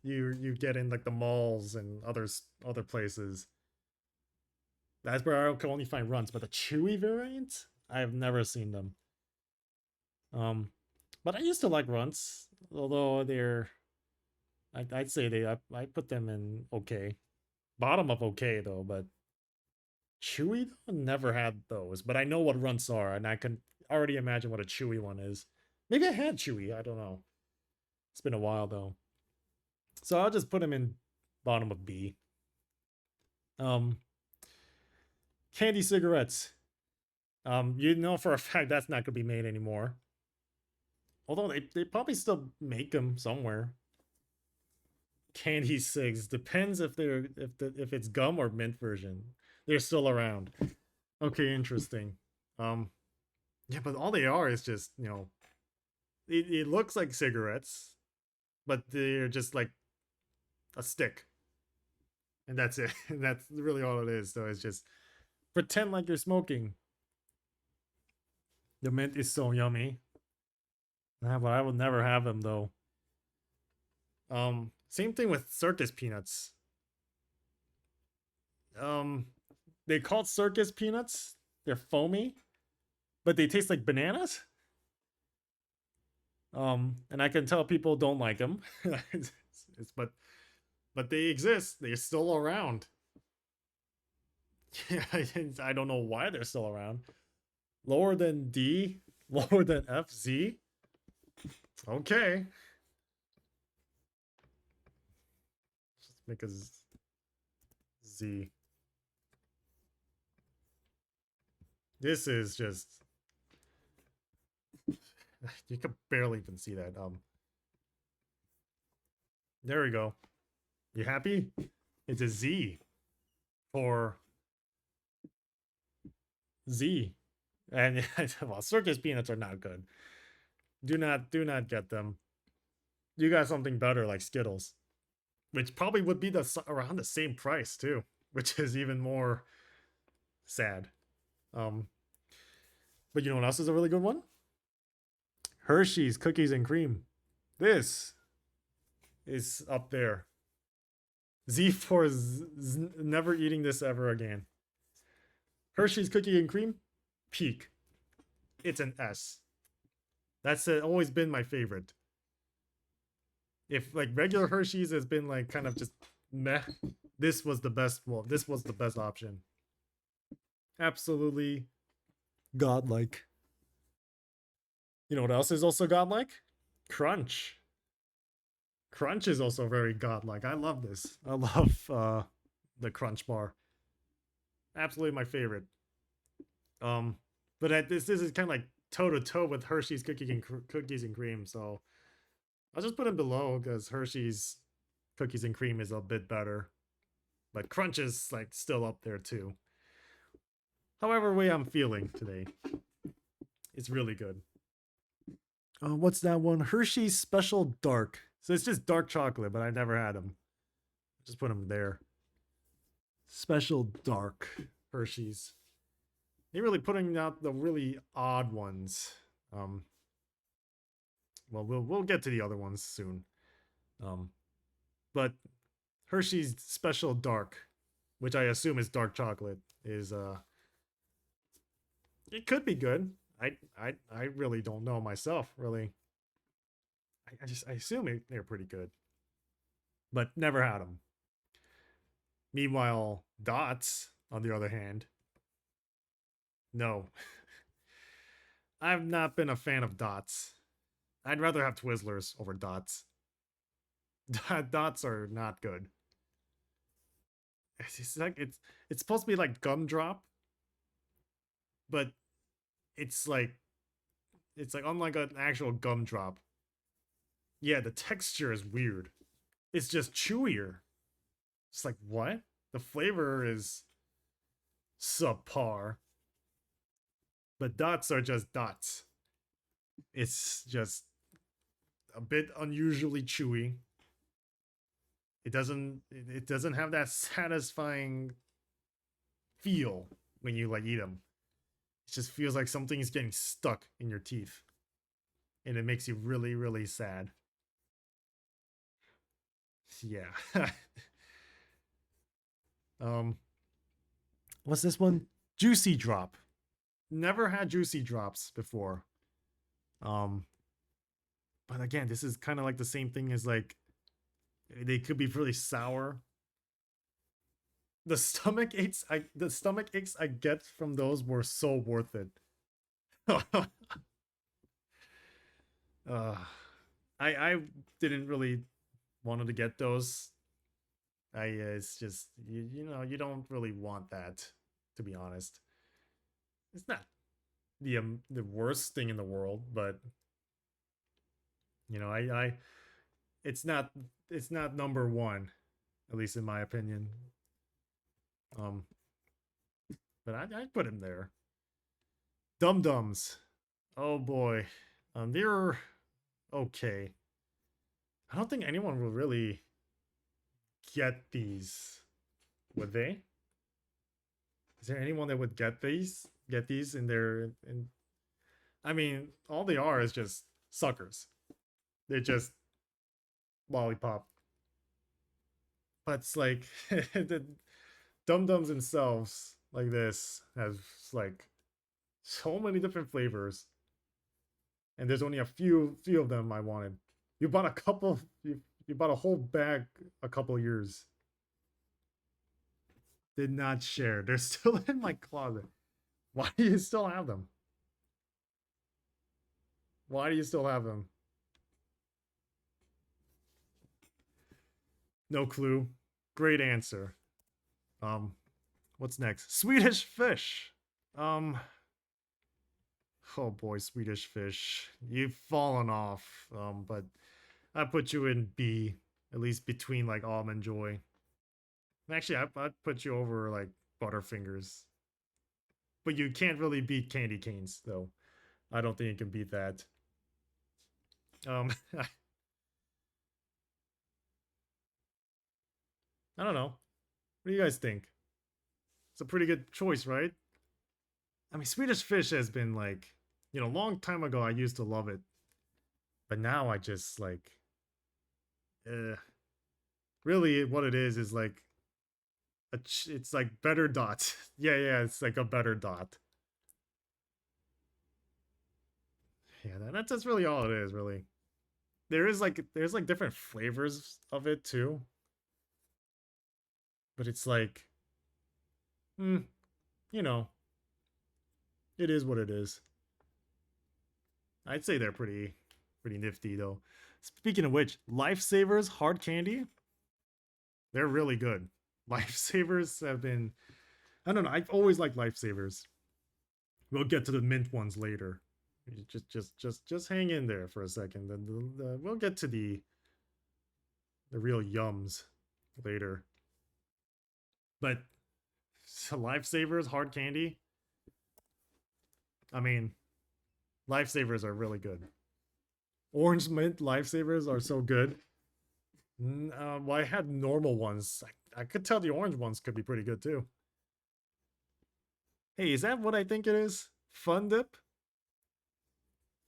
you get in like the malls and other places. That's where I can only find runs, but the chewy variant, I have never seen them. But I used to like runts, although I'd say I put them in okay, bottom of okay though. But chewy though, never had those. But I know what runts are, and I can already imagine what a chewy one is. Maybe I had chewy. I don't know. It's been a while though, so I'll just put them in bottom of B. Candy cigarettes. You know for a fact that's not gonna be made anymore. Although they probably still make them somewhere. Candy cigs depends if if it's gum or mint version. They're still around. Okay, interesting. Yeah, but all they are is just, you know, it looks like cigarettes, but they're just like a stick, and that's it. And that's really all it is. So it's just pretend like you're smoking. The mint is so yummy. But I will never have them though. Same thing with circus peanuts. They called circus peanuts. They're foamy, but they taste like bananas. And I can tell people don't like them. But they exist. They're still around. Yeah, I don't know why they're still around. Lower than D, lower than F, Z. Okay. Let's make a Z. This is just you can barely even see that. There we go. You happy? It's a Z for Z. And well, circus peanuts are not good. Do not get them. You got something better like Skittles, which probably would be around the same price too, which is even more sad. But you know what else is a really good one? Hershey's Cookies and Cream. This is up there. Z for never eating this ever again. Hershey's Cookie and Cream, peak. It's an S. That's always been my favorite. If like regular Hershey's has been like kind of just meh, this was the best. Well, this was the best option. Absolutely godlike. You know what else is also godlike? Crunch. Crunch is also very godlike. I love this. I love the Crunch bar. Absolutely my favorite. But this is kind of like toe to toe with Hershey's cookies and cream, so I'll just put him below because Hershey's cookies and cream is a bit better, but Crunch is like still up there too. However way I'm feeling today, it's really good. What's that one? Hershey's Special Dark. So it's just dark chocolate, but I never had them. Just put them there. Special Dark Hershey's. They're really putting out the really odd ones. Well, we'll get to the other ones soon. But Hershey's Special Dark, which I assume is dark chocolate, is it could be good. I really don't know myself. Really, I assume they're pretty good, but never had them. Meanwhile, Dots, on the other hand, no. I've not been a fan of Dots. I'd rather have Twizzlers over Dots. Dots are not good. It's like it's supposed to be like gumdrop, but it's like unlike an actual gumdrop. Yeah, the texture is weird. It's just chewier. It's like, what? The flavor is subpar. But Dots are just Dots. It's just a bit unusually chewy. It doesn't have that satisfying feel when you like eat them. It just feels like something is getting stuck in your teeth. And it makes you really, really sad. Yeah. What's this one? Juicy Drop. Never had Juicy Drops before. But again, this is kind of like the same thing as like they could be really sour. The stomach aches I get from those were so worth it. I didn't really wanted to get those. It's just you know you don't really want that, to be honest. It's not the worst thing in the world, but you know it's not number one, at least in my opinion. But I put him there. Dum Dums. Oh boy, they're okay. I don't think anyone will really get these, would they? Is there anyone that would get these? Get these in their? I mean, all they are is just suckers. They're just lollipop. But it's like the Dum Dums themselves, like this, has like so many different flavors, and there's only a few of them I wanted. You bought a couple. You bought a whole bag a couple years. Did not share. They're still in my closet. Why do you still have them? Why do you still have them? No clue. Great answer. What's next? Swedish Fish. Oh boy, Swedish Fish. You've fallen off. But I put you in B, at least between like Almond Joy. Actually, I'd put you over like Butterfingers. But you can't really beat Candy Canes, though. I don't think you can beat that. I don't know. What do you guys think? It's a pretty good choice, right? I mean, Swedish Fish has been like, you know, a long time ago I used to love it. But now I just like, really what it is like, it's like better dot. Yeah, it's like a better dot. Yeah, that's really all it is, really. There's like different flavors of it too. But it's like, you know, it is what it is. I'd say they're pretty nifty though. Speaking of which, Lifesavers hard candy, they're really good. Lifesavers have been, I don't know, I've always liked Lifesavers. We'll get to the mint ones later. Just hang in there for a second. Then we'll get to the real yums later. But lifesavers, hard candy. I mean, lifesavers are really good. Orange mint lifesavers are so good. Well, I had normal ones. I could tell the orange ones could be pretty good too. Hey, is that what I think it is? Fun Dip?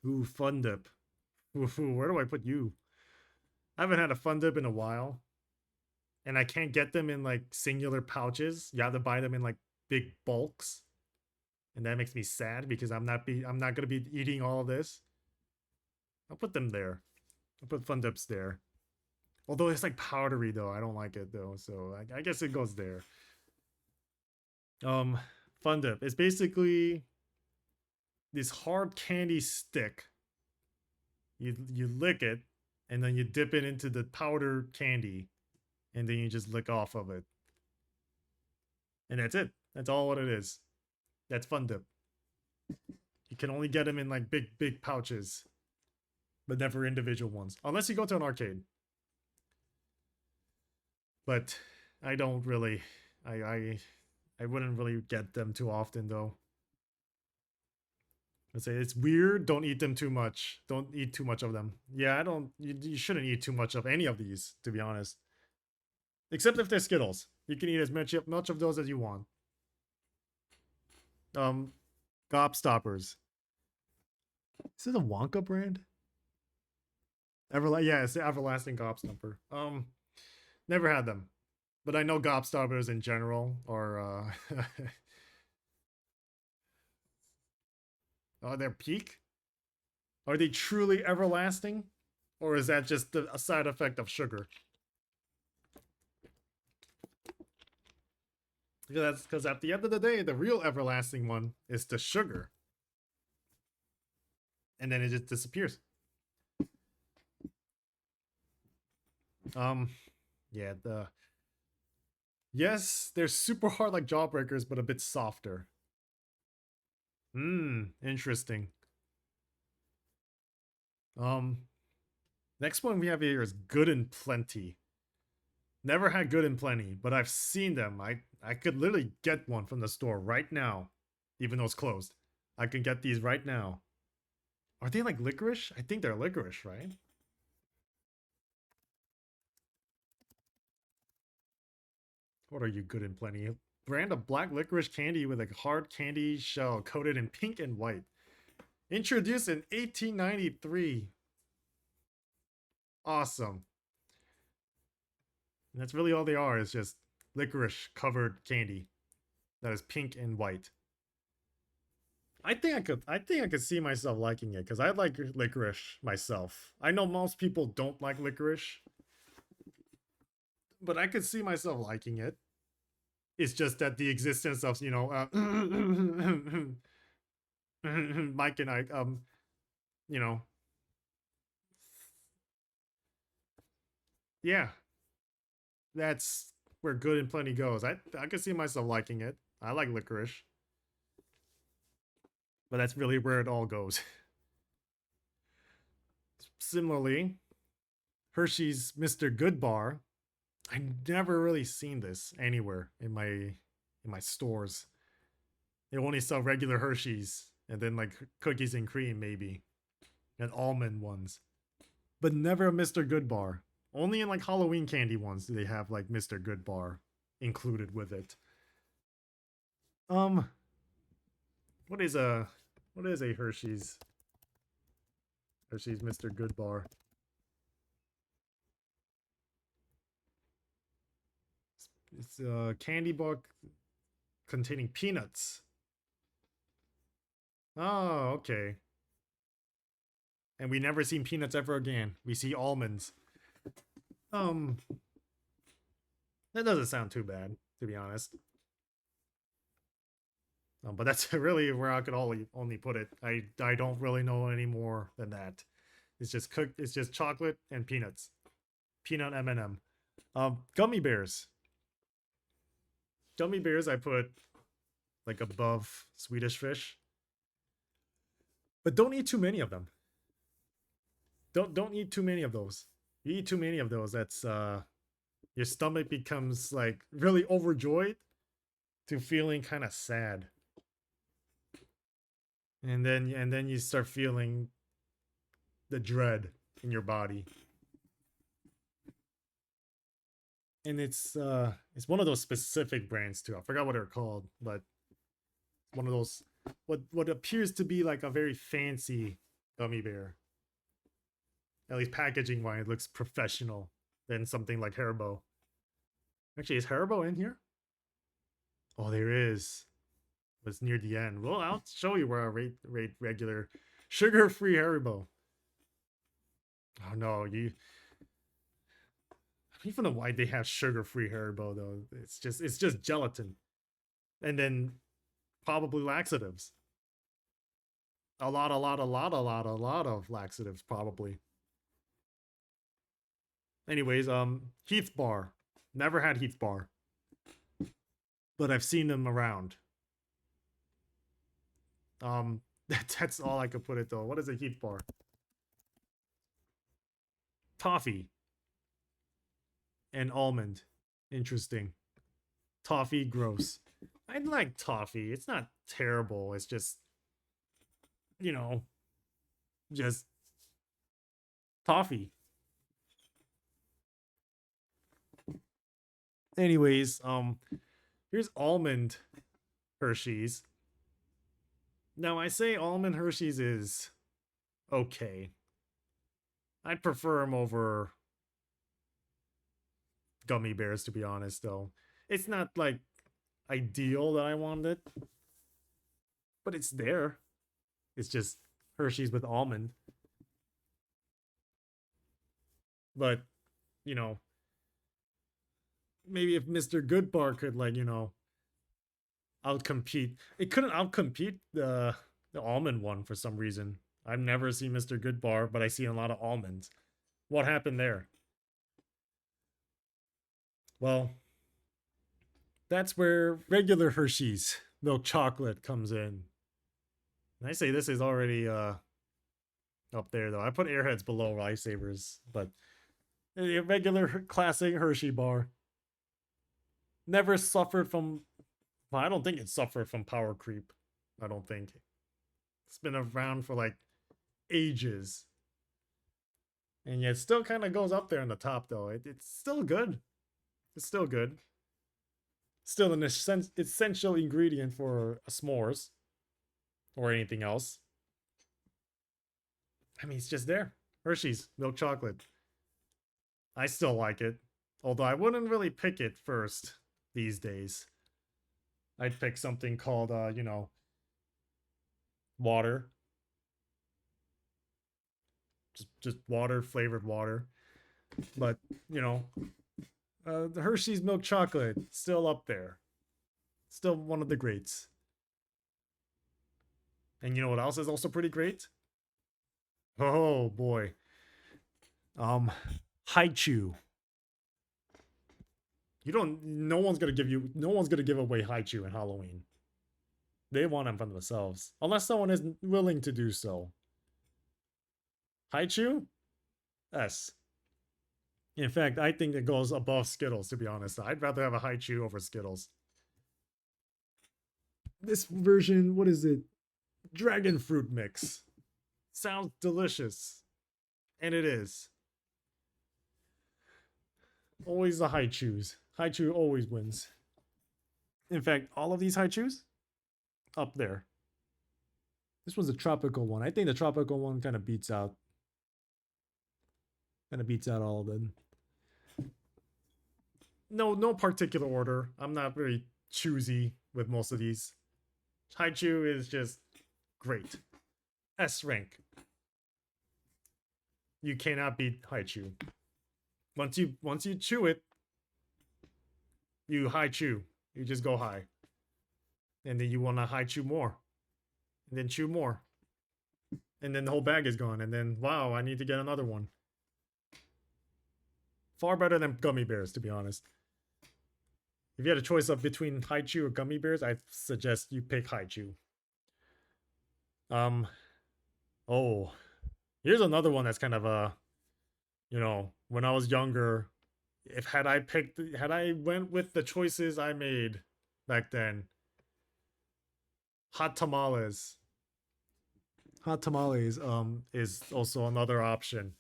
Ooh, Fun Dip. Ooh, where do I put you? I haven't had a Fun Dip in a while. And I can't get them in like singular pouches. You have to buy them in like big bulks. And that makes me sad because I'm not gonna be eating all of this. I'll put them there. I'll put Fun Dips there. Although it's like powdery though. I don't like it though. So I guess it goes there. Fun Dip. It's basically this hard candy stick. You lick it and then you dip it into the powder candy and then you just lick off of it. And that's it. That's all what it is. That's Fun Dip. You can only get them in like big pouches, but never individual ones, unless you go to an arcade. But I don't really, I wouldn't really get them too often though. I say it's weird. Don't eat them too much. Don't eat too much of them. Yeah, I don't. You shouldn't eat too much of any of these, to be honest. Except if they're Skittles, you can eat as much of those as you want. Gobstoppers. Is it a Wonka brand? Yeah, it's the Everlasting Gobstopper. Never had them, but I know Gobstoppers in general are are they peak? Are they truly everlasting, or is that just a side effect of sugar? Because at the end of the day, the real everlasting one is the sugar. And then it just disappears. Yeah, yes, they're super hard like Jawbreakers, but a bit softer. Interesting. Next one we have here is Good and Plenty. Never had Good and Plenty, but I've seen them. I could literally get one from the store right now, even though it's closed. I can get these right now. Are they like licorice? I think they're licorice, right? What are you, Good and Plenty? Brand of black licorice candy with a hard candy shell coated in pink and white. Introduced in 1893. Awesome. And that's really all they are, is just licorice covered candy that is pink and white. I think I could see myself liking it because I like licorice myself. I know most people don't like licorice, but I could see myself liking it. It's just that the existence of, you know, Mike and I, you know, yeah, that's where Good and Plenty goes. I could see myself liking it. I like licorice, but that's really where it all goes. Similarly, Hershey's Mr. Goodbar. I never really seen this anywhere in my stores. They only sell regular Hershey's and then like cookies and cream maybe, and almond ones, but never a Mr. Goodbar. Only in like Halloween candy ones do they have like Mr. Goodbar included with it. What is a Hershey's Mr. Goodbar? It's a candy bar containing peanuts. Oh, okay. And we never seen peanuts ever again. We see almonds. That doesn't sound too bad, to be honest. But that's really where I could only put it. I don't really know any more than that. It's just cooked. It's just chocolate and peanuts. Peanut M&M. Gummy bears. Gummy bears I put like above Swedish Fish. But don't eat too many of them. Don't eat too many of those. You eat too many of those, that's your stomach becomes like really overjoyed to feeling kind of sad. And then you start feeling the dread in your body. And it's one of those specific brands too. I forgot what they're called, but one of those what appears to be like a very fancy gummy bear. At least packaging wise, it looks professional than something like Haribo. Actually, is Haribo in here? Oh, there is. It's near the end. Well, I'll show you where I rate regular sugar-free Haribo. Oh no, you. I don't even know why they have sugar-free Haribo though. It's just gelatin, and then probably laxatives. A lot of laxatives probably. Anyways, Heath Bar. Never had Heath Bar, but I've seen them around. That's all I could put it though. What is a Heath Bar? Toffee and almond. Interesting. Toffee, gross. I like toffee. It's not terrible. It's just, you know, just toffee. Anyways, here's almond Hershey's. Now I say almond Hershey's is okay. I'd prefer them over gummy bears, to be honest, though. It's not like ideal that I wanted, but it's there. It's just Hershey's with almond. But, you know, maybe if Mr. Goodbar could, like, you know, outcompete. It couldn't outcompete the almond one for some reason. I've never seen Mr. Goodbar, but I see a lot of almonds. What happened there? Well, that's where regular Hershey's milk chocolate comes in. And I say this is already up there though. I put Airheads below Lifesavers, but a regular classic Hershey bar. Never suffered from. Well, I don't think it suffered from power creep. I don't think. It's been around for like ages. And yet it still kind of goes up there in the top though. It's still good. It's still good. Still an essential ingredient for s'mores or anything else. I mean, it's just there. Hershey's milk chocolate. I still like it. Although I wouldn't really pick it first these days. I'd pick something called, you know, water. Just water, flavored water. But, you know, the Hershey's milk chocolate, still up there. Still one of the greats. And you know what else is also pretty great? Oh boy. Haichu. No one's gonna give away Haichu in Halloween. They want them for themselves. Unless someone is willing to do so. Haichu? Yes. In fact, I think it goes above Skittles, to be honest. I'd rather have a Haichu over Skittles. This version, what is it? Dragon fruit mix. Sounds delicious. And it is. Always the Haichus. Haichu always wins. In fact, all of these Haichus, up there. This was a tropical one. I think the tropical one kind of beats out. All of them. No particular order. I'm not very choosy with most of these. Haichu is just great. S rank. You cannot beat Haichu. Once you chew it, you Haichu. You just go high. And then you want to Haichu more. And then chew more. And then the whole bag is gone. And then, wow, I need to get another one. Far better than gummy bears, to be honest. If you had a choice of between Haichu or gummy bears, I suggest you pick Haichu. Oh, here's another one that's kind of when I was younger, if had I went with the choices I made back then, hot tamales. Hot tamales is also another option.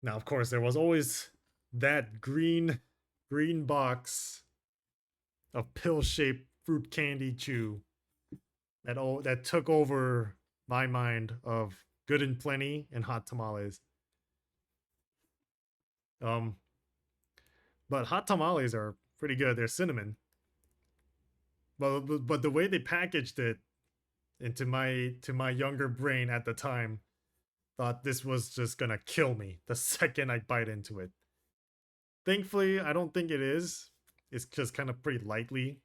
Now, of course, there was always that green box of pill-shaped fruit candy chew that took over my mind of Good and Plenty and hot tamales. Um, but hot tamales are pretty good. They're cinnamon, but the way they packaged it into my younger brain at the time thought this was just gonna kill me the second I bite into it. Thankfully, I don't think it is. It's just kind of pretty lightly.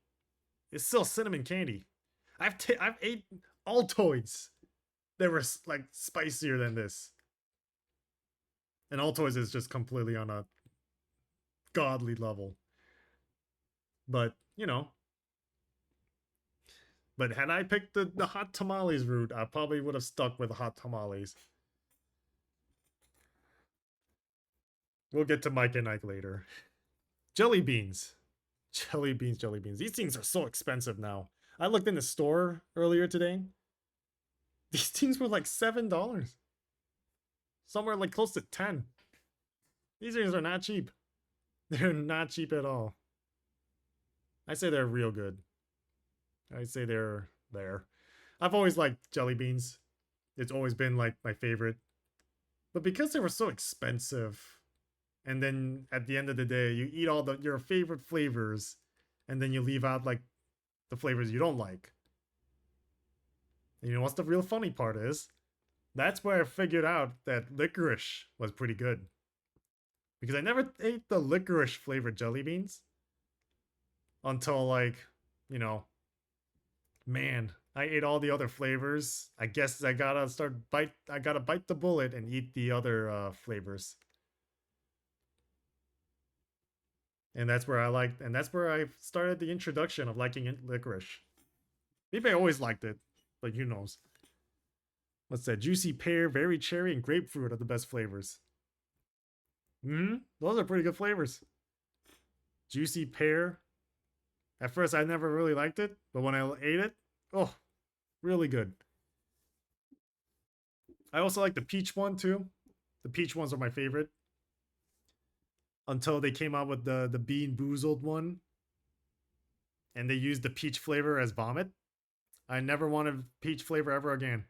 It's still cinnamon candy. I've ate Altoids that were like spicier than this, and Altoids is just completely on a godly level. But but had I picked the hot tamales route, I probably would have stuck with hot tamales. We'll get to Mike and Ike later. Jelly beans. Jelly beans, jelly beans. These things are so expensive now. I looked in the store earlier today. These things were like $7. Somewhere like close to 10. These things are not cheap. They're not cheap at all. I say they're real good. I say they're there. I've always liked jelly beans. It's always been like my favorite. But because they were so expensive, and then at the end of the day, you eat all your favorite flavors, and then you leave out like the flavors you don't like. And you know what's the real funny part is? That's where I figured out that licorice was pretty good. Because I never ate the licorice flavored jelly beans until like, you know, man, I ate all the other flavors. I guess I gotta bite the bullet and eat the other flavors. And that's where I started the introduction of liking licorice. Maybe I always liked it, but who knows. What's that? Juicy pear, berry cherry, and grapefruit are the best flavors. Those are pretty good flavors. Juicy pear. At first, I never really liked it, but when I ate it, oh, really good. I also like the peach one too. The peach ones are my favorite. Until they came out with the Bean Boozled one, and they used the peach flavor as vomit. I never wanted peach flavor ever again,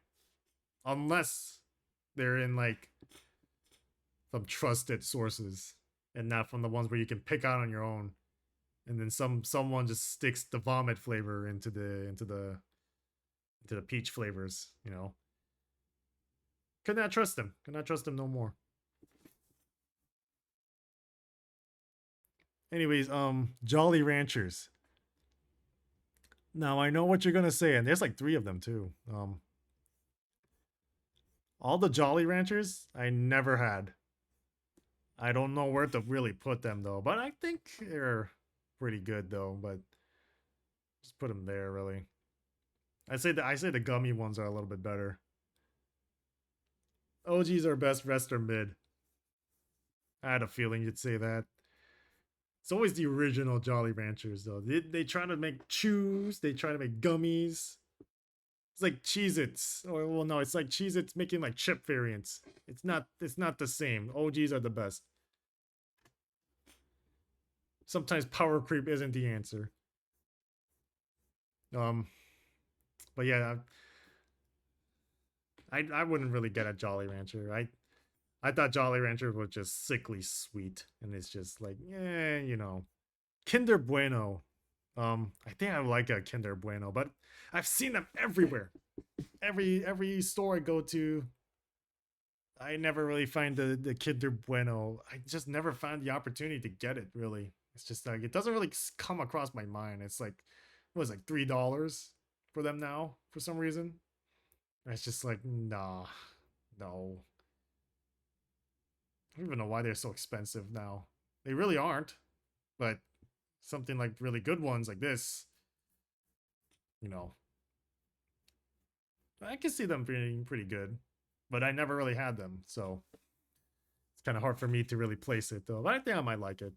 unless they're in like from trusted sources and not from the ones where you can pick out on your own. And then someone just sticks the vomit flavor into the peach flavors. Could not trust them. Could not trust them no more. Anyways, Jolly Ranchers. Now I know what you're gonna say, and there's like 3 of them too. All the Jolly Ranchers I never had. I don't know where to really put them though, but I think they're pretty good though. But just put them there, really. I say the gummy ones are a little bit better. OGs are best, rest are mid. I had a feeling you'd say that. It's always the original Jolly Ranchers though. They try to make chews, they try to make gummies. It's like Cheez-Its. Or well no, it's like Cheez-Its making like chip variants. It's not the same. OGs are the best. Sometimes power creep isn't the answer. But yeah, I wouldn't really get a Jolly Rancher. I thought Jolly Rancher was just sickly sweet, and it's just like, Kinder Bueno. I think I like a Kinder Bueno, but I've seen them everywhere. Every store I go to, I never really find the Kinder Bueno. I just never found the opportunity to get it. Really, it's just like it doesn't really come across my mind. It's like it was like $3 for them now for some reason. And it's just like nah, no. I don't even know why they're so expensive now. They really aren't, but something like really good ones like this, I can see them being pretty good, but I never really had them, so it's kind of hard for me to really place it though. But I think I might like it.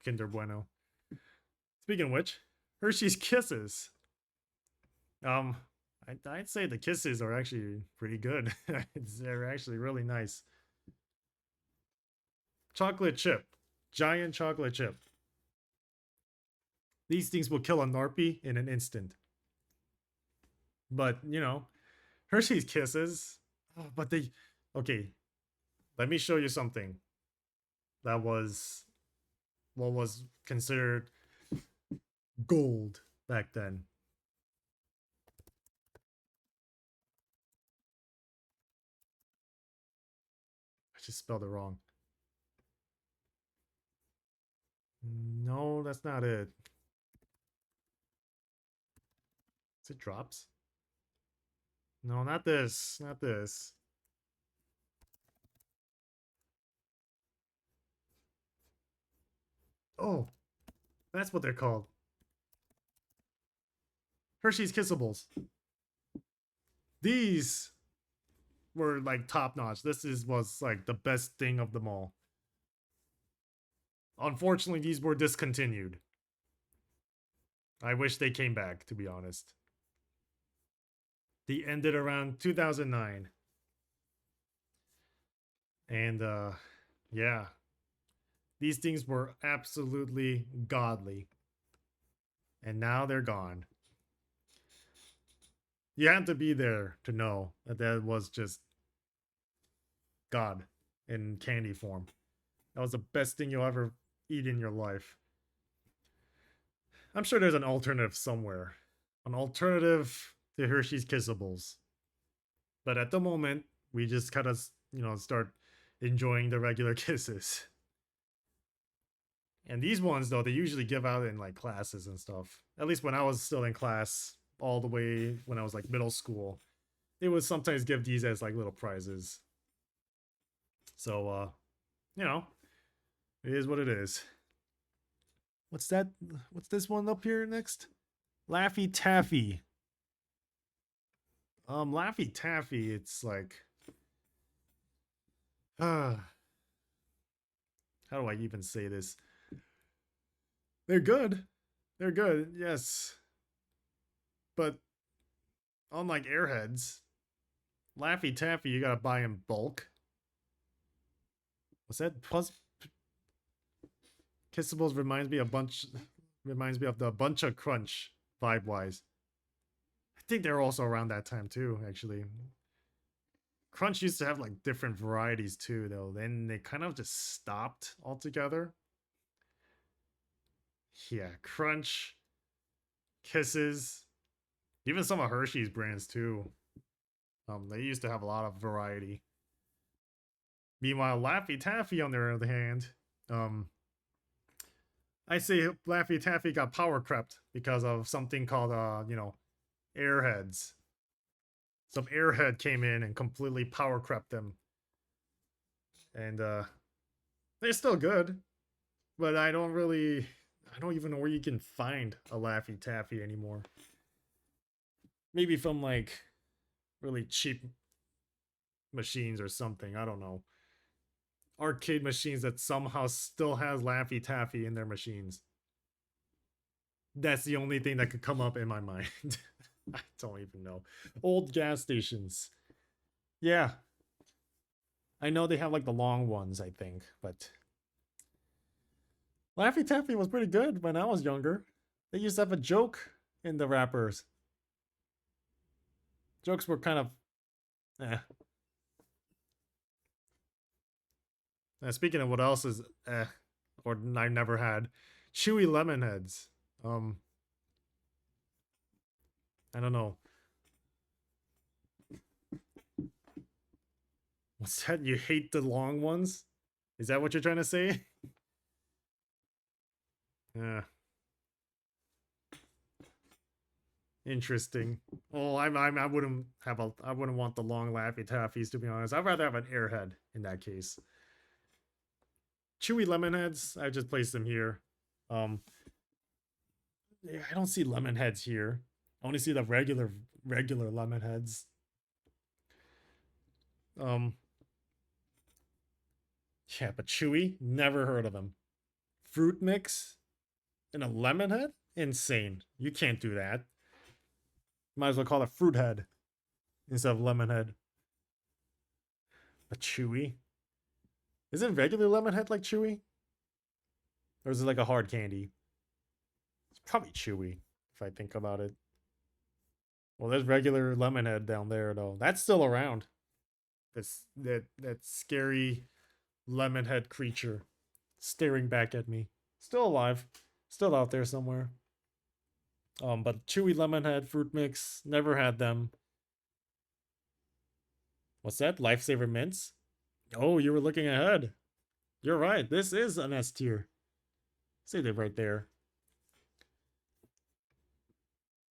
Kinder Bueno. Speaking of which, Hershey's Kisses. I'd say the kisses are actually pretty good. They're actually really nice. Chocolate chip, giant chocolate chip. These things will kill a Narpy in an instant. But you know, Hershey's Kisses. Oh, but they, okay. Let me show you something that was what was considered gold back then. I just spelled it wrong. No, that's not it. Is it drops? No, not this. Not this. Oh, that's what they're called. Hershey's Kissables. These were like top notch. Was like the best thing of them all. Unfortunately, these were discontinued. I wish they came back, to be honest. They ended around 2009. And yeah. These things were absolutely godly. And now they're gone. You had to be there to know that that was just God in candy form. That was the best thing you'll ever eat in your life. I'm sure there's an alternative somewhere. An alternative to Hershey's Kissables. But at the moment, we just kind of, start enjoying the regular kisses. And these ones, though, they usually give out in like classes and stuff. At least when I was still in class, all the way when I was like middle school, they would sometimes give these as like little prizes. So, it is what it is. What's that? What's this one up here next? Laffy Taffy. Laffy Taffy, it's like, how do I even say this? They're good. They're good, yes. But unlike Airheads, Laffy Taffy, you gotta buy in bulk. What's that? Plus, Kissables reminds me of the Bunch of Crunch vibe wise. I think they're also around that time too, actually. Crunch used to have like different varieties too, though. Then they kind of just stopped altogether. Yeah, Crunch, Kisses, even some of Hershey's brands too. They used to have a lot of variety. Meanwhile, Laffy Taffy, on the other hand, I say Laffy Taffy got power crept because of something called, Airheads. Some Airhead came in and completely power crept them. And they're still good, but I don't even know where you can find a Laffy Taffy anymore. Maybe from like really cheap machines or something. I don't know. Arcade machines that somehow still has Laffy Taffy in their machines. That's the only thing that could come up in my mind. I don't even know. Old gas stations. Yeah. I know they have like the long ones, I think, but Laffy Taffy was pretty good when I was younger. They used to have a joke in the wrappers. Jokes were kind of speaking of what else is or I never had, chewy lemon heads. I don't know. What's that? You hate the long ones? Is that what you're trying to say? Yeah. Interesting. Well, I wouldn't want the long Laffy Taffies, to be honest. I'd rather have an Airhead in that case. Chewy lemon heads, I just placed them here. Yeah, I don't see lemon heads here. I only see the regular lemon heads. Um, yeah, but Chewy, never heard of him. Fruit mix and a lemon head? Insane. You can't do that. Might as well call it fruit head instead of lemon head. A Chewy? Isn't regular lemon head like Chewy? Or is it like a hard candy? It's probably Chewy, if I think about it. Well, there's regular lemon head down there though. That's still around. That scary lemon head creature staring back at me. Still alive. Still out there somewhere. But Chewy Lemonhead Fruit Mix, never had them. What's that? Lifesaver Mints? Oh, you were looking ahead. You're right. This is an S tier. Say that right there.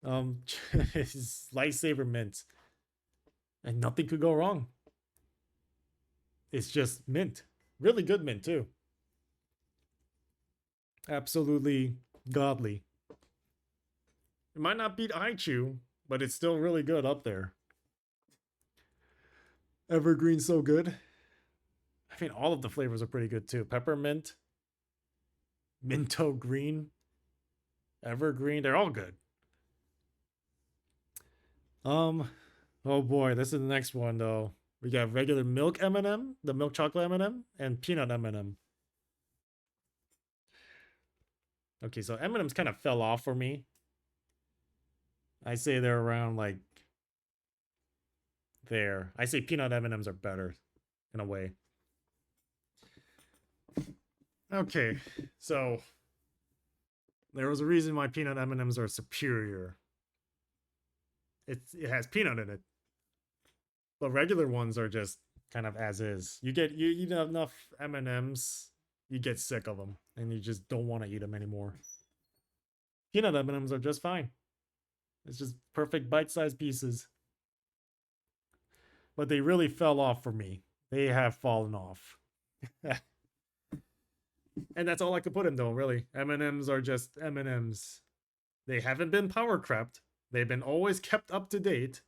Lifesaver Mint. And nothing could go wrong. It's just mint. Really good mint, too. Absolutely godly. It might not beat Aichu, but it's still really good up there. Evergreen so good. I mean, all of the flavors are pretty good too. Peppermint, Minto Green, Evergreen, they're all good. Oh boy, this is the next one though. We got regular milk M&M, the milk chocolate M&M, and peanut M&M. Okay, so M&M's kind of fell off for me. I say they're around like there. I say peanut M&Ms are better in a way. Okay, so there was a reason why peanut M&Ms are superior. It has peanut in it, but regular ones are just kind of as is. You eat enough M&Ms, you get sick of them, and you just don't want to eat them anymore. Peanut M&Ms are just fine. It's just perfect bite-sized pieces. But they really fell off for me. They have fallen off. And that's all I could put in though, really. M&Ms are just M&Ms. They haven't been power crept. They've been always kept up to date.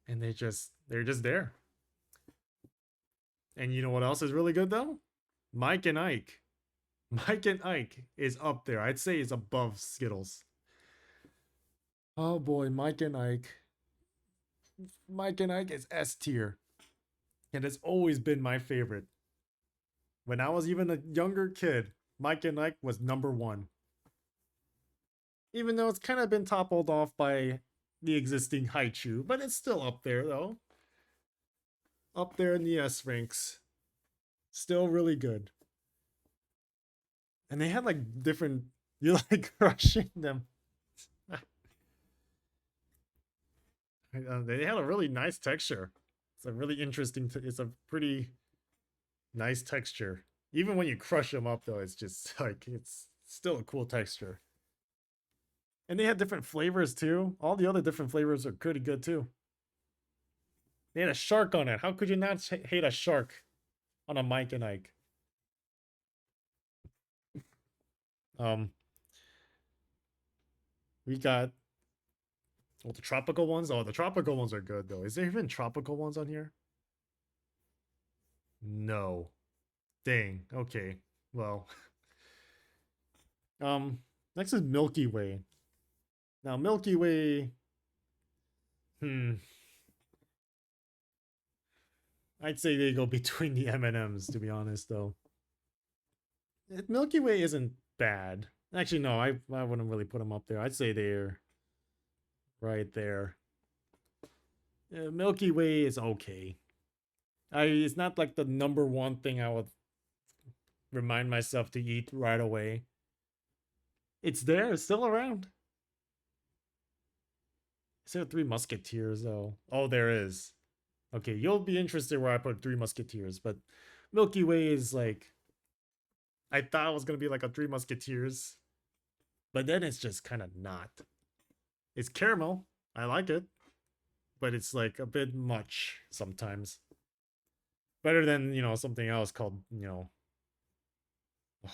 And they're just there. And you know what else is really good though? Mike and Ike. Mike and Ike is up there. I'd say it's above Skittles. Oh boy, Mike and Ike. Mike and Ike is S tier. And it's always been my favorite. When I was even a younger kid, Mike and Ike was number one. Even though it's kind of been toppled off by the existing Haichu, but it's still up there though. Up there in the S ranks. Still really good. And they had like different, you like crushing them. They had a really nice texture. It's a really interesting, it's a pretty nice texture. Even when you crush them up though, it's just like, it's still a cool texture. And they had different flavors too. All the other different flavors are pretty good too. They had a shark on it. How could you not hate a shark on a Mike and Ike? We got the tropical ones. Oh, the tropical ones are good though. Is there even tropical ones on here? No. Dang. Okay. Well. Next is Milky Way. Now Milky Way. I'd say they go between the M&Ms, to be honest, though. Milky Way isn't bad. Actually, no, I wouldn't really put them up there. I'd say they're right there. Milky Way is okay. It's not like the number one thing I would remind myself to eat right away. It's there. It's still around. Is there Three Musketeers, though? Oh, there is. Okay, you'll be interested where I put Three Musketeers, but Milky Way is like... I thought it was going to be like a Three Musketeers, but then it's just kind of not. It's caramel. I like it, but it's like a bit much sometimes. Better than, something else called,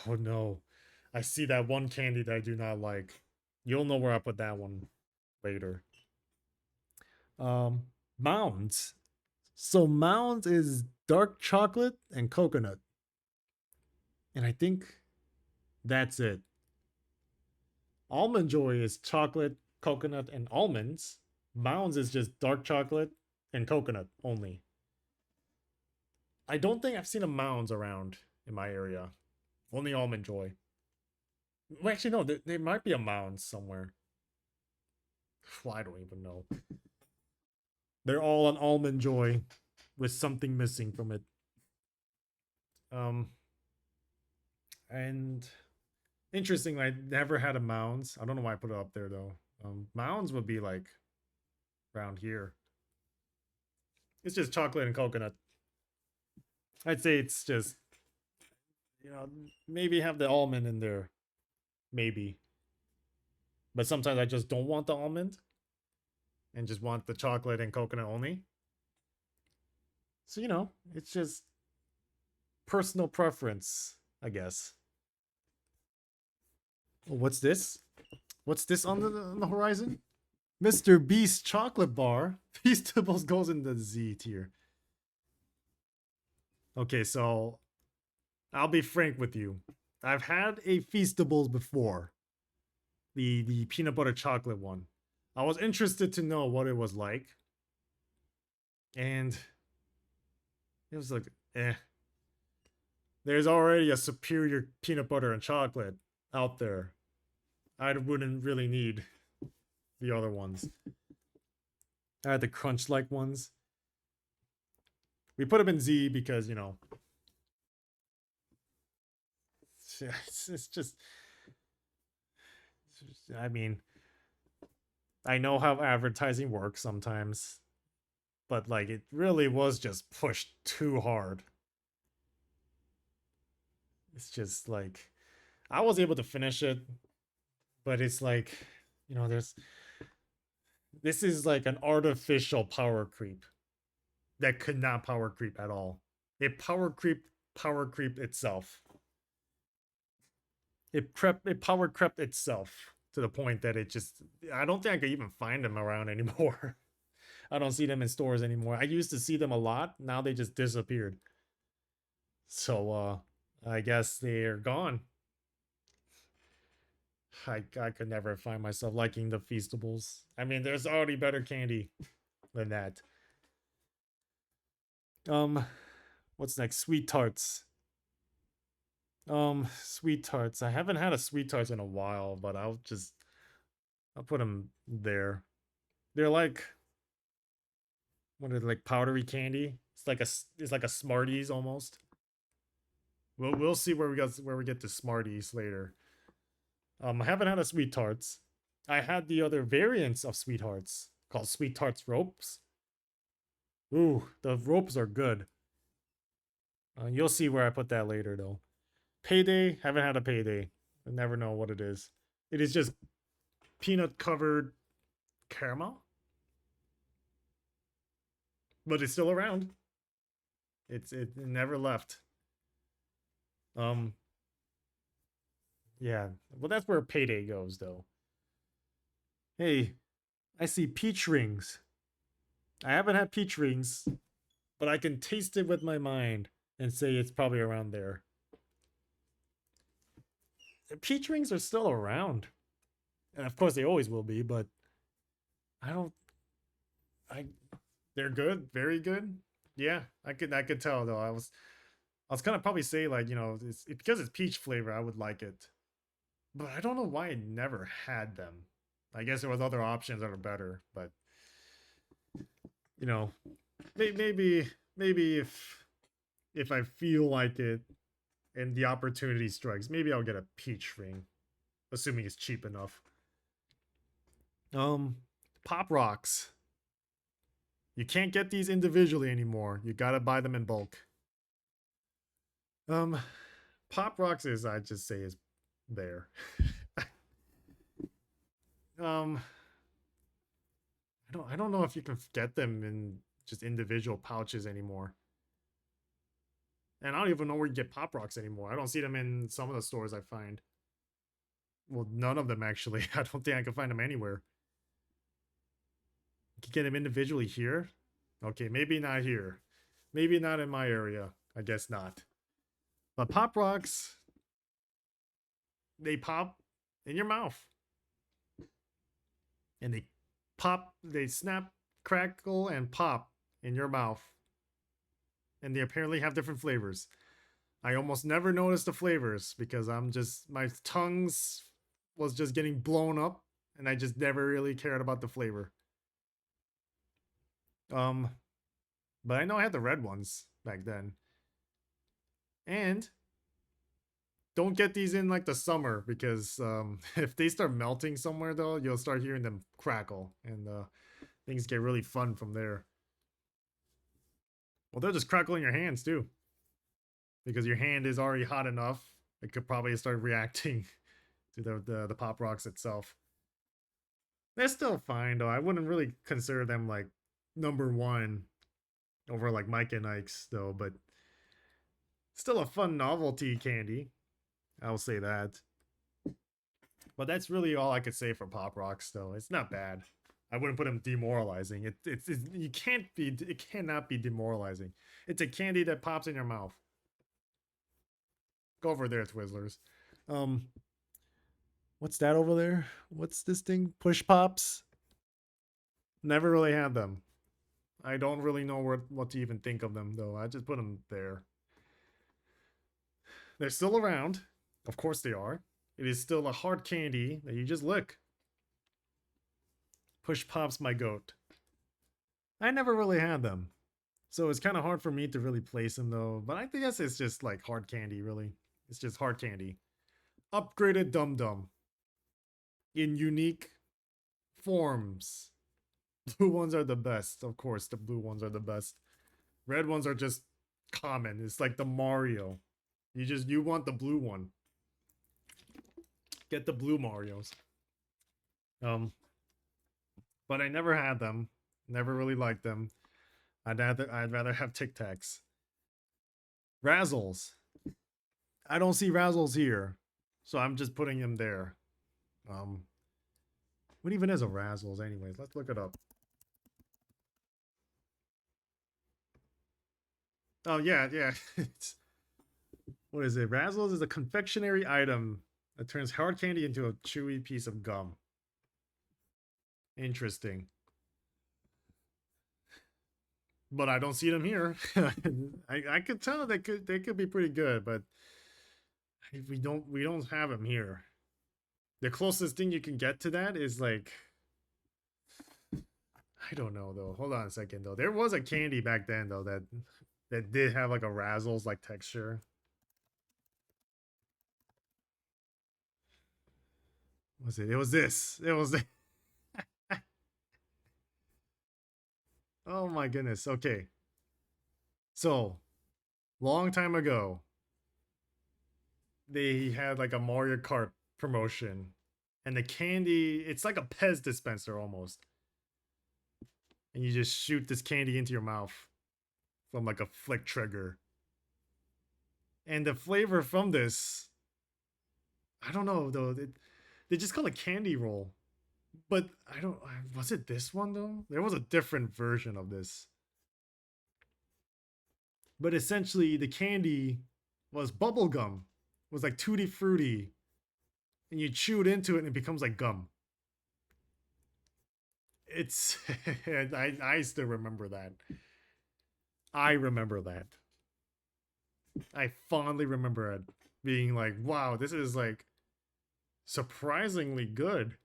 Oh no. I see that one candy that I do not like. You'll know where I put that one later. Mounds. So Mounds is dark chocolate and coconut. And I think that's it. Almond Joy is chocolate, coconut, and almonds. Mounds is just dark chocolate and coconut only. I don't think I've seen a Mounds around in my area. Only Almond Joy. Well, actually, no, there might be a Mounds somewhere. Well, I don't even know. They're all an Almond Joy with something missing from it. And interesting, I never had a Mounds. I don't know why I put it up there though. Mounds would be like around here. It's just chocolate and coconut. I'd say it's just, you know, maybe have the almond in there. Maybe. But sometimes I just don't want the almond and just want the chocolate and coconut only. So, you know, it's just personal preference, I guess. Oh, what's this? What's this on the horizon? Mr. Beast chocolate bar. Feastables goes in the Z tier. Okay, so I'll be frank with you. I've had a Feastables before. The peanut butter chocolate one. I was interested to know what it was like. And it was like, eh. There's already a superior peanut butter and chocolate out there. I wouldn't really need the other ones. I had the crunch-like ones. We put them in Z because, you know, it's just, I mean, I know how advertising works sometimes, but like it really was just pushed too hard. It's just like, I was able to finish it, but it's like, you know, this is like an artificial power creep that could not power creep at all. It power creep itself. It power crept itself to the point that it just, I don't think I could even find them around anymore. I don't see them in stores anymore. I used to see them a lot. Now they just disappeared. So I guess they're gone. I could never find myself liking the Feastables. I mean, there's already better candy than that. What's next? Sweet tarts. Sweet tarts. I haven't had a sweet tarts in a while, but I'll put them there. They're like, what are they, like powdery candy? It's like a Smarties almost. We'll see where we get to Smarties later. I haven't had a sweet tarts. I had the other variants of sweet tarts called sweet tarts ropes. Ooh, the ropes are good. You'll see where I put that later though. Payday, haven't had a payday. I never know what it is. It is just peanut covered caramel, but it's still around. It never left. Yeah, well that's where payday goes though. Hey, I see peach rings. I haven't had peach rings, but I can taste it with my mind and say it's probably around there. The peach rings are still around. And of course they always will be, but I don't I they're good, very good. Yeah, I could tell though. I was gonna probably say like, you know, because it's peach flavor, I would like it. But I don't know why I never had them. I guess there was other options that are better, but you know, maybe if I feel like it and the opportunity strikes, maybe I'll get a peach ring, assuming it's cheap enough. Pop Rocks. You can't get these individually anymore. You gotta buy them in bulk. Pop Rocks is, I just say, is there. I don't know if you can get them in just individual pouches anymore. And I don't even know where you get Pop Rocks anymore. I don't see them in some of the stores I find. Well, none of them actually. I don't think I can find them anywhere. You can get them individually here. Okay, maybe not here. Maybe not in my area. I guess not. But Pop Rocks, they pop in your mouth. And they pop, they snap, crackle, and pop in your mouth. And they apparently have different flavors. I almost never notice the flavors because my tongues was just getting blown up and I just never really cared about the flavor. But I know I had the red ones back then. And don't get these in like the summer because if they start melting somewhere though, you'll start hearing them crackle and things get really fun from there. Well, they'll just crackle in your hands too because your hand is already hot enough. It could probably start reacting to the Pop Rocks itself. They're still fine though. I wouldn't really consider them like number one over like Mike and Ike's though, but still a fun novelty candy. I'll say that. But that's really all I could say for Pop Rocks though. It's not bad. I wouldn't put them demoralizing. It cannot be demoralizing. It's a candy that pops in your mouth. Go over there, Twizzlers. What's that over there? What's this thing? Push Pops? Never really had them. I don't really know what to even think of them though. I just put them there. They're still around. Of course they are. It is still a hard candy that you just lick. Push Pops, my goat. I never really had them. So it's kind of hard for me to really place them though. But I guess it's just like hard candy, really. It's just hard candy. Upgraded Dum Dum. In unique forms. Blue ones are the best. Of course, the blue ones are the best. Red ones are just common. It's like the Mario. You want the blue one. Get the blue Marios. But I never had them. Never really liked them. I'd rather have Tic Tacs. Razzles. I don't see Razzles here, so I'm just putting them there. What even is a Razzles anyways? Let's look it up. Oh yeah. What is it? Razzles is a confectionery item that turns hard candy into a chewy piece of gum. Interesting. But I don't see them here. I could tell they could be pretty good, but we don't have them here. The closest thing you can get to that is like, I don't know though. Hold on a second though. There was a candy back then though that did have like a Razzles like texture. What was it? It was this. It was. Oh my goodness. Okay. So, long time ago, they had like a Mario Kart promotion. And the candy, it's like a Pez dispenser almost. And you just shoot this candy into your mouth from like a flick trigger. And the flavor from this, I don't know though. They just call it candy roll. But I don't, was it this one though? There was a different version of this. But essentially, the candy was bubble gum. It was like tutti frutti. And you chew it into it and it becomes like gum. It's, I still remember that. I remember that. I fondly remember it being like, wow, this is like surprisingly good.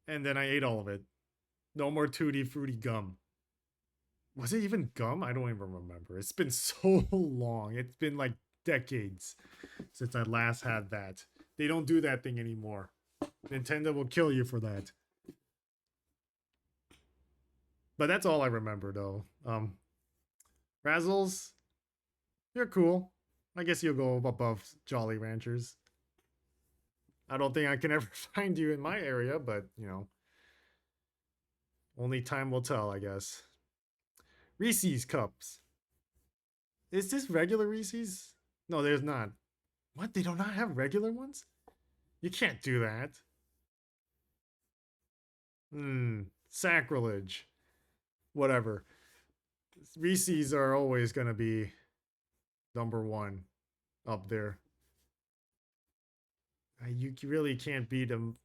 And then I ate all of it. No more tutti frutti gum. Was it even gum? I don't even remember. It's been so long. It's been like decades since I last had that. They don't do that thing anymore. Nintendo will kill you for that. But that's all I remember though. Razzles, you're cool. I guess you'll go above Jolly Ranchers. I don't think I can ever find you in my area, but you know, only time will tell, I guess. Reese's Cups. Is this regular Reese's? No, there's not. What? They do not have regular ones? You can't do that. Sacrilege. whatever. Reese's are always gonna be number one up there. You really can't beat them.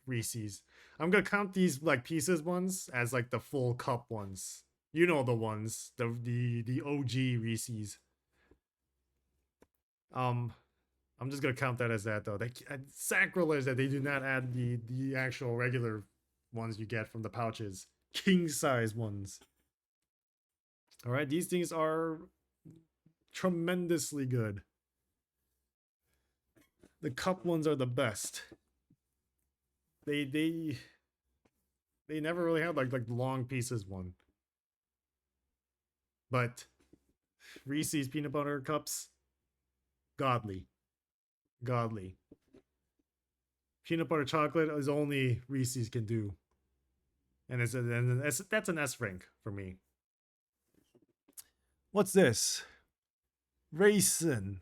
Reese's. I'm gonna count these like pieces ones as like the full cup ones. You know the ones, the OG Reese's. I'm just gonna count that as that though. They sacrilege that they do not add the actual regular ones you get from the pouches, king size ones. All right, these things are tremendously good. The cup ones are the best. They never really had like long pieces one. But Reese's peanut butter cups, godly. Godly. Peanut butter chocolate is only Reese's can do. And that's an S rank for me. What's this? Raisin.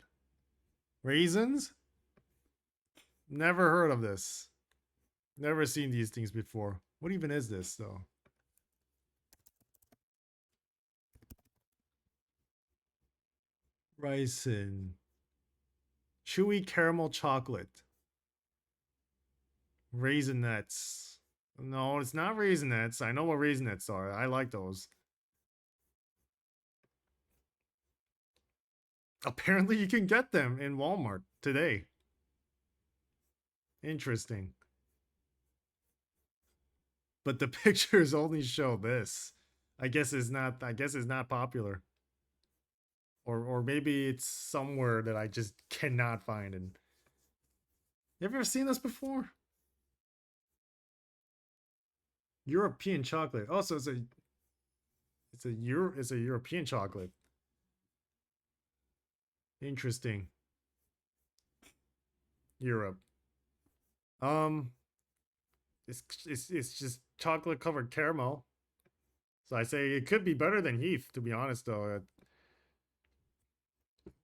Raisins? Never heard of this. Never seen these things before. What even is this though? Raisin. Chewy caramel chocolate. Raisinets. No, it's not Raisinets. I know what Raisinets are. I like those. Apparently you can get them in Walmart today. Interesting. But the pictures only show this. I guess it's not popular. Or maybe it's somewhere that I just cannot find. And you ever seen this before? European chocolate. Also, it's a European chocolate. Interesting. Europe. It's just chocolate covered caramel. So I say it could be better than Heath, to be honest though.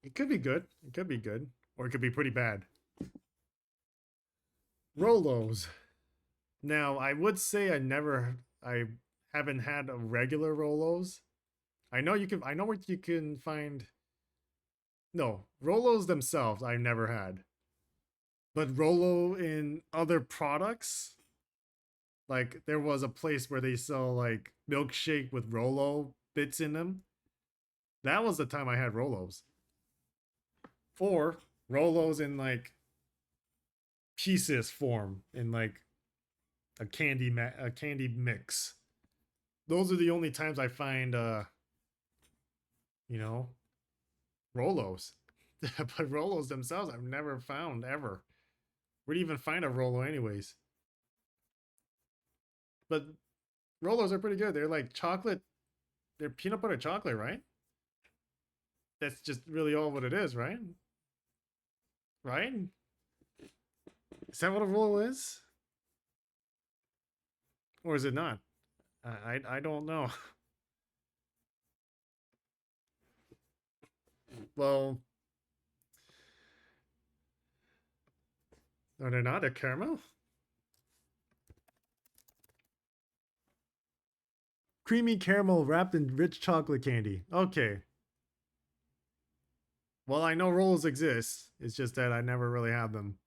It could be good. It could be good. Or it could be pretty bad. Rolos. Now, I would say I haven't had a regular Rolos. I know where you can find. No, Rolos themselves I've never had. But Rolo in other products, like there was a place where they sell like milkshake with Rolo bits in them. That was the time I had Rolos. Or Rolos in like pieces form in like a candy mix. Those are the only times I find Rolos. But Rolos themselves I've never found ever. Where do you even find a Rolo anyways? But Rolos are pretty good. They're like chocolate. They're peanut butter chocolate, right? That's just really all what it is, right? Right? Is that what a Rolo is? Or is it not? I don't know. Well, are they not a caramel? Creamy caramel wrapped in rich chocolate candy. Okay. Well, I know rolls exist. It's just that I never really had them.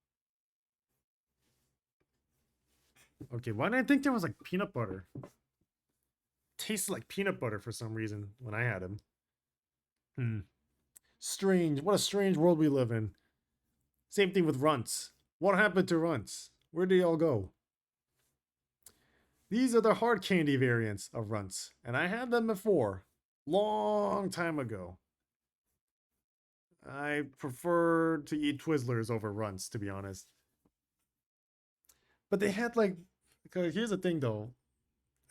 Okay, why did I think there was like peanut butter? Tastes like peanut butter for some reason when I had them. Strange. What a strange world we live in. Same thing with runts. What happened to runts? Where did they all go? These are the hard candy variants of runts, and I had them before. Long time ago. I prefer to eat Twizzlers over runts, to be honest. But they had like, because here's the thing though.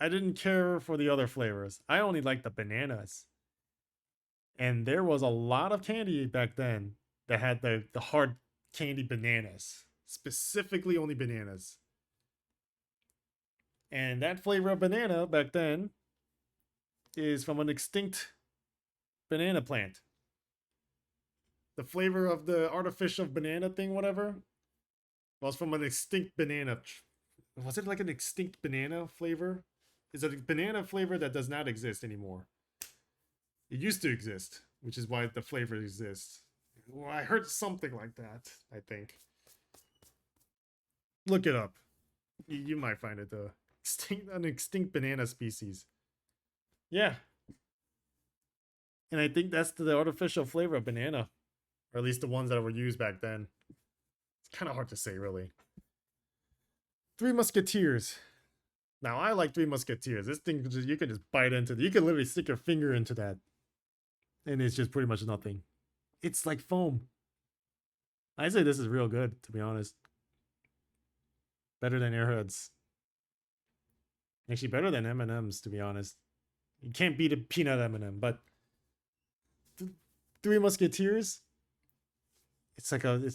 I didn't care for the other flavors. I only liked the bananas. And there was a lot of candy back then that had the hard candy bananas. Specifically only bananas. And that flavor of banana back then is from an extinct banana plant. The flavor of the artificial banana thing, whatever, was from an extinct banana. Was it like an extinct banana flavor? is a banana flavor that does not exist anymore. It used to exist, which is why the flavor exists. Well, I heard something like that, I think. Look it up. You might find it though. An extinct banana species. Yeah. And I think that's the artificial flavor of banana. Or at least the ones that were used back then. It's kind of hard to say, really. Three Musketeers. Now, I like Three Musketeers. This thing, you can just bite into it. You can literally stick your finger into that. And it's just pretty much nothing. It's like foam. I say this is real good, to be honest. Better than Airheads. Actually, better than M&M's, to be honest. You can't beat a peanut M&M, but Three Musketeers, it's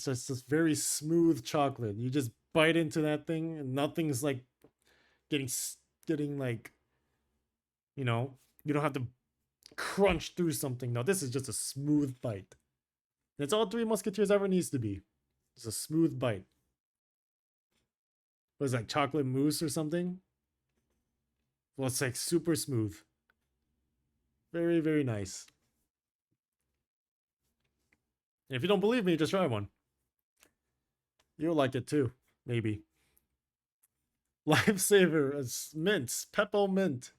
just this very smooth chocolate. You just bite into that thing, and nothing's like getting like, you know, you don't have to crunch through something. No, this is just a smooth bite. That's all Three Musketeers ever needs to be. It's a smooth bite. What is that, chocolate mousse or something? Well, it's like super smooth. Very, very nice. And if you don't believe me, just try one. You'll like it too, maybe. Lifesaver is mints, peppermint.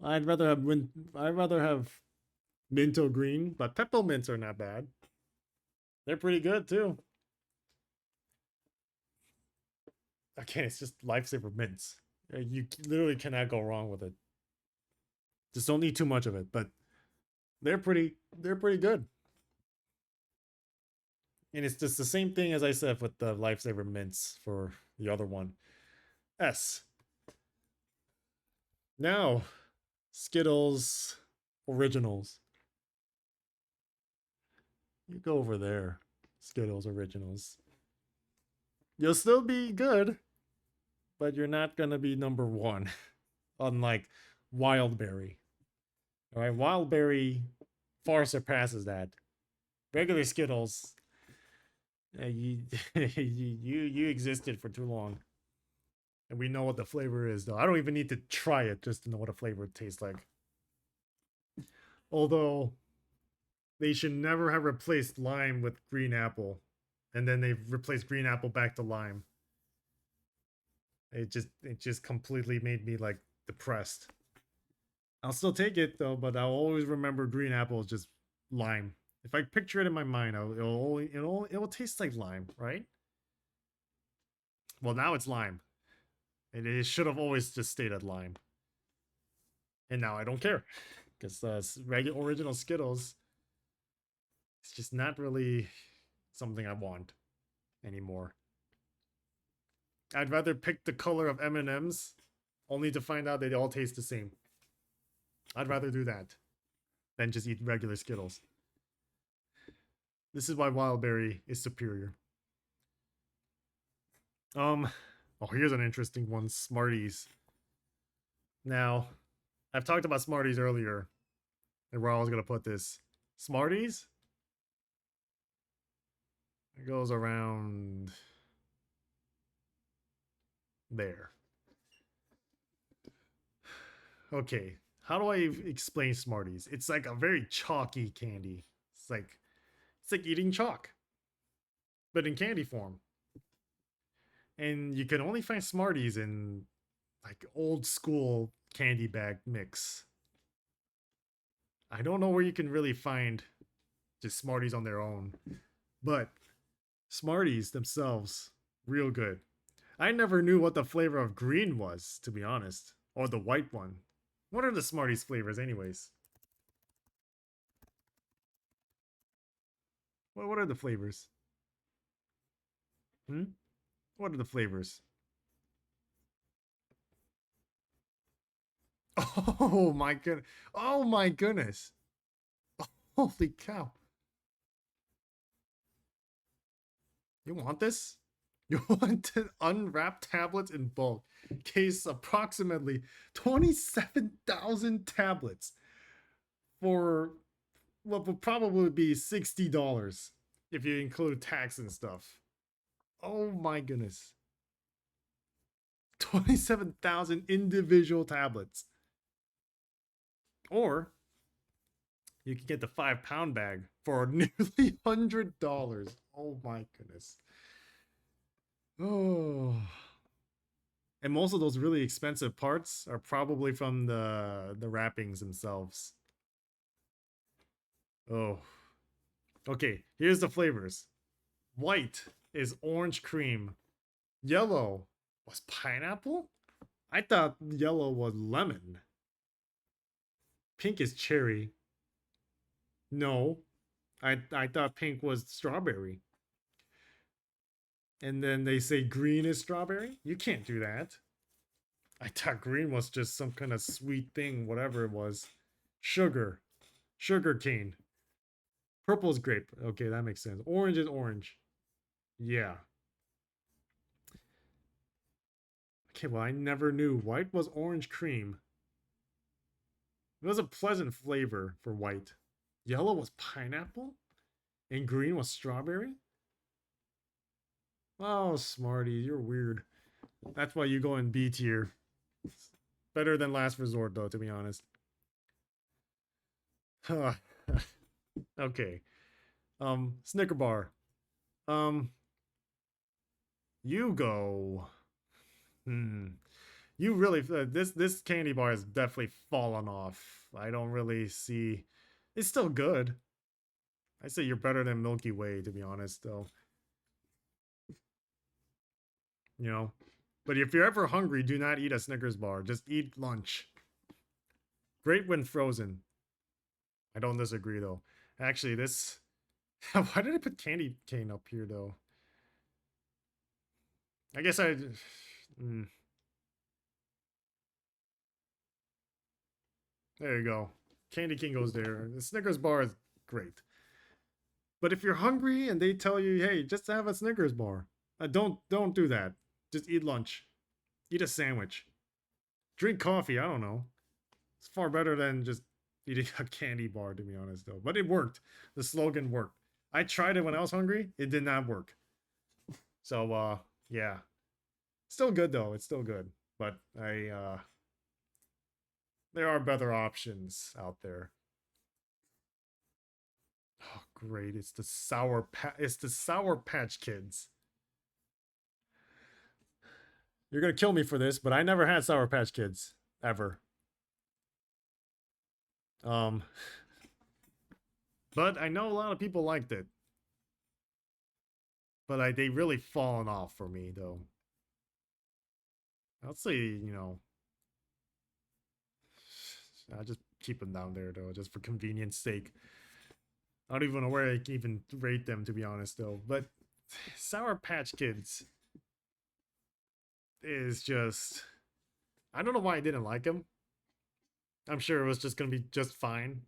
I'd rather have Minto green, but peppermints are not bad. They're pretty good too. Again, it's just Lifesaver mints. You literally cannot go wrong with it. Just don't need too much of it, but they're pretty good. And it's just the same thing as I said with the Lifesaver mints for the other one. S. Now, Skittles Originals. You go over there, Skittles Originals. You'll still be good, but you're not gonna be number one, unlike Wildberry. All right, Wildberry far surpasses that. Regular Skittles, you existed for too long, and we know what the flavor is. Though I don't even need to try it just to know what a flavor tastes like. Although they should never have replaced lime with green apple, and then they've replaced green apple back to lime. It just completely made me like depressed. I'll still take it though, but I'll always remember green apple is just lime. If I picture it in my mind, it will taste like lime, right? Well, now it's lime. It should have always just stayed at lime. And now I don't care, because regular original Skittles, it's just not really something I want anymore. I'd rather pick the color of M&Ms, only to find out they all taste the same. I'd rather do that than just eat regular Skittles. This is why Wildberry is superior. Oh, here's an interesting one, Smarties. Now, I've talked about Smarties earlier, and where I was gonna put this. Smarties? It goes around there. Okay, how do I explain Smarties? It's like a very chalky candy. It's like eating chalk, but in candy form. And you can only find Smarties in like old school candy bag mix. I don't know where you can really find just Smarties on their own, but Smarties themselves, real good. I never knew what the flavor of green was, to be honest, or the white one. What are the Smarties flavors anyways? What are the flavors? What are the flavors? Oh my goodness. Oh my goodness. Holy cow. You want this? You want to unwrap tablets in bulk. Case approximately 27,000 tablets for what would probably be $60 if you include tax and stuff. Oh my goodness. 27,000 individual tablets. Or you can get the 5-pound bag for nearly $100. Oh my goodness. Oh. And most of those really expensive parts are probably from the wrappings themselves. Oh. Okay, here's the flavors. White is orange cream. Yellow was pineapple? I thought yellow was lemon. Pink is cherry. No, I thought pink was strawberry. And then they say green is strawberry? You can't do that. I thought green was just some kind of sweet thing, whatever it was. Sugar. Sugar cane. Purple is grape. Okay, that makes sense. Orange is orange. Yeah. Okay, well, I never knew. White was orange cream. It was a pleasant flavor for white. Yellow was pineapple? And green was strawberry? Oh, Smarty, you're weird. That's why you go in B tier. Better than last resort, though, to be honest. Okay. Snicker bar. You go. You really this candy bar has definitely fallen off. I don't really see. It's still good. I say you're better than Milky Way, to be honest, though. You know, but if you're ever hungry, do not eat a Snickers bar. Just eat lunch. Great when frozen. I don't disagree though. Actually, this. Why did I put candy cane up here though? I guess I. There you go. Candy cane goes there. The Snickers bar is great. But if you're hungry and they tell you, hey, just have a Snickers bar, don't do that. Just eat lunch. Eat a sandwich. Drink coffee. I don't know. It's far better than just eating a candy bar, to be honest, though. But it worked. The slogan worked. I tried it when I was hungry. It did not work. So, yeah. Still good, though. It's still good. But there are better options out there. Oh, great. It's the Sour Patch Kids. You're gonna kill me for this, but I never had Sour Patch Kids. Ever. But I know a lot of people liked it. But they really fallen off for me, though. I'll say, you know, I'll just keep them down there, though, just for convenience sake. I don't even know where I can even rate them, to be honest, though. But Sour Patch Kids is just... I don't know why I didn't like them. I'm sure it was just going to be just fine.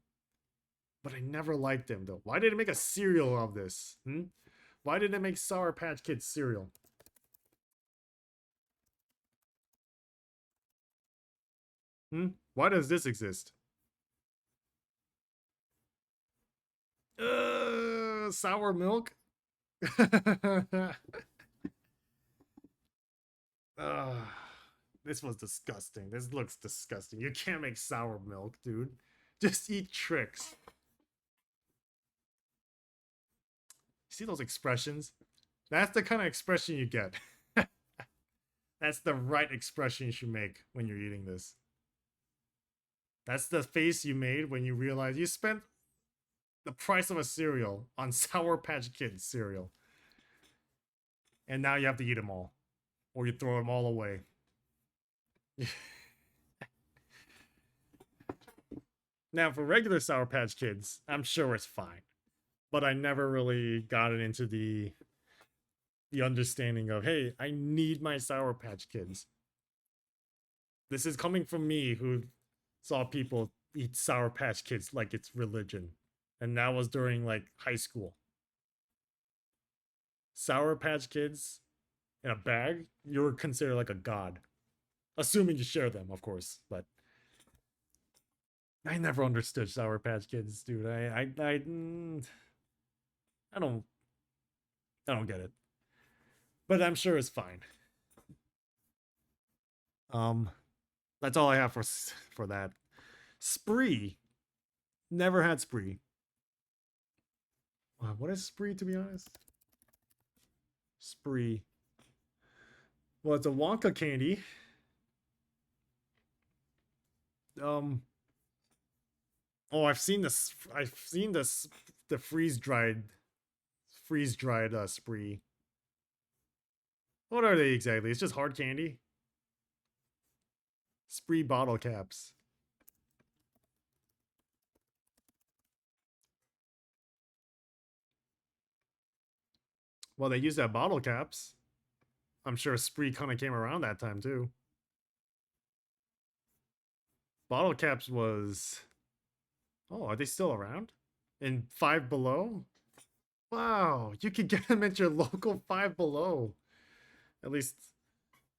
But I never liked them, though. Why did they make a cereal of this? Why did they make Sour Patch Kids cereal? Why does this exist? Sour milk? This was disgusting. This looks disgusting. You can't make sour milk, dude. Just eat Trix. See those expressions? That's the kind of expression you get. That's the right expression you should make when you're eating this. That's the face you made when you realized you spent the price of a cereal on Sour Patch Kids cereal. And now you have to eat them all. Or you throw them all away. Now, for regular Sour Patch Kids, I'm sure it's fine. But I never really got it into the understanding of, hey, I need my Sour Patch Kids. This is coming from me, who saw people eat Sour Patch Kids like it's religion. And that was during, like, high school. Sour Patch Kids in a bag, you were considered like a god. Assuming you share them, of course, but I never understood Sour Patch Kids, dude. I don't get it. But I'm sure it's fine. That's all I have for that. Spree. Never had Spree. What is Spree, to be honest? Spree. Well, it's a Wonka candy. Oh, I've seen this. I've seen this. The freeze dried Spree. What are they exactly? It's just hard candy. Spree bottle caps. Well, they used that bottle caps. I'm sure Spree kind of came around that time too. Bottle caps was. Oh, are they still around? In Five Below? Wow, you could get them at your local Five Below. At least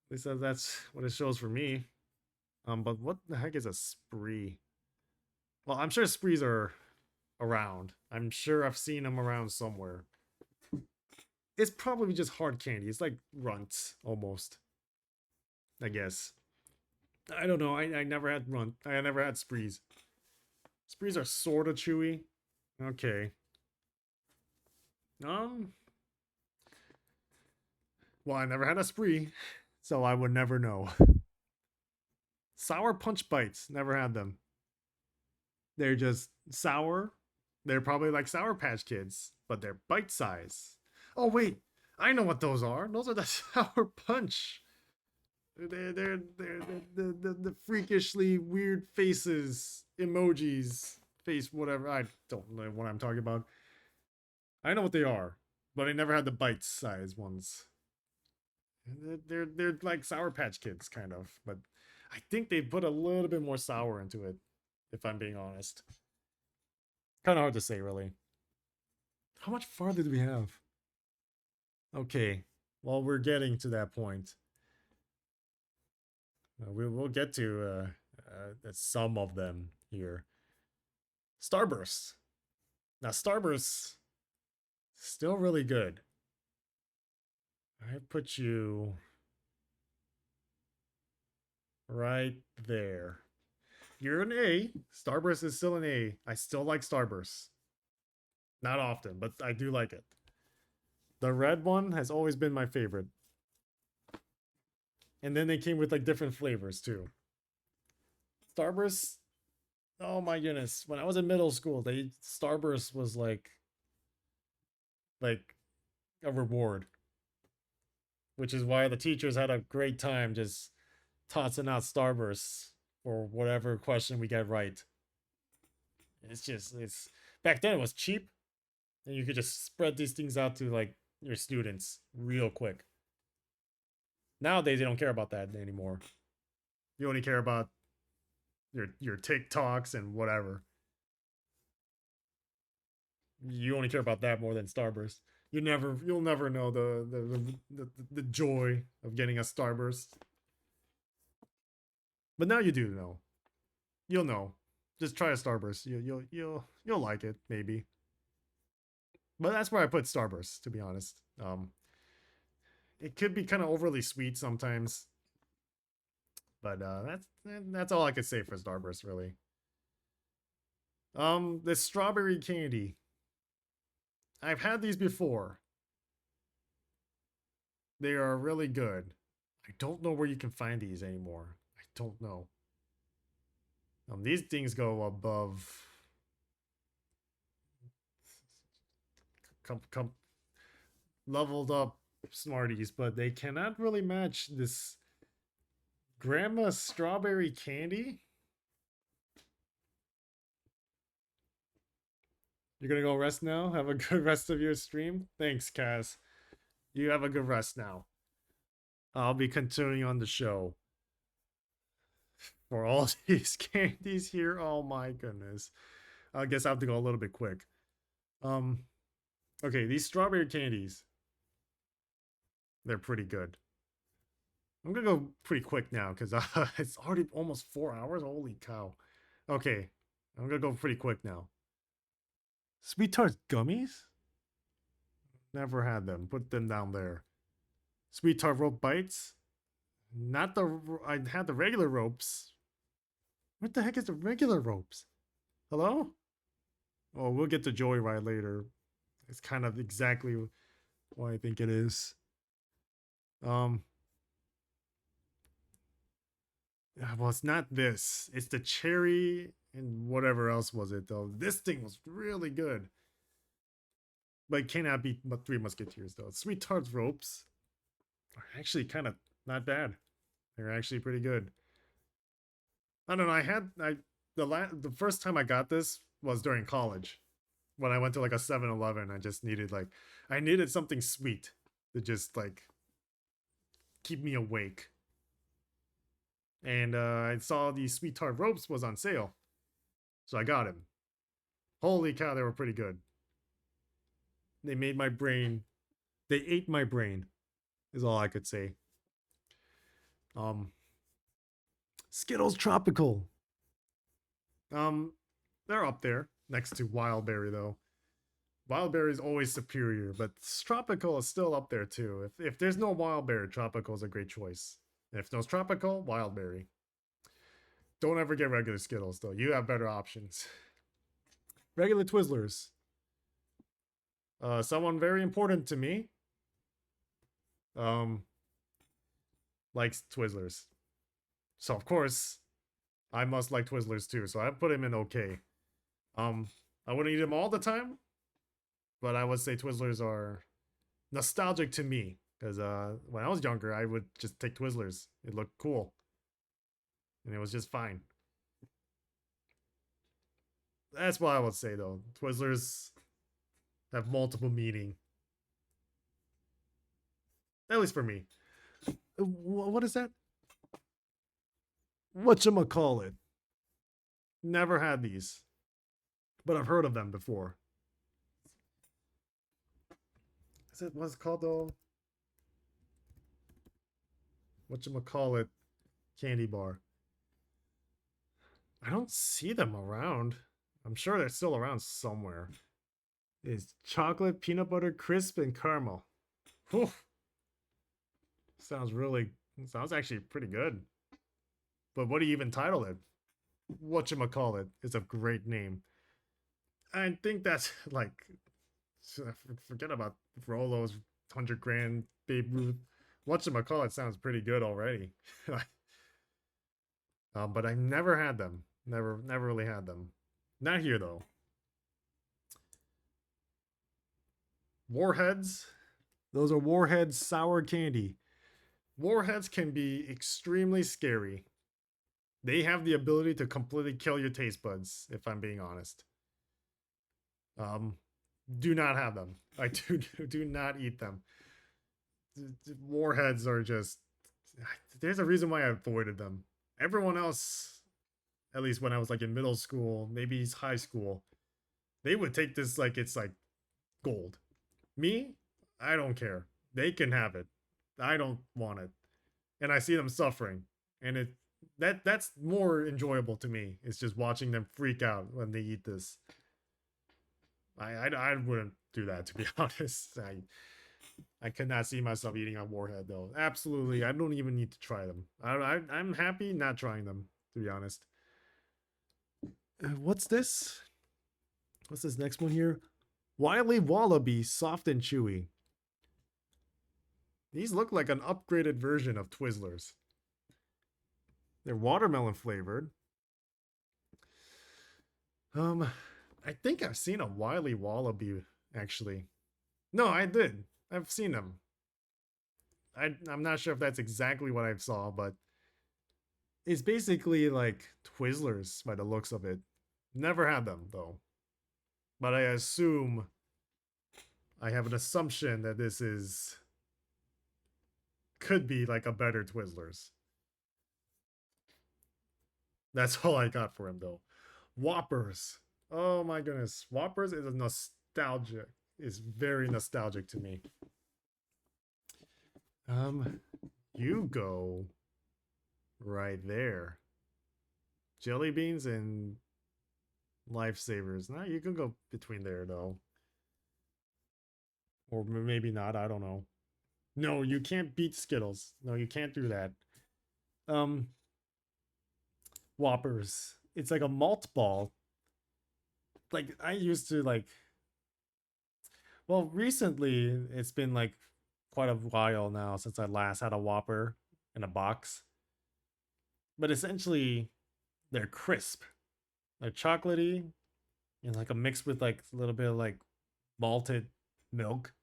that's what it shows for me. But what the heck is a Spree? Well, I'm sure Sprees are around. I'm sure I've seen them around somewhere. It's probably just hard candy. It's like Runt almost. I guess. I don't know. I never had Runt. I never had Sprees. Sprees are sort of chewy. Okay. Well, I never had a Spree, so I would never know. Sour Punch Bites. Never had them. They're just sour. They're probably like Sour Patch Kids, but they're bite size. Oh wait, I know what those are. Those are the Sour Punch. They're the freakishly weird faces, emojis, face whatever. I don't know what I'm talking about. I know what they are, but I never had the bite size ones. They're like Sour Patch Kids kind of, but I think they put a little bit more sour into it, if I'm being honest. Kind of hard to say, really. How much farther do we have? Okay, well, we're getting to that point. We'll get to some of them here. Starburst. Now, Starburst still really good. I put you right there. You're an A. Starburst is still an A. I still like Starburst. Not often, but I do like it. The red one has always been my favorite. And then they came with like different flavors too. Starburst, oh my goodness. When I was in middle school, Starburst was like a reward. Which is why the teachers had a great time just tossing out Starbursts for whatever question we get right. It's back then it was cheap, and you could just spread these things out to like your students real quick. Nowadays they don't care about that anymore. You only care about your TikToks and whatever. You only care about that more than Starburst. You'll never know the joy of getting a Starburst. But now you do know. You'll know. Just try a Starburst. You'll like it maybe. But that's where I put Starburst, to be honest. It could be kind of overly sweet sometimes. But that's all I could say for Starburst, really. The strawberry candy. I've had these before. They are really good. I don't know where you can find these anymore. I don't know. These things go above. Come leveled up Smarties, but they cannot really match this Grandma strawberry candy. You're gonna go rest now? Have a good rest of your stream? Thanks, Kaz. You have a good rest now. I'll be continuing on the show. For all these candies here, oh my goodness. I guess I have to go a little bit quick. Okay, these strawberry candies. They're pretty good. I'm gonna go pretty quick now because it's already almost 4 hours. Holy cow. Okay, I'm gonna go pretty quick now. Sweet Tart gummies? Never had them. Put them down there. Sweet Tart rope bites? Not the... I had the regular ropes. What the heck is the regular ropes? Hello? Oh, we'll get to Joyride later. It's kind of exactly what I think it is. Well, it's not this. It's the cherry and whatever else was it, though. This thing was really good. But it cannot be Three Musketeers, though. Sweet Tart's ropes are actually kind of not bad. They're actually pretty good. I don't know. The first time I got this was during college. When I went to like a 7-Eleven, I just needed I needed something sweet to just like keep me awake. And I saw the Sweet Tart ropes was on sale. So I got him. Holy cow, they were pretty good. They made my brain, they ate my brain, is all I could say. Skittles Tropical. They're up there next to Wildberry though. Wildberry is always superior, but Tropical is still up there too. If there's no Wildberry, Tropical is a great choice. And if there's Tropical, Wildberry. Don't ever get regular Skittles though. You have better options. Regular Twizzlers. Someone very important to me. Likes Twizzlers. So of course, I must like Twizzlers too. So I put him in okay. I wouldn't eat them all the time, but I would say Twizzlers are nostalgic to me because when I was younger, I would just take Twizzlers. It looked cool, and it was just fine. That's what I would say though. Twizzlers have multiple meaning, at least for me. What is that? Whatchamacallit? Never had these, but I've heard of them before. Is it what's it called though? Whatchamacallit candy bar. I don't see them around. I'm sure they're still around somewhere. It's chocolate, peanut butter, crisp, and caramel. Whew. Sounds actually pretty good. But what do you even title it? Whatchamacallit is a great name. I think that's like, forget about Rolo's 100 grand Babe Ruth. Whatchamacallit sounds pretty good already. But I never had them. Never really had them. Not here though. Warheads. Those are Warheads sour candy. Warheads can be extremely scary. They have the ability to completely kill your taste buds, if I'm being honest. Do not have them. I do not eat them. Warheads are just... There's a reason why I avoided them. Everyone else, at least when I was like in middle school, maybe high school, they would take this like it's like gold. Me, I don't care. They can have it. I don't want it. And I see them suffering. And that's more enjoyable to me. It's just watching them freak out when they eat this. I wouldn't do that, to be honest. I could not see myself eating a Warhead though. Absolutely, I don't even need to try them. I'm happy not trying them, to be honest. What's this? What's this next one here? Wily Wallaby, soft and chewy. These look like an upgraded version of Twizzlers. They're watermelon flavored. I think I've seen a Wily Wallaby, actually. No, I did. I've seen them. I'm not sure if that's exactly what I saw, but it's basically like Twizzlers by the looks of it. Never had them, though. But I assume... I have an assumption that this is... could be like a better Twizzlers. That's all I got for him, though. Whoppers. Oh my goodness. Whoppers is a nostalgic. Is very nostalgic to me. You go right there. Jelly beans and lifesavers. Nah, you can go between there though. Or maybe not, I don't know. No, you can't beat Skittles. No, you can't do that. Um, Whoppers. It's like a malt ball. Like I used to like. Well, recently it's been like quite a while now since I last had a Whopper in a box. But essentially, they're crisp. They're chocolatey and like a mix with like a little bit of like malted milk,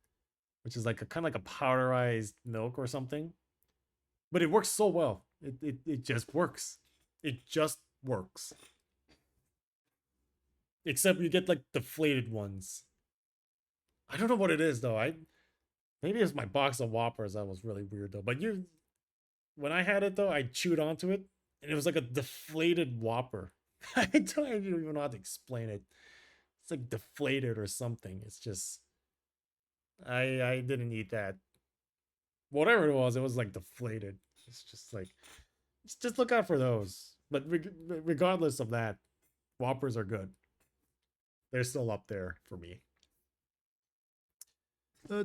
which is like a kind of like a powderized milk or something. But it works so well. It just works. It just works. Except you get like deflated ones. I don't know what it is though. Maybe it's my box of Whoppers that was really weird though. But you, when I had it though, I chewed onto it and it was like a deflated Whopper. I don't even know how to explain it. It's like deflated or something. It's just I didn't eat that. Whatever it was like deflated. It's just like just look out for those. But regardless of that, Whoppers are good. They're still up there for me.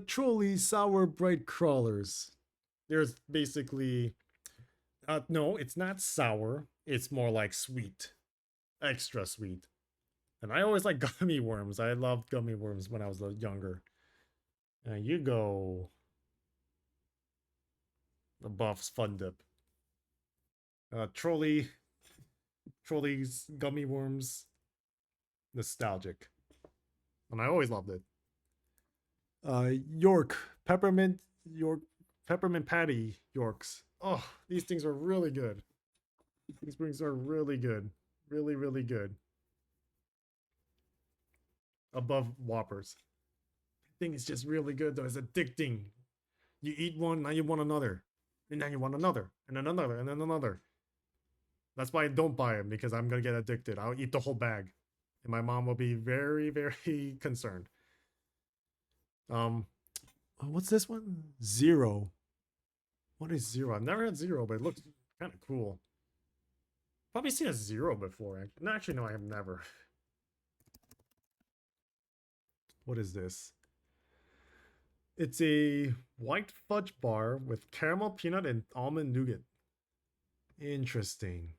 Trolley sour bright crawlers. There's basically no, it's not sour. It's more like sweet, extra sweet. And I always like gummy worms. I loved gummy worms when I was younger. You go the Buff's Fun Dip. Trolleys, gummy worms, nostalgic. And I always loved it. York, peppermint patty Yorks. Oh, these things are really good. These things are really good. Really, really good. Above Whoppers. The thing is just really good though. It's addicting. You eat one, now you want another. And now you want another. And then another. And then another. That's why I don't buy them, because I'm gonna get addicted. I'll eat the whole bag. And my mom will be very, very concerned. What's this one? Zero. What is Zero? I've never had Zero, but it looks kind of cool. Probably seen a Zero before. No, actually, no, I have never. What is this? It's a white fudge bar with caramel, peanut, and almond nougat. Interesting.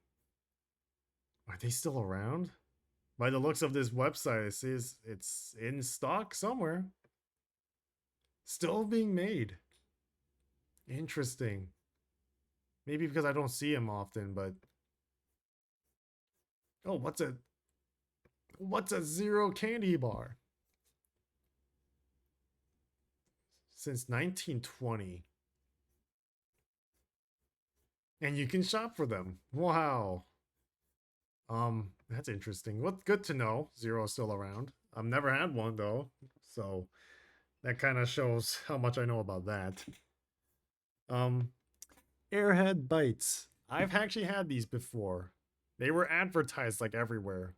Are they still around? By the looks of this website, it says it's in stock somewhere. Still being made. Interesting. Maybe because I don't see them often, but... Oh, what's a Zero candy bar? Since 1920. And you can shop for them. Wow. That's interesting. What's good to know. Zero's still around. I've never had one though, so that kind of shows how much I know about that. Airhead Bites. I've actually had these before. They were advertised like everywhere.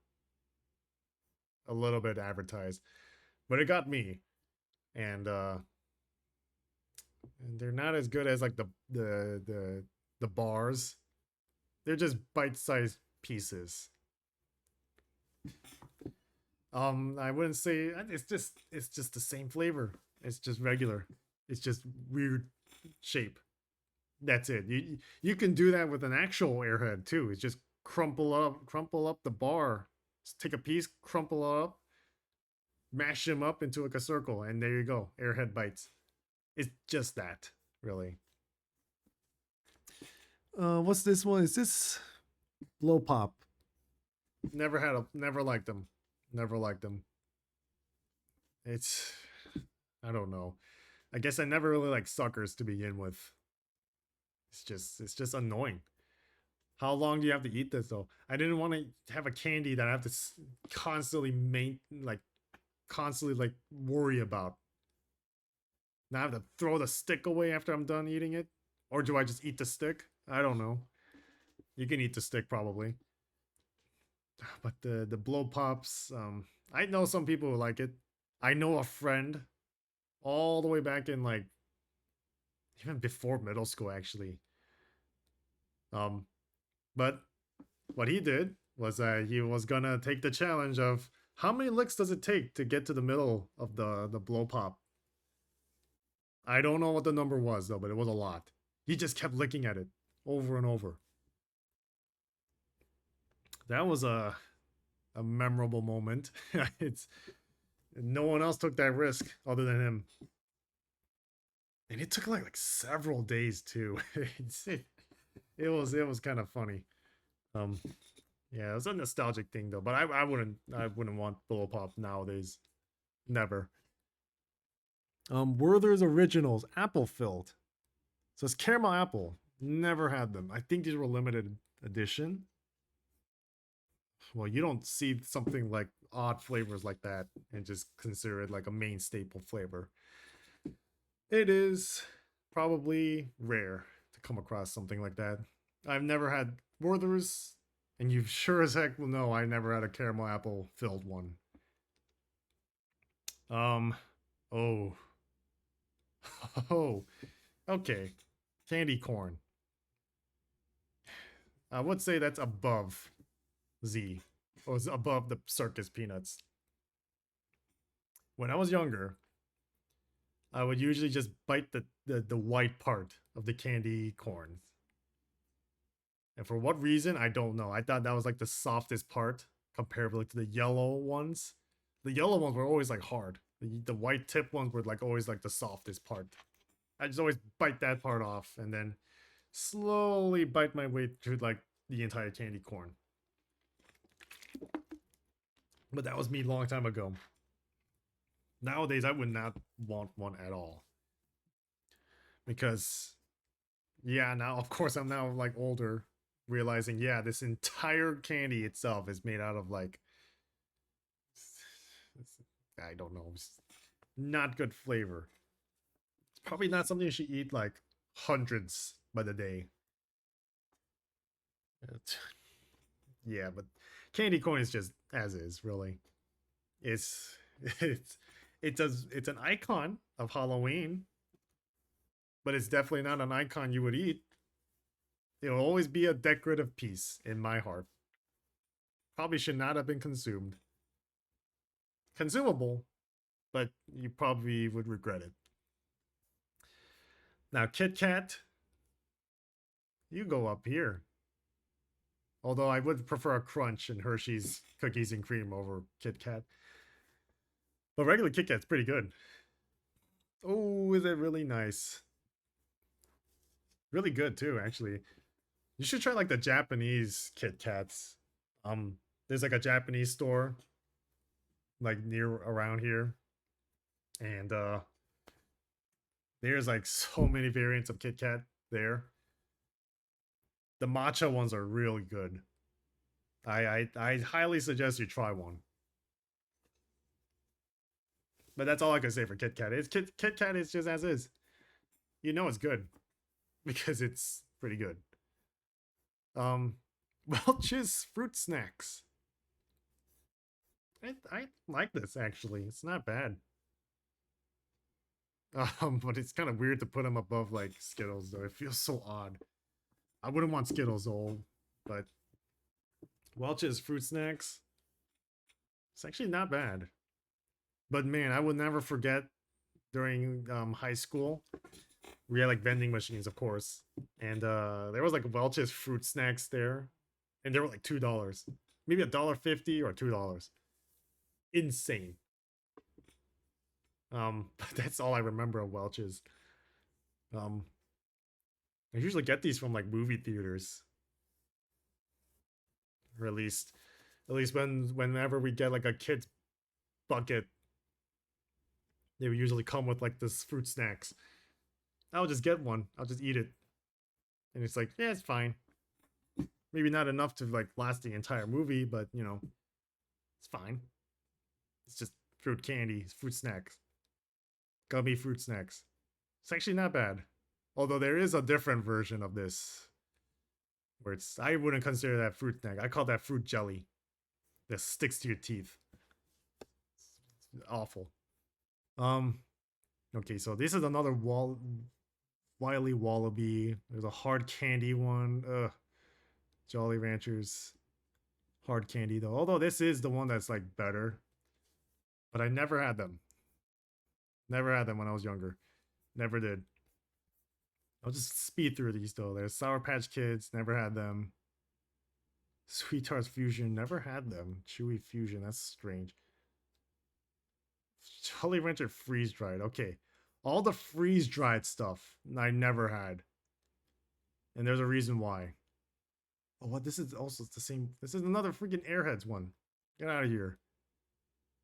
A little bit advertised, but it got me. And they're not as good as like the bars. They're just bite-sized pieces. I wouldn't say it's just the same flavor. It's just regular. It's just weird shape. That's it. You can do that with an actual airhead too. It's just crumple up the bar. Just take a piece, crumple it up, mash them up into like a circle, and there you go. Airhead Bites. It's just that, really. What's this one? Is this Blow Pop? Never liked them. Never liked them. It's, I don't know. I guess I never really liked suckers to begin with. It's just annoying. How long do you have to eat this though? I didn't want to have a candy that I have to constantly constantly worry about. Now I have to throw the stick away after I'm done eating it, or do I just eat the stick? I don't know. You can eat the stick probably. But the blow pops, I know some people who like it. I know a friend all the way back in like even before middle school actually. But what he did was he was gonna take the challenge of how many licks does it take to get to the middle of the blow pop. I don't know what the number was though, but it was a lot. He just kept licking at it over and over. That was a memorable moment. It's no one else took that risk other than him. And it took like several days too. It was kind of funny. Um yeah, it was a nostalgic thing though, but I wouldn't want Willow Pop nowadays. Never. Werther's Originals, apple filled. So it's caramel apple. Never had them. I think these were limited edition. Well, you don't see something like odd flavors like that and just consider it like a main staple flavor. It is probably rare to come across something like that. I've never had Werther's, and you sure as heck will know I never had a caramel apple filled one. Oh. Oh. Okay. Candy corn. I would say that's above Z. Or is above the circus peanuts. When I was younger, I would usually just bite the white part of the candy corn. And for what reason, I don't know. I thought that was like the softest part comparably to the yellow ones. The yellow ones were always like hard. The white tip ones were like always like the softest part. I just always bite that part off and then slowly bite my way through like the entire candy corn. But that was me a long time ago. Nowadays, I would not want one at all. Because, yeah, now, of course, I'm now like older, realizing, yeah, this entire candy itself is made out of like, I don't know, not good flavor. It's probably not something you should eat like hundreds by the day. Yeah, but candy corn is just as is, really. It's it's an icon of Halloween, but it's definitely not an icon you would eat. It will always be a decorative piece in my heart. Probably should not have been consumed. Consumable, but you probably would regret it. Now, Kit Kat, you go up here. Although I would prefer a Crunch and Hershey's cookies and cream over Kit Kat. But regular Kit Kat's pretty good. Oh, is it really nice? Really good too, actually. You should try like the Japanese Kit Kats. There's like a Japanese store like near around here. And there's like so many variants of Kit Kat there. The matcha ones are really good. I highly suggest you try one. But that's all I can say for Kit Kat. Kit Kat is just as is. You know it's good because it's pretty good. Welch's fruit snacks. I like this actually. It's not bad. But it's kind of weird to put them above like Skittles though. It feels so odd. I wouldn't want Skittles though, but Welch's fruit snacks. It's actually not bad. But man, I would never forget during high school. We had like vending machines, of course. And there was like Welch's fruit snacks there. And they were like $2. Maybe $1.50 or $2. Insane. But that's all I remember of Welch's. I usually get these from like movie theaters. Or at least whenever we get like a kid's bucket, they would usually come with like this fruit snacks. I'll just get one. I'll just eat it. And it's like, yeah, it's fine. Maybe not enough to like last the entire movie, but you know, it's fine. It's just fruit candy, it's fruit snacks. Gummy fruit snacks. It's actually not bad. Although there is a different version of this where it's, I wouldn't consider that fruit snack. I call that fruit jelly. That sticks to your teeth. It's awful. Okay, so this is another Wily Wallaby. There's a hard candy one. Ugh. Jolly Ranchers. Hard candy though. Although this is the one that's like better. But I never had them. Never had them when I was younger. Never did. I'll just speed through these though. There's Sour Patch Kids. Never had them. Sweethearts Fusion, never had them. Chewy Fusion, that's strange. Jolly Rancher freeze dried. Okay, all the freeze dried stuff I never had, and there's a reason why. Oh, what? This is also the same. This is another freaking Airheads one. Get out of here.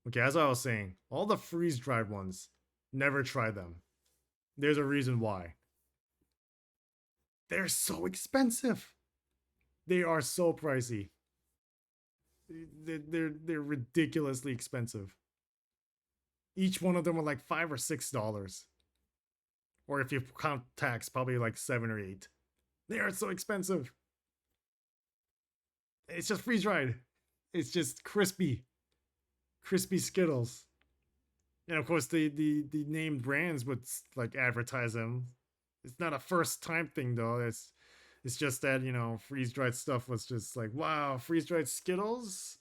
Okay, as I was saying, all the freeze dried ones, never try them. There's a reason why. They're so expensive. They are so pricey. They're ridiculously expensive. Each one of them are like $5 or $6. Or if you count tax, probably like 7 or 8. They are so expensive. It's just freeze dried. It's just crispy Skittles. And of course, the named brands would like advertise them. It's not a first time thing though. It's just that, you know, freeze dried stuff was just like, wow, freeze dried Skittles.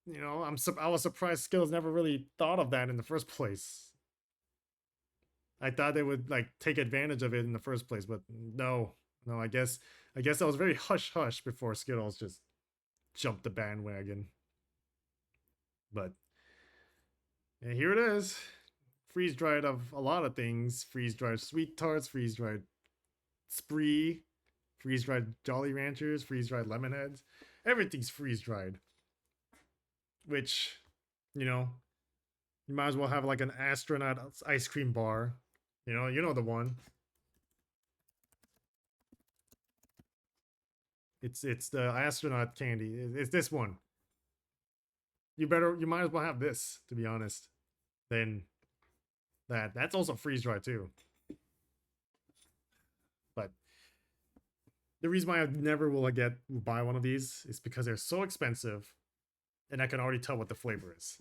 You know, I was surprised Skittles never really thought of that in the first place. I thought they would like take advantage of it in the first place, but no. I guess I was very hush hush before Skittles just jumped the bandwagon. But and here it is. Freeze dried of a lot of things. Freeze dried sweet tarts, freeze dried Spree, freeze dried Jolly Ranchers, freeze dried Lemonheads. Everything's freeze dried. Which, you know, you might as well have like an astronaut ice cream bar. You know the one. It's the astronaut candy. It's this one. You might as well have this, to be honest. Then that's also freeze dried too. But the reason why I never will buy one of these is because they're so expensive, and I can already tell what the flavor is.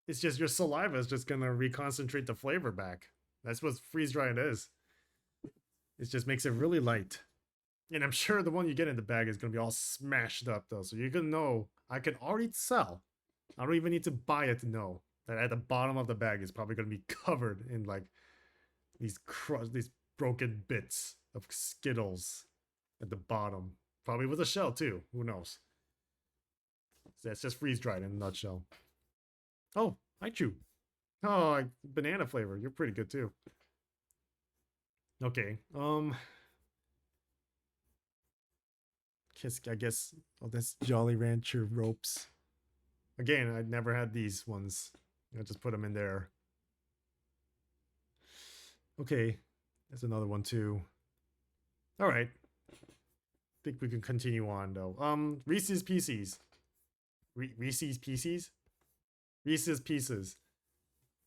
It's just your saliva is just gonna reconcentrate the flavor back. That's what freeze dried is. It just makes it really light. And I'm sure the one you get in the bag is gonna be all smashed up though. So you're gonna know, I can already tell. I don't even need to buy it to know that at the bottom of the bag is probably gonna be covered in like these broken bits of Skittles at the bottom. Probably with a shell too. Who knows? So that's just freeze dried in a nutshell. Oh, hi Chew. Oh, banana flavor. You're pretty good too. Okay. I guess. Oh, that's Jolly Rancher ropes. Again, I never had these ones. I just put them in there. Okay, there's another one too. All right. Think we can continue on though. Reese's Pieces. Reese's Pieces. Reese's Pieces.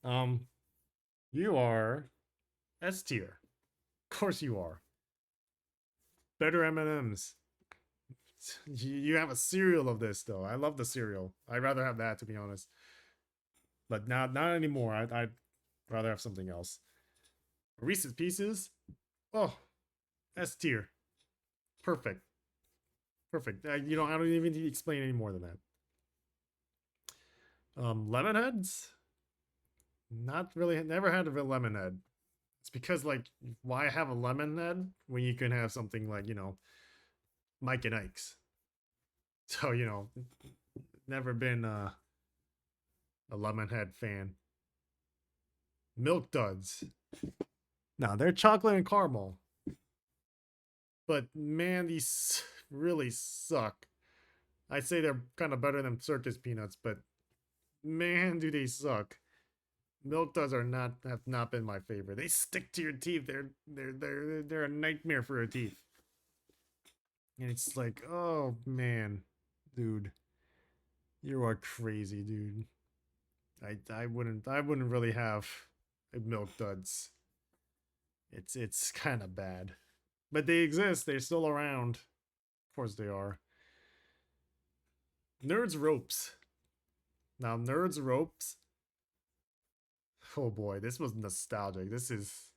You are S tier. Of course you are. Better M&Ms. You have a cereal of this though. I love the cereal. I'd rather have that, to be honest. But not anymore. I'd rather have something else. Reese's Pieces. Oh, S tier. Perfect. Perfect. I don't even need to explain any more than that. Lemonheads. Not really. Never had a Lemonhead. It's because like, why have a Lemonhead when you can have something like, you know, Mike and Ike's. So, you know, never been a Lemonhead fan. Milk Duds. Now, they're chocolate and caramel. But man, these really suck. I'd say they're kind of better than circus peanuts, but man, do they suck. Milk Duds have not been my favorite. They stick to your teeth. They're a nightmare for your teeth. And it's like, oh man, dude, you are crazy, dude. I wouldn't really have Milk Duds. It's kind of bad, but they exist. They're still around. Of course they are. Nerds Ropes. Now Nerds Ropes. Oh boy, this was nostalgic. This is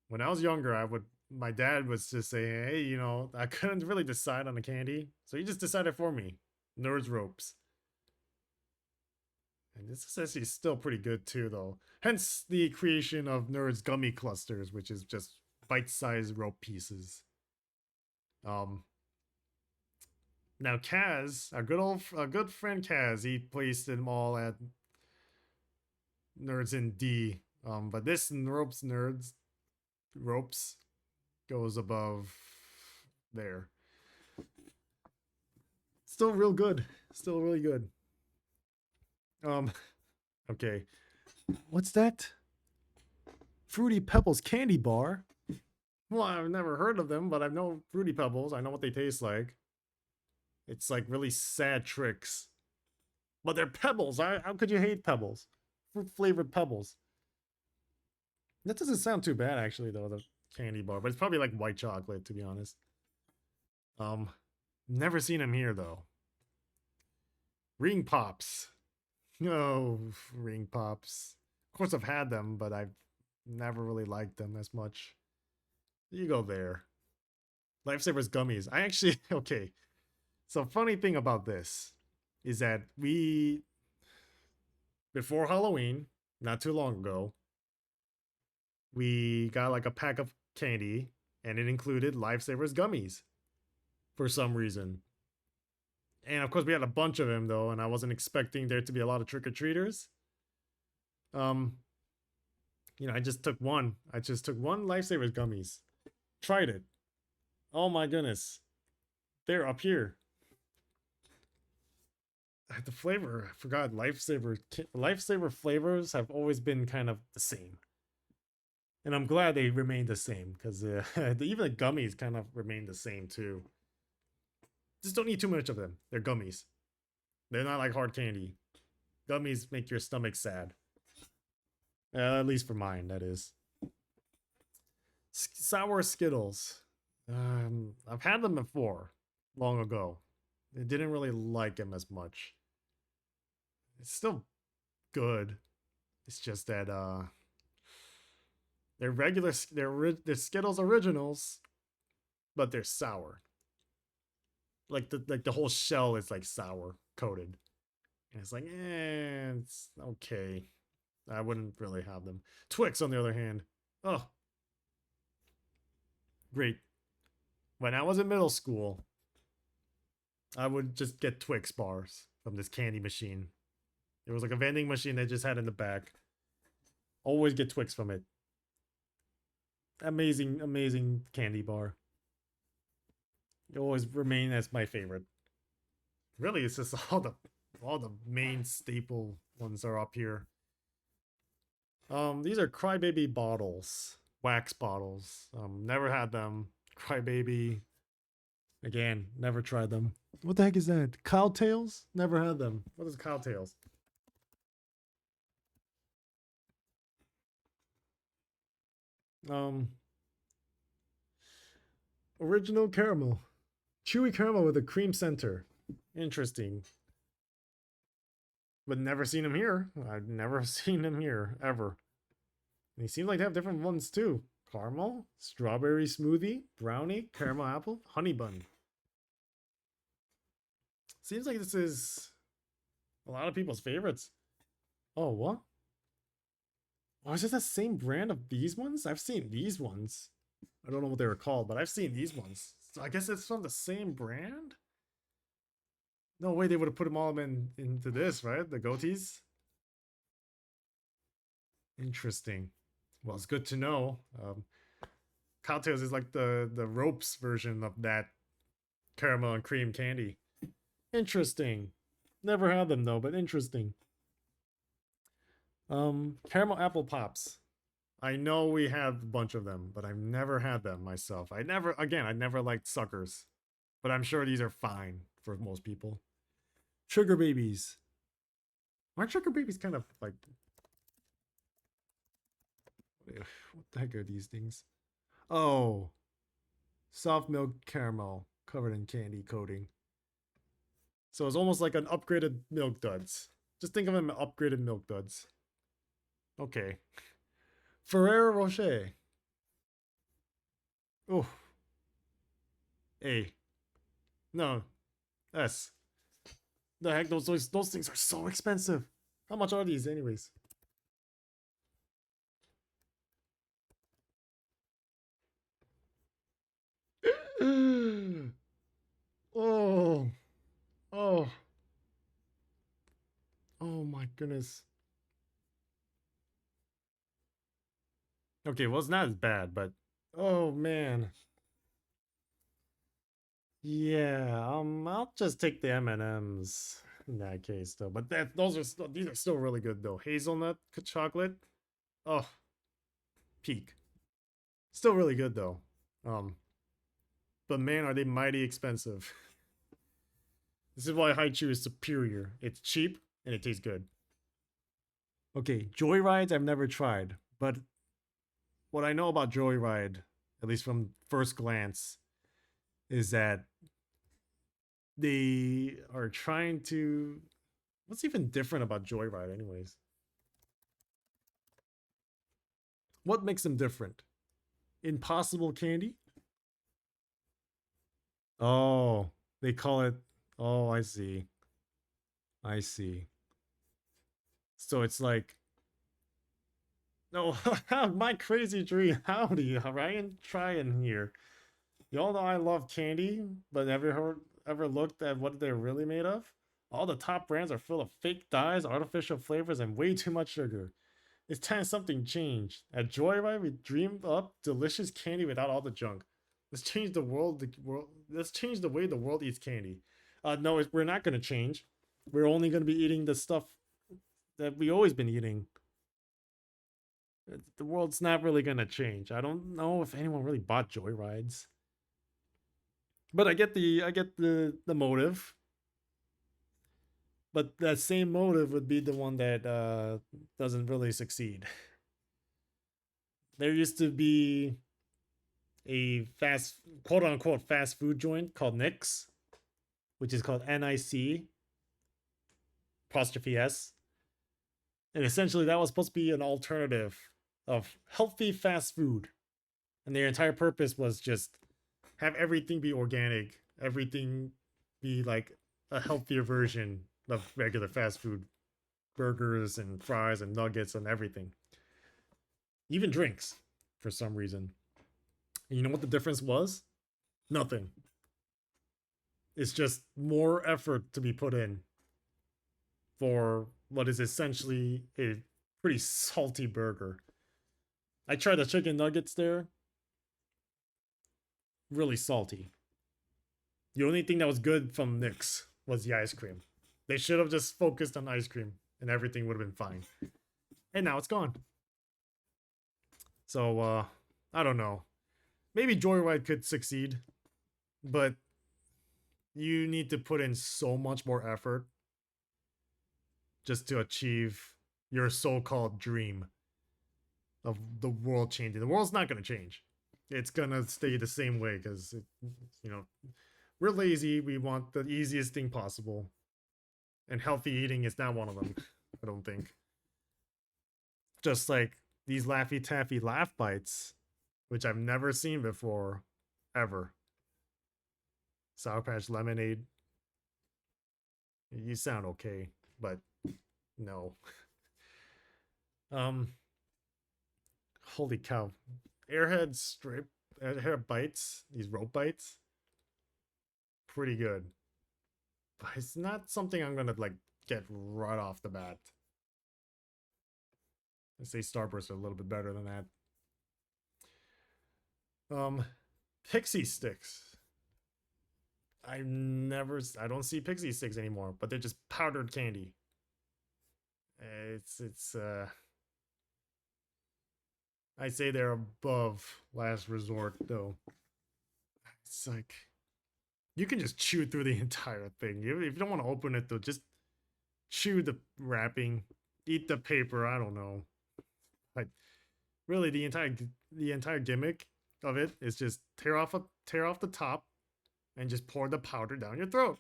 when I was younger. My dad was just saying, hey, you know, I couldn't really decide on the candy, so he just decided for me. Nerds Ropes. And this is actually still pretty good too, though. Hence the creation of Nerds Gummy Clusters, which is just bite-sized rope pieces. Now Kaz, our good friend Kaz, he placed them all at Nerds in D. But this ropes goes above there. Still real good. Still really good. Okay. What's that? Fruity Pebbles candy bar? Well, I've never heard of them, but I know Fruity Pebbles. I know what they taste like. It's like really sad tricks. But they're pebbles. How could you hate pebbles? Fruit flavored pebbles. That doesn't sound too bad actually though, the candy bar, but it's probably like white chocolate to be honest. Never seen them here though. Ring Pops. No, Ring Pops. Of course I've had them, but I've never really liked them as much. You go there. Lifesavers gummies. I actually okay. So funny thing about this is that we before Halloween, not too long ago, we got like a pack of candy and it included Lifesavers gummies for some reason. And of course we had a bunch of them though, and I wasn't expecting there to be a lot of trick-or-treaters. You know, I just took one. I just took one Lifesavers gummies. Tried it. Oh my goodness. They're up here. The flavor, I forgot. Lifesaver flavors have always been kind of the same. And I'm glad they remain the same because even the gummies kind of remain the same too. Just don't eat too much of them. They're gummies. They're not like hard candy. Gummies make your stomach sad. At least for mine, that is. Sour Skittles. I've had them before, long ago. I didn't really like them as much. It's still good. It's just that they're regular. They're Skittles originals, but they're sour. Like the whole shell is like sour coated, and it's like it's okay. I wouldn't really have them. Twix, on the other hand, oh, great. When I was in middle school, I would just get Twix bars from this candy machine. There was like a vending machine they just had in the back. Always get Twix from it. Amazing, amazing candy bar. It always remain as my favorite. Really, it's just all the main staple ones are up here. These are Crybaby bottles, wax bottles. Never had them. Crybaby. Again, never tried them. What the heck is that? Cowtails? Never had them. What is Cowtails? Original caramel. Chewy caramel with a cream center. Interesting. But never seen them here. I've never seen them here, ever. And they seem like they have different ones too. Caramel, strawberry smoothie, brownie, caramel apple, honey bun. Seems like this is a lot of people's favorites. Oh, what? Oh, is it the same brand of these ones? I've seen these ones. I don't know what they were called, but I've seen these ones. So I guess it's from the same brand? No way they would have put them all into this, right? The goatees? Interesting. Well, it's good to know. Cowtails is like the ropes version of that caramel and cream candy. Interesting. Never had them though, but interesting. Caramel apple pops. I know we have a bunch of them, but I've never had them myself. I never liked suckers, but I'm sure these are fine for most people. Sugar babies. Aren't sugar babies kind of like, what the heck are these things? Oh, soft milk caramel covered in candy coating. So it's almost like an upgraded Milk Duds. Just think of them as upgraded Milk Duds. Okay. Ferrero Rocher. Oh. A. No. S. The heck, those things are so expensive. How much are these anyways? Oh. Oh. Oh my goodness. Okay, well, it's not as bad, but oh man. Yeah, I'll just take the M&Ms in that case though. But these are still really good though. Hazelnut chocolate. Oh, peak. Still really good though. Um, but man, are they mighty expensive. This is why Haichu is superior. It's cheap and it tastes good. Okay, Joyrides I've never tried, but what I know about Joyride, at least from first glance, is that they are trying to. What's even different about Joyride, anyways? What makes them different? Impossible candy? Oh, they call it. Oh, I see. I see. So it's like. No, my crazy dream. Howdy, Ryan Tryon here. Y'all know I love candy, but ever looked at what they're really made of? All the top brands are full of fake dyes, artificial flavors, and way too much sugar. It's time something changed. At Joyride, we dream up delicious candy without all the junk. Let's change the world. Let's change the way the world eats candy. No, we're not gonna change. We're only gonna be eating the stuff that we always been eating. The world's not really gonna change. I don't know if anyone really bought Joyrides. But I get the motive. But that same motive would be the one that doesn't really succeed. There used to be a quote unquote fast food joint called Nick's, which is called NIC apostrophe S. And essentially that was supposed to be an alternative of healthy fast food. And their entire purpose was just have everything be organic, everything be like a healthier version of regular fast food, burgers and fries and nuggets and everything. Even drinks, for some reason. And you know what the difference was? Nothing. It's just more effort to be put in for what is essentially a pretty salty burger. I tried the chicken nuggets there. Really salty. The only thing that was good from Nick's was the ice cream. They should have just focused on ice cream and everything would have been fine. And now it's gone. So, I don't know. Maybe Joyride could succeed, but you need to put in so much more effort just to achieve your so-called dream of the world changing. The world's not going to change. It's going to stay the same way because, we're lazy. We want the easiest thing possible. And healthy eating is not one of them, I don't think. Just like these Laffy Taffy Laugh Bites, which I've never seen before, ever. Sour Patch Lemonade. You sound okay, but no. Holy cow. Airhead bites, these rope bites. Pretty good. But it's not something I'm gonna like get right off the bat. I say Starburst are a little bit better than that. Pixie sticks. I don't see pixie sticks anymore, but they're just powdered candy. It's I say they're above last resort though. It's like you can just chew through the entire thing. If you don't want to open it though, just chew the wrapping, eat the paper. I don't know. Like really, the entire gimmick of it is just tear off the top, and just pour the powder down your throat.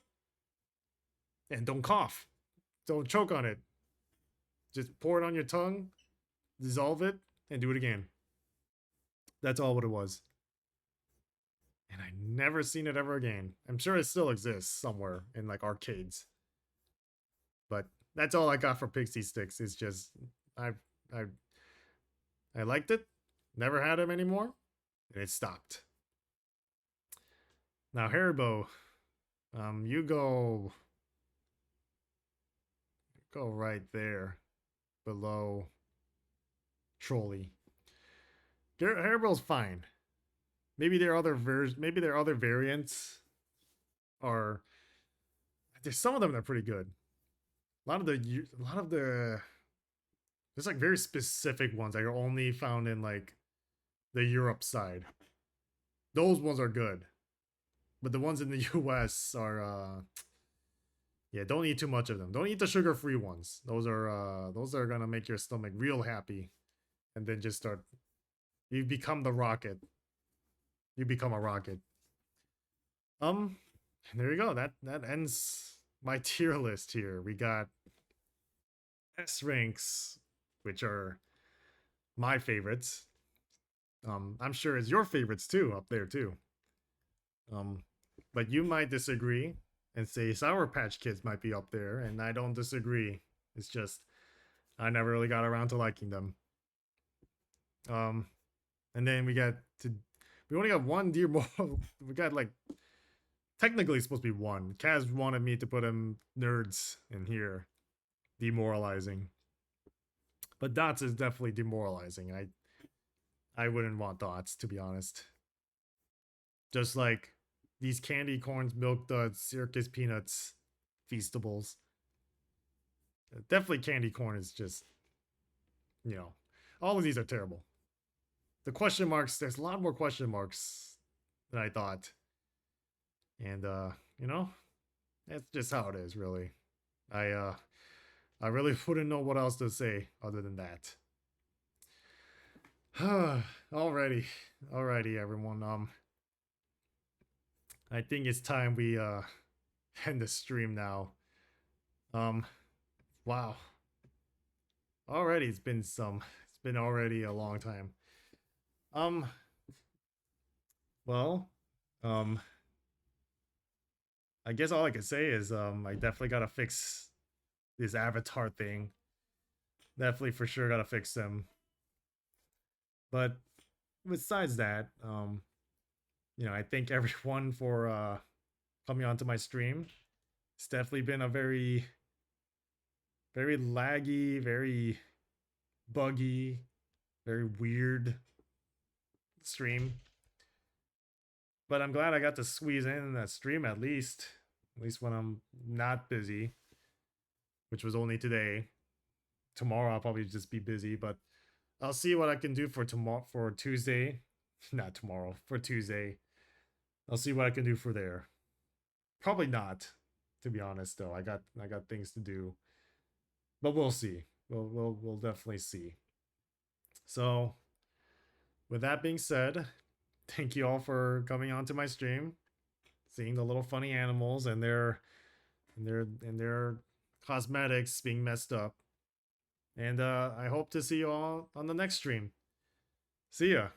And don't cough. Don't choke on it. Just pour it on your tongue, dissolve it, and do it again. That's all what it was. And I never seen it ever again. I'm sure it still exists somewhere in like arcades. But that's all I got for Pixie Sticks. It's just I liked it, never had them anymore, and it stopped. Now Haribo, you go go right there below Trolley. Haribel's fine. Maybe their other variants are. There's some of them that are pretty good. A lot of the there's like very specific ones that are only found in like the Europe side. Those ones are good. But the ones in the US are yeah, don't eat too much of them. Don't eat the sugar-free ones. Those are gonna make your stomach real happy. And then just start you become the rocket. You become a rocket. There you go. That ends my tier list here. We got S ranks, which are my favorites. I'm sure it's your favorites too up there too. But you might disagree and say Sour Patch Kids might be up there, and I don't disagree. It's just I never really got around to liking them. And then we only got one Dear Moral. We got like technically it's supposed to be one. Kaz wanted me to put him nerds in here. Demoralizing. But Dots is definitely demoralizing. I wouldn't want Dots, to be honest. Just like these candy corns, milk duds, circus peanuts, feastables. Definitely candy corn is just, you know, all of these are terrible. The question marks, there's a lot more question marks than I thought. And you know, that's just how it is, really. I really wouldn't know what else to say other than that. Alrighty, everyone. I think it's time we end the stream now. Wow. Already, it's been already a long time. Well, I guess all I can say is I definitely gotta fix this avatar thing. Definitely for sure gotta fix them. But besides that, you know, I thank everyone for coming onto my stream. It's definitely been a very laggy, very buggy, very weird stream. But I'm glad I got to squeeze in that stream at least when I'm not busy, which was only today. Tomorrow I'll probably just be busy, but I'll see what I can do for Tuesday. Not tomorrow, for Tuesday. I'll see what I can do for there. Probably not, to be honest though. I got things to do. But we'll see. We'll definitely see. So, with that being said, thank you all for coming onto my stream, seeing the little funny animals and their cosmetics being messed up. And I hope to see you all on the next stream. See ya.